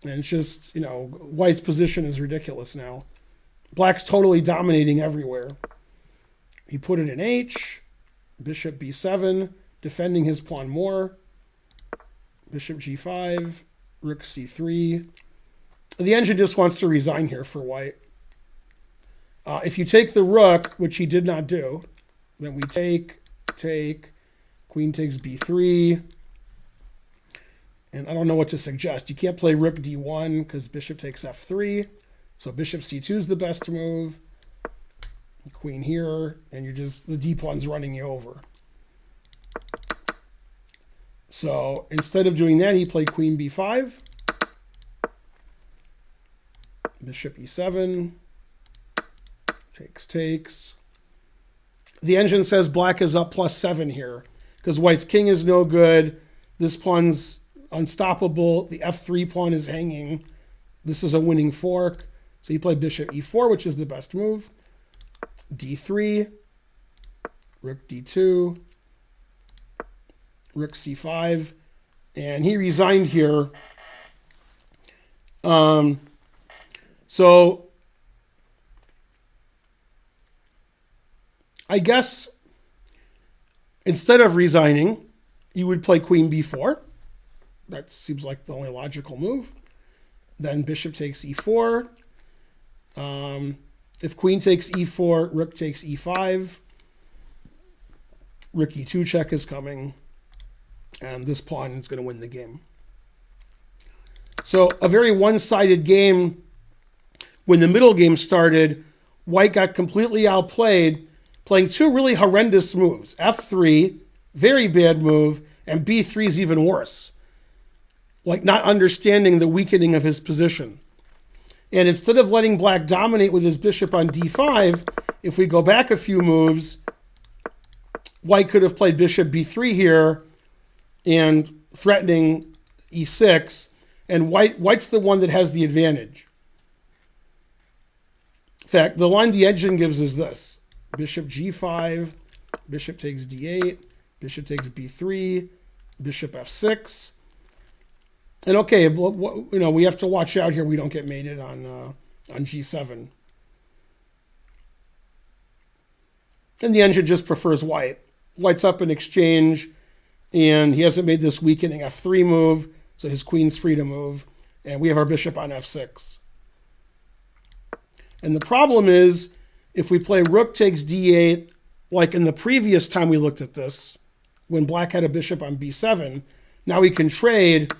and it's just, white's position is ridiculous now. Black's totally dominating everywhere. He put it in h, bishop b7, defending his pawn more, bishop g5, rook c3. The engine just wants to resign here for white. If you take the rook, which he did not do, then we take, queen takes b3. And I don't know what to suggest. You can't play rook d1 because bishop takes f3. So bishop c2 is the best move. Queen here, and the d pawn's running you over. So instead of doing that, he played queen b5. Bishop e7. Takes. The engine says black is up +7 here because white's king is no good. This pawn's unstoppable. The f3 pawn is hanging. This is a winning fork. So you play bishop e4, which is the best move. d3, rook d2, rook c5, and he resigned here. So I guess instead of resigning, you would play queen b4. That seems like the only logical move. Then bishop takes e4. If queen takes e4, rook takes e5. Rook e2 check is coming. And this pawn is going to win the game. So a very one-sided game. When the middle game started, white got completely outplayed, playing two really horrendous moves. f3, very bad move, and b3 is even worse. Like not understanding the weakening of his position. And instead of letting black dominate with his bishop on d5, if we go back a few moves, white could have played bishop b3 here and threatening e6, and white's the one that has the advantage. In fact, the line the engine gives is this. Bishop g5, bishop takes d8, bishop takes b3, bishop f6. And okay, we have to watch out here we don't get mated on g7. And the engine just prefers white. White's up in exchange, and he hasn't made this weakening f3 move, so his queen's free to move, and we have our bishop on f6. And the problem is, if we play rook takes d8, like in the previous time we looked at this, when black had a bishop on b7, now we can trade,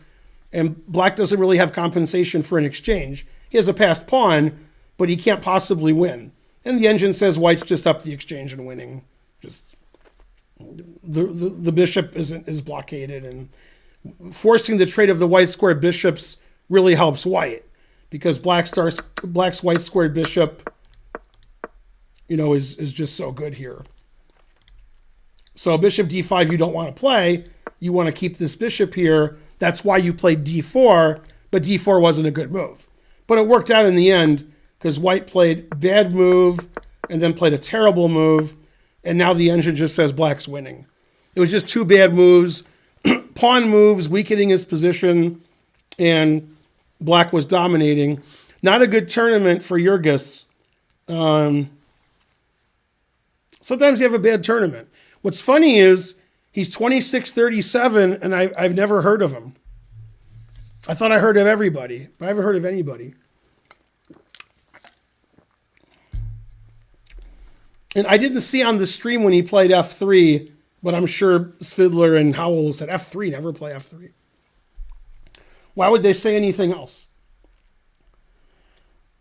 and black doesn't really have compensation for an exchange. He has a passed pawn, but he can't possibly win. And the engine says white's just up the exchange and winning. Just the bishop is blockaded, and forcing the trade of the white squared bishops really helps white, because black's white squared bishop, is just so good here. So bishop d5 you don't want to play. You want to keep this bishop here. That's why you played d4, but d4 wasn't a good move. But it worked out in the end because white played bad move and then played a terrible move, and now the engine just says black's winning. It was just two bad moves, pawn moves, weakening his position, and black was dominating. Not a good tournament for Jurgis. Sometimes you have a bad tournament. What's funny is he's 26-37, and I've never heard of him. I thought I heard of everybody, but I haven't heard of anybody. And I didn't see on the stream when he played f3, but I'm sure Svidler and Howell said f3, never play f3. Why would they say anything else?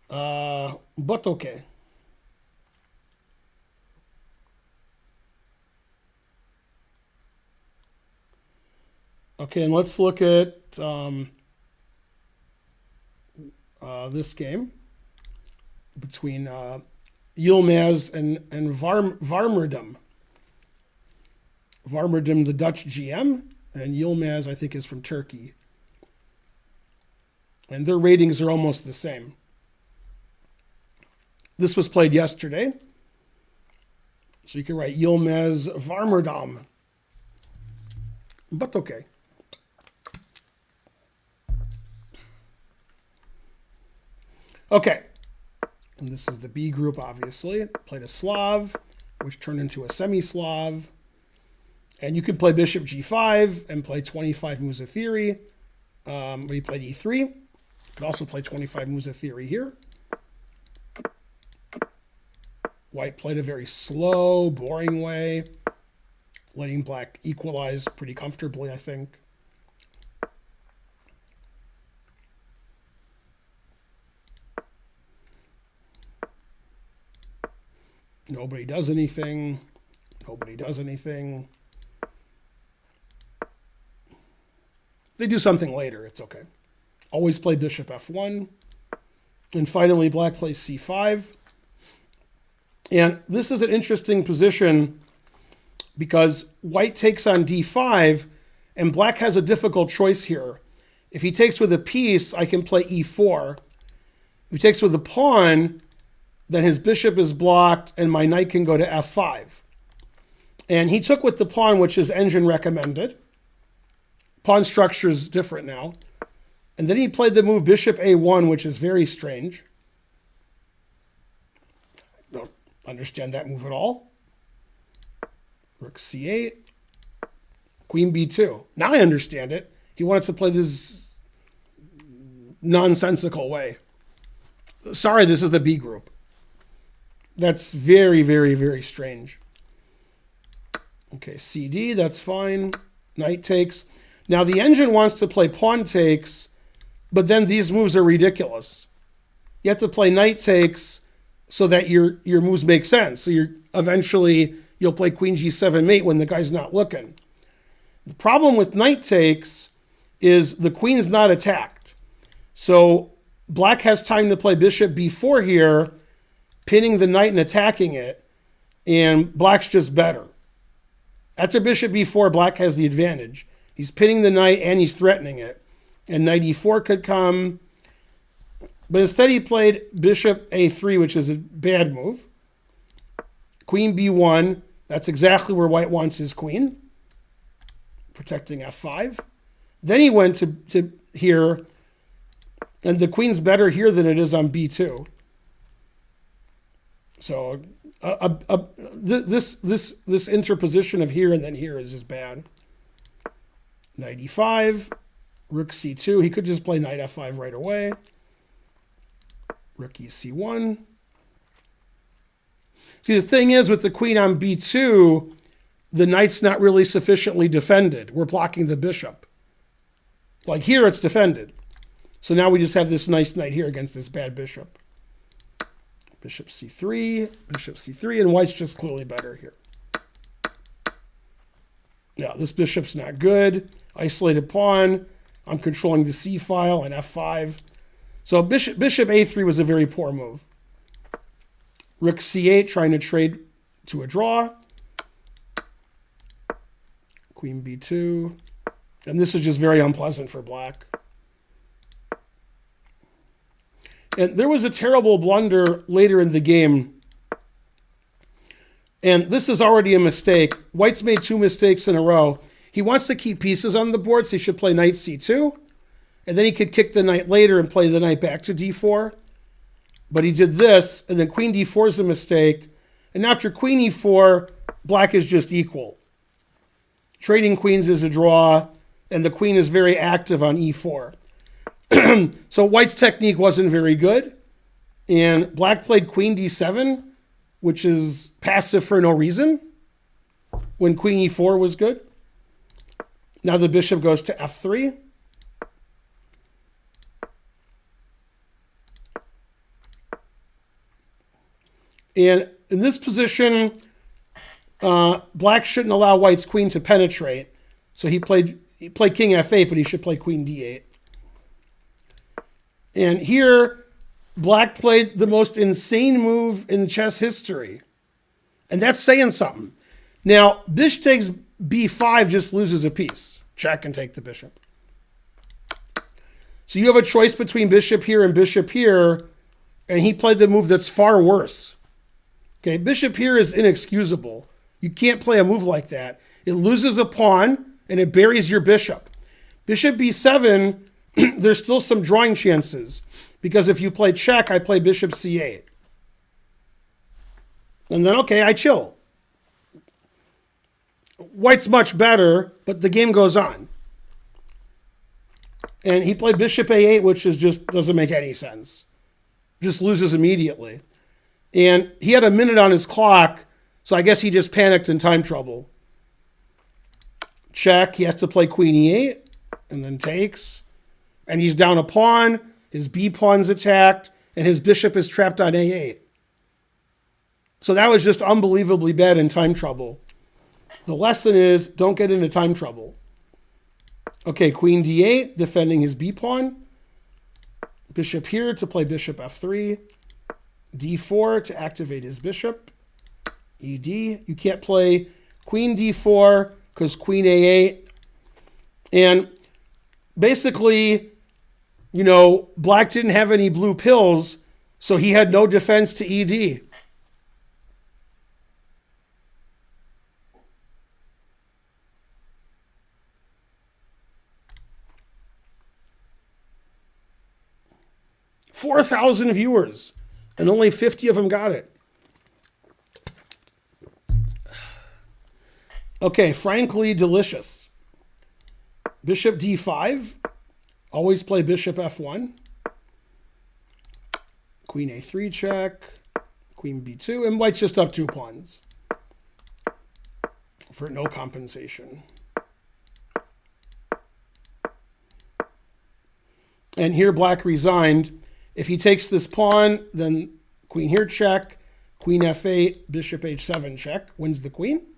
But okay. Okay, and let's look at this game between Yilmaz and Warmerdam. Warmerdam, the Dutch GM, and Yilmaz, I think, is from Turkey. And their ratings are almost the same. This was played yesterday. So you can write Yilmaz Warmerdam. But okay. Okay. And this is the B group, obviously. Played a Slav, which turned into a semi-Slav. And you can play bishop g5 and play 25 moves of theory. But he played e3. You could also play 25 moves of theory here. White played a very slow, boring way, letting black equalize pretty comfortably, I think. Nobody does anything. Nobody does anything. They do something later. It's okay. Always play bishop f1. And finally, black plays c5. And this is an interesting position because white takes on d5, and black has a difficult choice here. If he takes with a piece, I can play e4. If he takes with a pawn, then his bishop is blocked, and my knight can go to f5. And he took with the pawn, which his engine recommended. Pawn structure is different now. And then he played the move bishop a1, which is very strange. Don't understand that move at all. Rook c8. Queen b2. Now I understand it. He wanted to play this nonsensical way. Sorry, this is the B group. That's very, very, very strange. Okay, cd, that's fine. Knight takes. Now the engine wants to play pawn takes, but then these moves are ridiculous. You have to play knight takes so that your moves make sense. So you'll play queen g7 mate when the guy's not looking. The problem with knight takes is the queen's not attacked. So black has time to play bishop b4 here, pinning the knight and attacking it, and black's just better. After bishop b4, black has the advantage. He's pinning the knight and he's threatening it. And knight e4 could come. But instead he played bishop a3, which is a bad move. Queen b1, that's exactly where white wants his queen. Protecting f5. Then he went to here, and the queen's better here than it is on b2. So this interposition of here and then here is just bad. Knight e5, rook c2. He could just play knight f5 right away. Rook e c1. See, the thing is, with the queen on b2, the knight's not really sufficiently defended. We're blocking the bishop. Like here, it's defended. So now we just have this nice knight here against this bad bishop. Bishop c3, and white's just clearly better here. Yeah, this bishop's not good. Isolated pawn. I'm controlling the c file and f5. So bishop a3 was a very poor move. Rook c8, trying to trade to a draw. Queen b2. And this is just very unpleasant for black. And there was a terrible blunder later in the game. And this is already a mistake. White's made two mistakes in a row. He wants to keep pieces on the board, so he should play knight c2. And then he could kick the knight later and play the knight back to d4. But he did this, and then queen d4 is a mistake. And after queen e4, black is just equal. Trading queens is a draw, and the queen is very active on e4. So white's technique wasn't very good. And black played queen d7, which is passive for no reason, when queen e4 was good. Now the bishop goes to f3. And in this position, black shouldn't allow white's queen to penetrate. So he played king f8, but he should play queen d8. And here, black played the most insane move in chess history. And that's saying something. Now, bishop takes b5 just loses a piece. Check and take the bishop. So you have a choice between bishop here and bishop here, and he played the move that's far worse. Okay, bishop here is inexcusable. You can't play a move like that. It loses a pawn, and it buries your bishop. Bishop b7, there's still some drawing chances. Because if you play check, I play bishop c8. And then, okay, I chill. White's much better, but the game goes on. And he played bishop a8, which is just doesn't make any sense. Just loses immediately. And he had a minute on his clock, so I guess he just panicked in time trouble. Check, he has to play queen e8, and then takes. And he's down a pawn, his b pawn's attacked, and his bishop is trapped on a8. So that was just unbelievably bad in time trouble. The lesson is, don't get into time trouble. Okay, queen d8, defending his b pawn. Bishop here to play bishop f3. d4 to activate his bishop. ed. You can't play queen d4 because queen a8. And basically, you know, black didn't have any blue pills, so he had no defense to ed. $4,000 viewers, and only 50 of them got it. Okay, frankly delicious. Bishop d5. Always play bishop f1. Queen a3 check. Queen b2. And white's just up 2 pawns for no compensation. And here black resigned. If he takes this pawn, then queen here check, queen f8, bishop h7 check, wins the queen.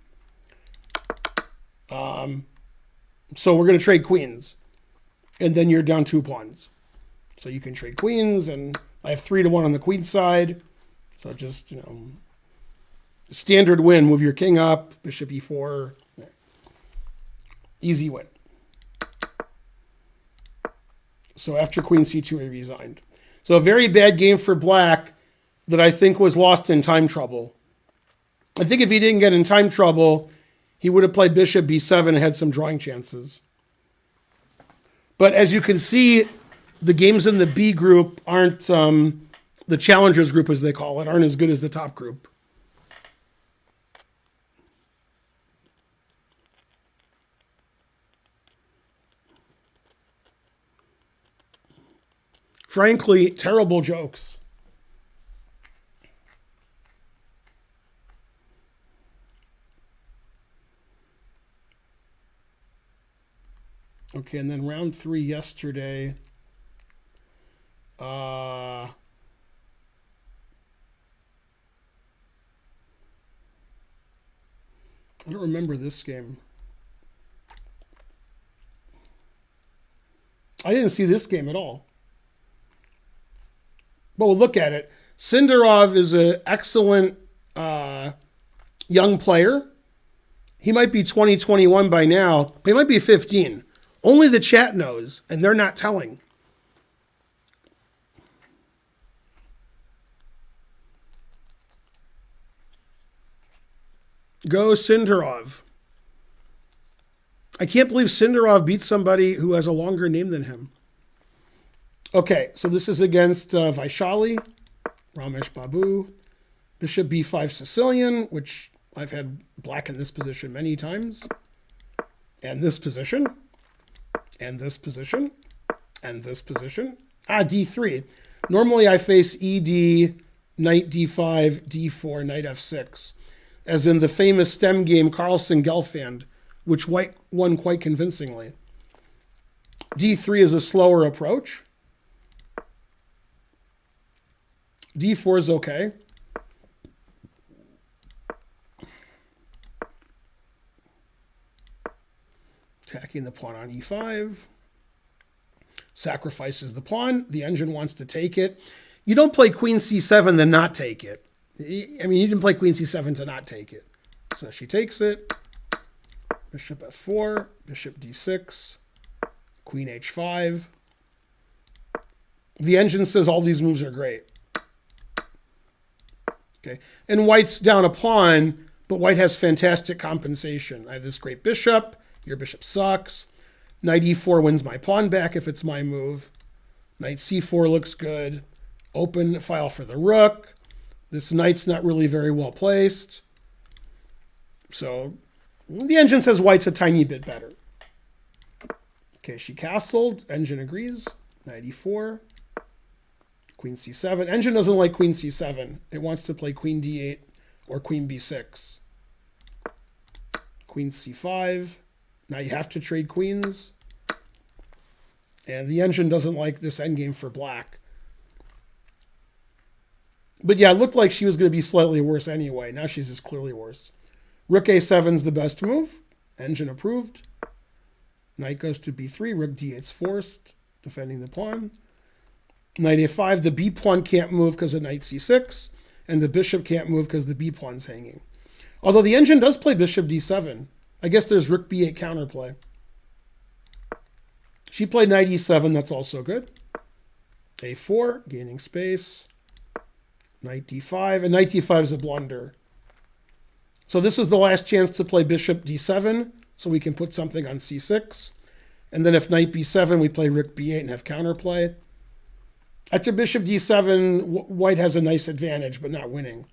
So we're going to trade queens. And then you're down 2 pawns. So you can trade queens, and I have 3-1 on the queen side. So just, you know, standard win. Move your king up, bishop e4. Easy win. So after queen c2, he resigned. So a very bad game for black that I think was lost in time trouble. I think if he didn't get in time trouble, he would have played bishop b7 and had some drawing chances. But as you can see, the games in the B group aren't, the challengers group as they call it, aren't as good as the top group. Frankly, terrible jokes. Okay, and then round 3 yesterday. I don't remember this game. I didn't see this game at all. But we'll look at it. Sindarov is an excellent young player. He might be 20, 21 by now, but he might be 15. Only the chat knows, and they're not telling. Go Sindarov. I can't believe Sindarov beat somebody who has a longer name than him. Okay, so this is against Vaishali, Ramesh Babu, bishop b5 Sicilian, which I've had black in this position many times, and this position, and this position, and this position. D3. Normally I face ed, knight d5, d4, knight f6, as in the famous stem game Carlsen-Gelfand, which white won quite convincingly. d3 is a slower approach. d4 is okay. Attacking the pawn on e5. Sacrifices the pawn. The engine wants to take it. You don't play queen c7 then not take it. I mean, you didn't play queen c7 to not take it. So she takes it. Bishop f4. Bishop d6. Queen h5. The engine says all these moves are great. Okay, and white's down a pawn, but white has fantastic compensation. I have this great bishop. Your bishop sucks. Knight e4 wins my pawn back if it's my move. Knight c4 looks good. Open file for the rook. This knight's not really very well placed. So the engine says white's a tiny bit better. Okay, she castled. Engine agrees. Knight e4. Queen c7. Engine doesn't like queen c7. It wants to play queen d8 or queen b6. Queen c5. Now you have to trade queens. And the engine doesn't like this endgame for black. But yeah, it looked like she was going to be slightly worse anyway. Now she's just clearly worse. Rook a7 is the best move. Engine approved. Knight goes to b3. Rook d8's forced, defending the pawn. Knight a5. The b pawn can't move because of knight c6. And the bishop can't move because the b pawn's hanging. Although the engine does play bishop d7. I guess there's rook b8 counterplay. She played knight e7. That's also good. a4, gaining space. Knight d5. And knight d5 is a blunder. So this was the last chance to play bishop d7. So we can put something on c6. And then if knight b7, we play rook b8 and have counterplay. After bishop d7, white has a nice advantage, but not winning.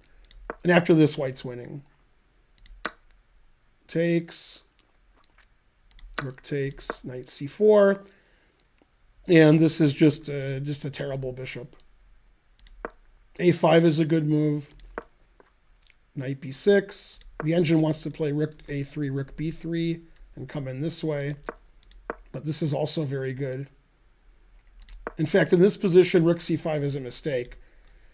And after this, white's winning. Takes. Rook takes. Knight c4. And this is just a terrible bishop. a5 is a good move. Knight b6. The engine wants to play rook a3, rook b3, and come in this way. But this is also very good. In fact, in this position, rook c5 is a mistake.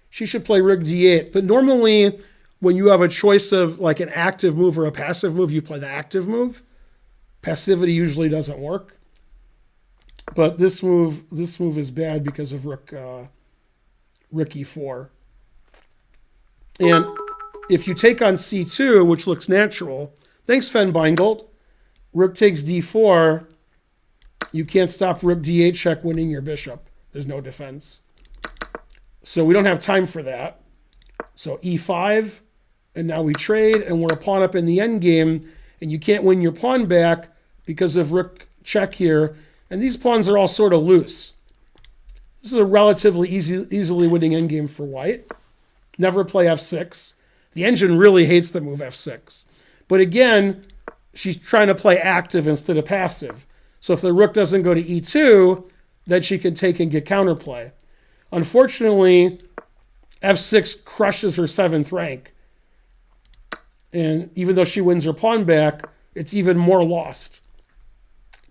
She should play rook d8. But normally, when you have a choice of like an active move or a passive move, you play the active move. Passivity usually doesn't work. But this move is bad because of rook e4. And if you take on c2, which looks natural, thanks Finegold, rook takes d4, you can't stop rook d8 check winning your bishop. There's no defense. So we don't have time for that. So e5, and now we trade, and we're a pawn up in the endgame, and you can't win your pawn back because of rook check here. And these pawns are all sort of loose. This is a relatively easily winning endgame for white. Never play f6. The engine really hates the move f6. But again, she's trying to play active instead of passive. So if the rook doesn't go to e2, then she can take and get counterplay. Unfortunately, f6 crushes her 7th rank. And even though she wins her pawn back, it's even more lost.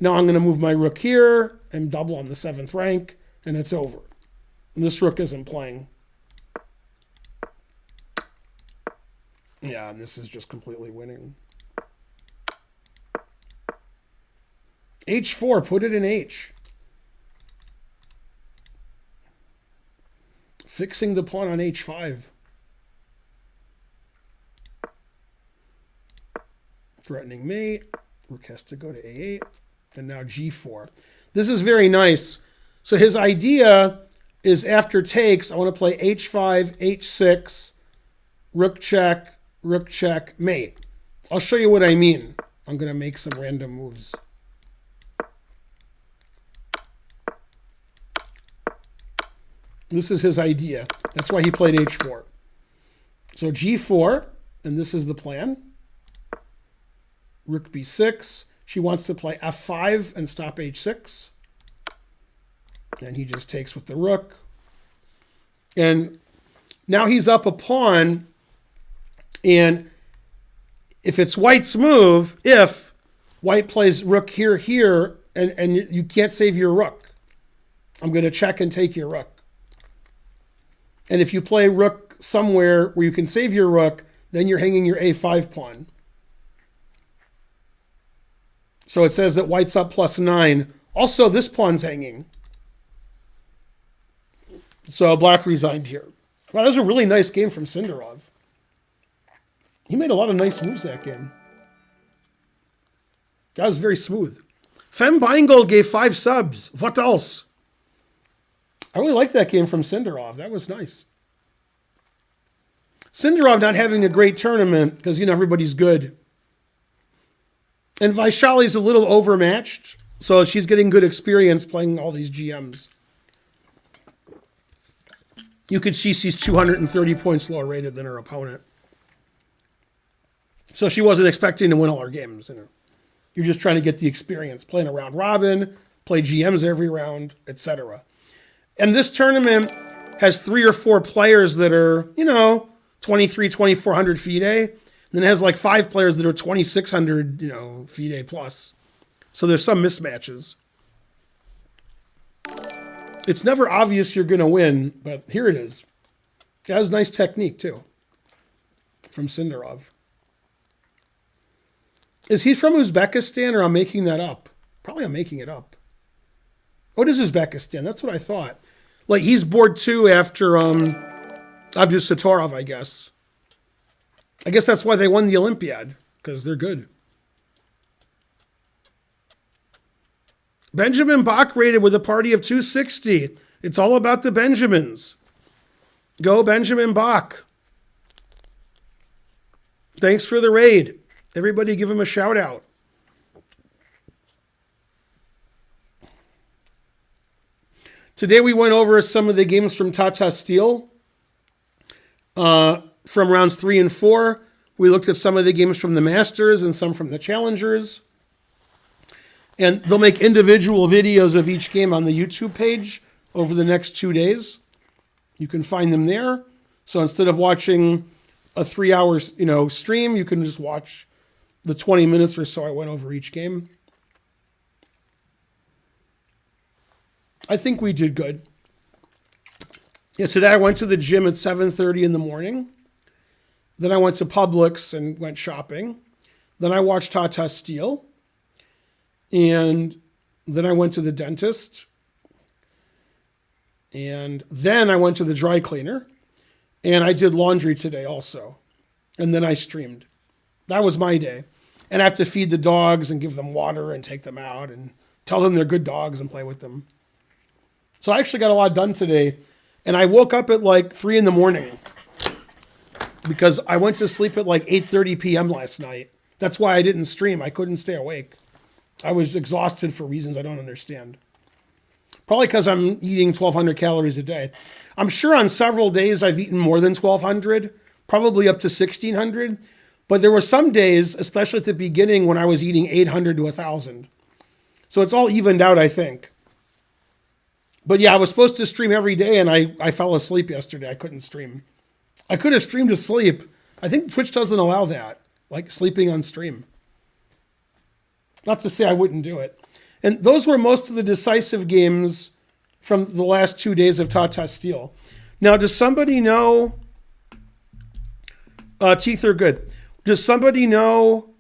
Now I'm going to move my rook here and double on the 7th rank, and it's over. And this rook isn't playing. Yeah, and this is just completely winning. h4, put it in h. Fixing the pawn on h5. Threatening mate. Rook has to go to a8. And now g4. This is very nice. So his idea is after takes, I want to play h5, h6, rook check, mate. I'll show you what I mean. I'm going to make some random moves. This is his idea. That's why he played h4. So g4, and this is the plan. Rook b6. She wants to play f5 and stop h6. And he just takes with the rook. And now he's up a pawn. And if it's white's move, if white plays rook here, and you can't save your rook, I'm going to check and take your rook. And if you play rook somewhere where you can save your rook, then you're hanging your a5 pawn. So it says that white's up +9. Also, this pawn's hanging. So black resigned here. Wow, that was a really nice game from Sindarov. He made a lot of nice moves that game. That was very smooth. Finegold gave 5 subs. What else? I really liked that game from Sindarov. That was nice. Sindarov not having a great tournament because, everybody's good. And Vaishali's a little overmatched, so she's getting good experience playing all these GMs. You could see she's 230 points lower rated than her opponent. So she wasn't expecting to win all her games. You're just trying to get the experience, playing a round robin, play GMs every round, etc. And this tournament has 3 or 4 players that are, 2,400 FIDE. Then it has like 5 players that are 2,600, FIDE plus. So there's some mismatches. It's never obvious you're going to win, but here it is. It has nice technique too. From Sindarov. Is he from Uzbekistan or I'm making that up? Probably I'm making it up. What is Uzbekistan? That's what I thought. Like he's board 2 after Abdusattorov, I guess. I guess that's why they won the Olympiad, because they're good. Benjamin Bach rated with a party of 260. It's all about the Benjamins. Go Benjamin Bach. Thanks for the raid. Everybody give him a shout out. Today we went over some of the games from Tata Steel. From rounds 3 and 4. We looked at some of the games from the Masters and some from the Challengers. And they'll make individual videos of each game on the YouTube page over the next 2 days. You can find them there. So instead of watching a 3-hour, stream, you can just watch the 20 minutes or so I went over each game. I think we did good. Yeah, today I went to the gym at 7:30 in the morning. Then I went to Publix and went shopping. Then I watched Tata Steel. And then I went to the dentist. And then I went to the dry cleaner. And I did laundry today also. And then I streamed. That was my day. And I have to feed the dogs and give them water and take them out and tell them they're good dogs and play with them. So I actually got a lot done today. And I woke up at like 3 in the morning because I went to sleep at like 8:30 p.m. last night. That's why I didn't stream. I couldn't stay awake. I was exhausted for reasons I don't understand. Probably because I'm eating 1,200 calories a day. I'm sure on several days I've eaten more than 1,200, probably up to 1,600. But there were some days, especially at the beginning, when I was eating 800 to 1,000. So it's all evened out, I think. But yeah, I was supposed to stream every day, and I fell asleep yesterday. I couldn't stream. I could have streamed to sleep. I think Twitch doesn't allow that, like sleeping on stream. Not to say I wouldn't do it. And those were most of the decisive games from the last 2 days of Tata Steel. Now, does somebody know... teeth are good. Does somebody know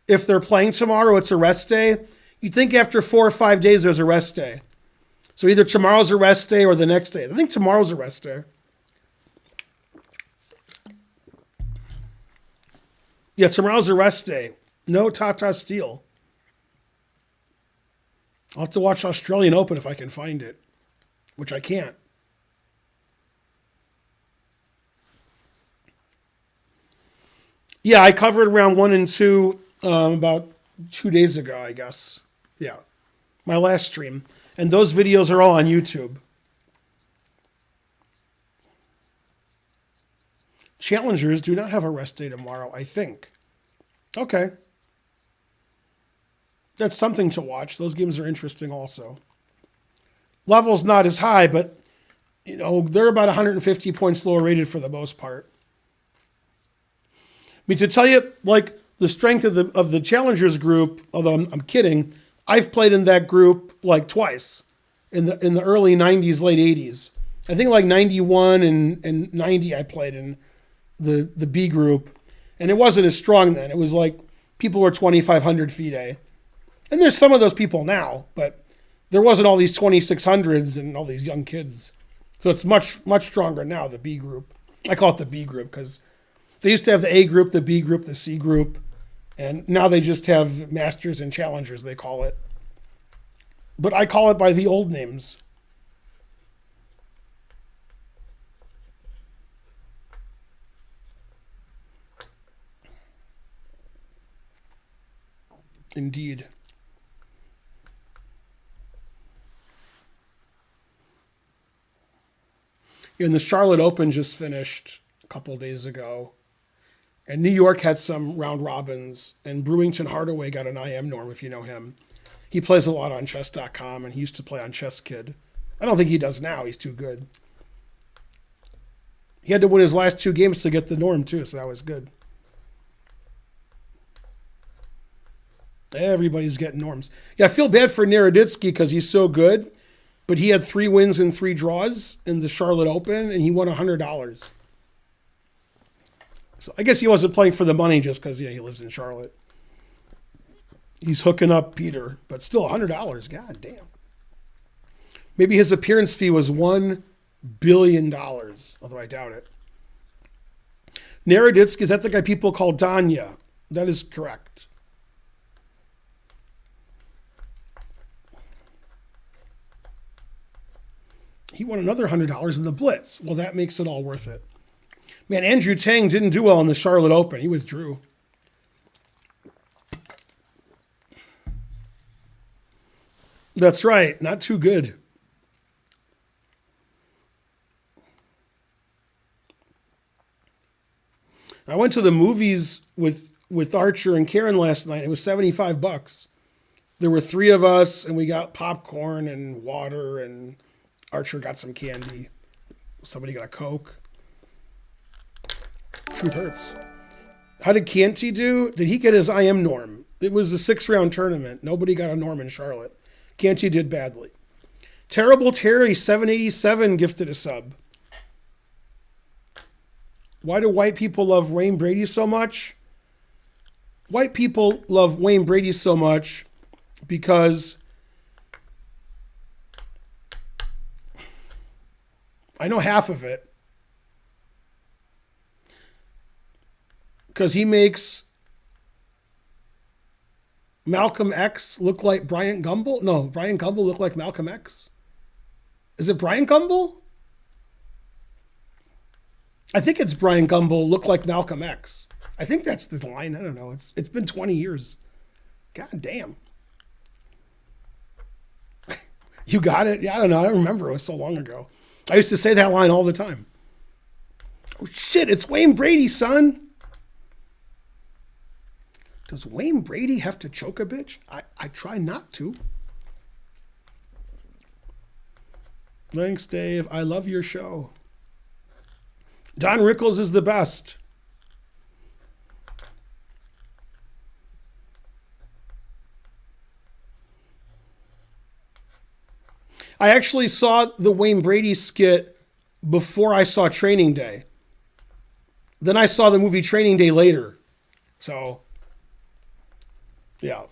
if they're playing tomorrow, it's a rest day? You'd think after 4 or 5 days, there's a rest day. So either tomorrow's a rest day or the next day. I think tomorrow's a rest day. Yeah, tomorrow's a rest day. No Tata Steel. I'll have to watch Australian Open if I can find it, which I can't. Yeah, I covered round 1 and 2 about 2 days ago, I guess. Yeah, my last stream. And those videos are all on YouTube. Challengers do not have a rest day tomorrow, I think. Okay. That's something to watch. Those games are interesting also. Level's not as high, but they're about 150 points lower rated for the most part. I mean, to tell you, like, the strength of the Challengers group, although I'm kidding, I've played in that group like twice in the early 90s, late 80s. I think like 91 and 90 I played in the B group. And it wasn't as strong then. It was like people were 2,500 FIDE. And there's some of those people now, but there wasn't all these 2,600s and all these young kids. So it's much, much stronger now, the B group. I call it the B group because they used to have the A group, the B group, the C group. And now they just have Masters and Challengers, they call it. But I call it by the old names. Indeed. And the Charlotte Open just finished a couple days ago. And New York had some round robins. And Brewington Hardaway got an IM norm, if you know him. He plays a lot on chess.com, and he used to play on Chess Kid. I don't think he does now. He's too good. He had to win his last 2 games to get the norm, too, so that was good. Everybody's getting norms. Yeah, I feel bad for Naroditsky because he's so good, but he had 3 wins and 3 draws in the Charlotte Open, and he won $100. So I guess he wasn't playing for the money just because he lives in Charlotte. He's hooking up Peter, but still $100. God damn. Maybe his appearance fee was $1 billion, although I doubt it. Naroditsky, is that the guy people call Danya? That is correct. He won another $100 in the Blitz. Well, that makes it all worth it. Man, Andrew Tang didn't do well in the Charlotte Open. He withdrew. That's right. Not too good. I went to the movies with Archer and Karen last night. It was $75. There were 3 of us, and we got popcorn and water, and Archer got some candy. Somebody got a Coke. Truth hurts. How did Canty do? Did he get his IM norm? It was a 6-round tournament. Nobody got a norm in Charlotte. Canty did badly. Terrible Terry, 787, gifted a sub. Why do white people love Wayne Brady so much? White people love Wayne Brady so much because I know half of it. Because he makes Malcolm X look like Bryant Gumbel? No, Bryant Gumbel look like Malcolm X? Is it Bryant Gumbel? I think it's Bryant Gumbel look like Malcolm X. I think that's the line. I don't know. It's been 20 years. God damn. You got it? Yeah, I don't know. I don't remember. It was so long ago. I used to say that line all the time. Oh shit, it's Wayne Brady, son. Does Wayne Brady have to choke a bitch? I try not to. Thanks, Dave. I love your show. Don Rickles is the best. I actually saw the Wayne Brady skit before I saw Training Day. Then I saw the movie Training Day later. So, yeah.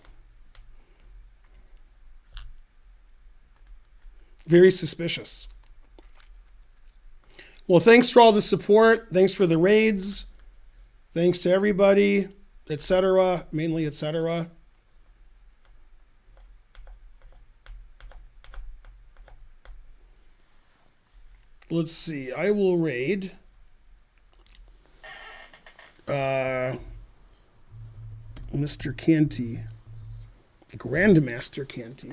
Very suspicious. Well, thanks for all the support. Thanks for the raids. Thanks to everybody, etc. Mainly, etc. Let's see. I will raid Mr. Canty, Grandmaster Canty.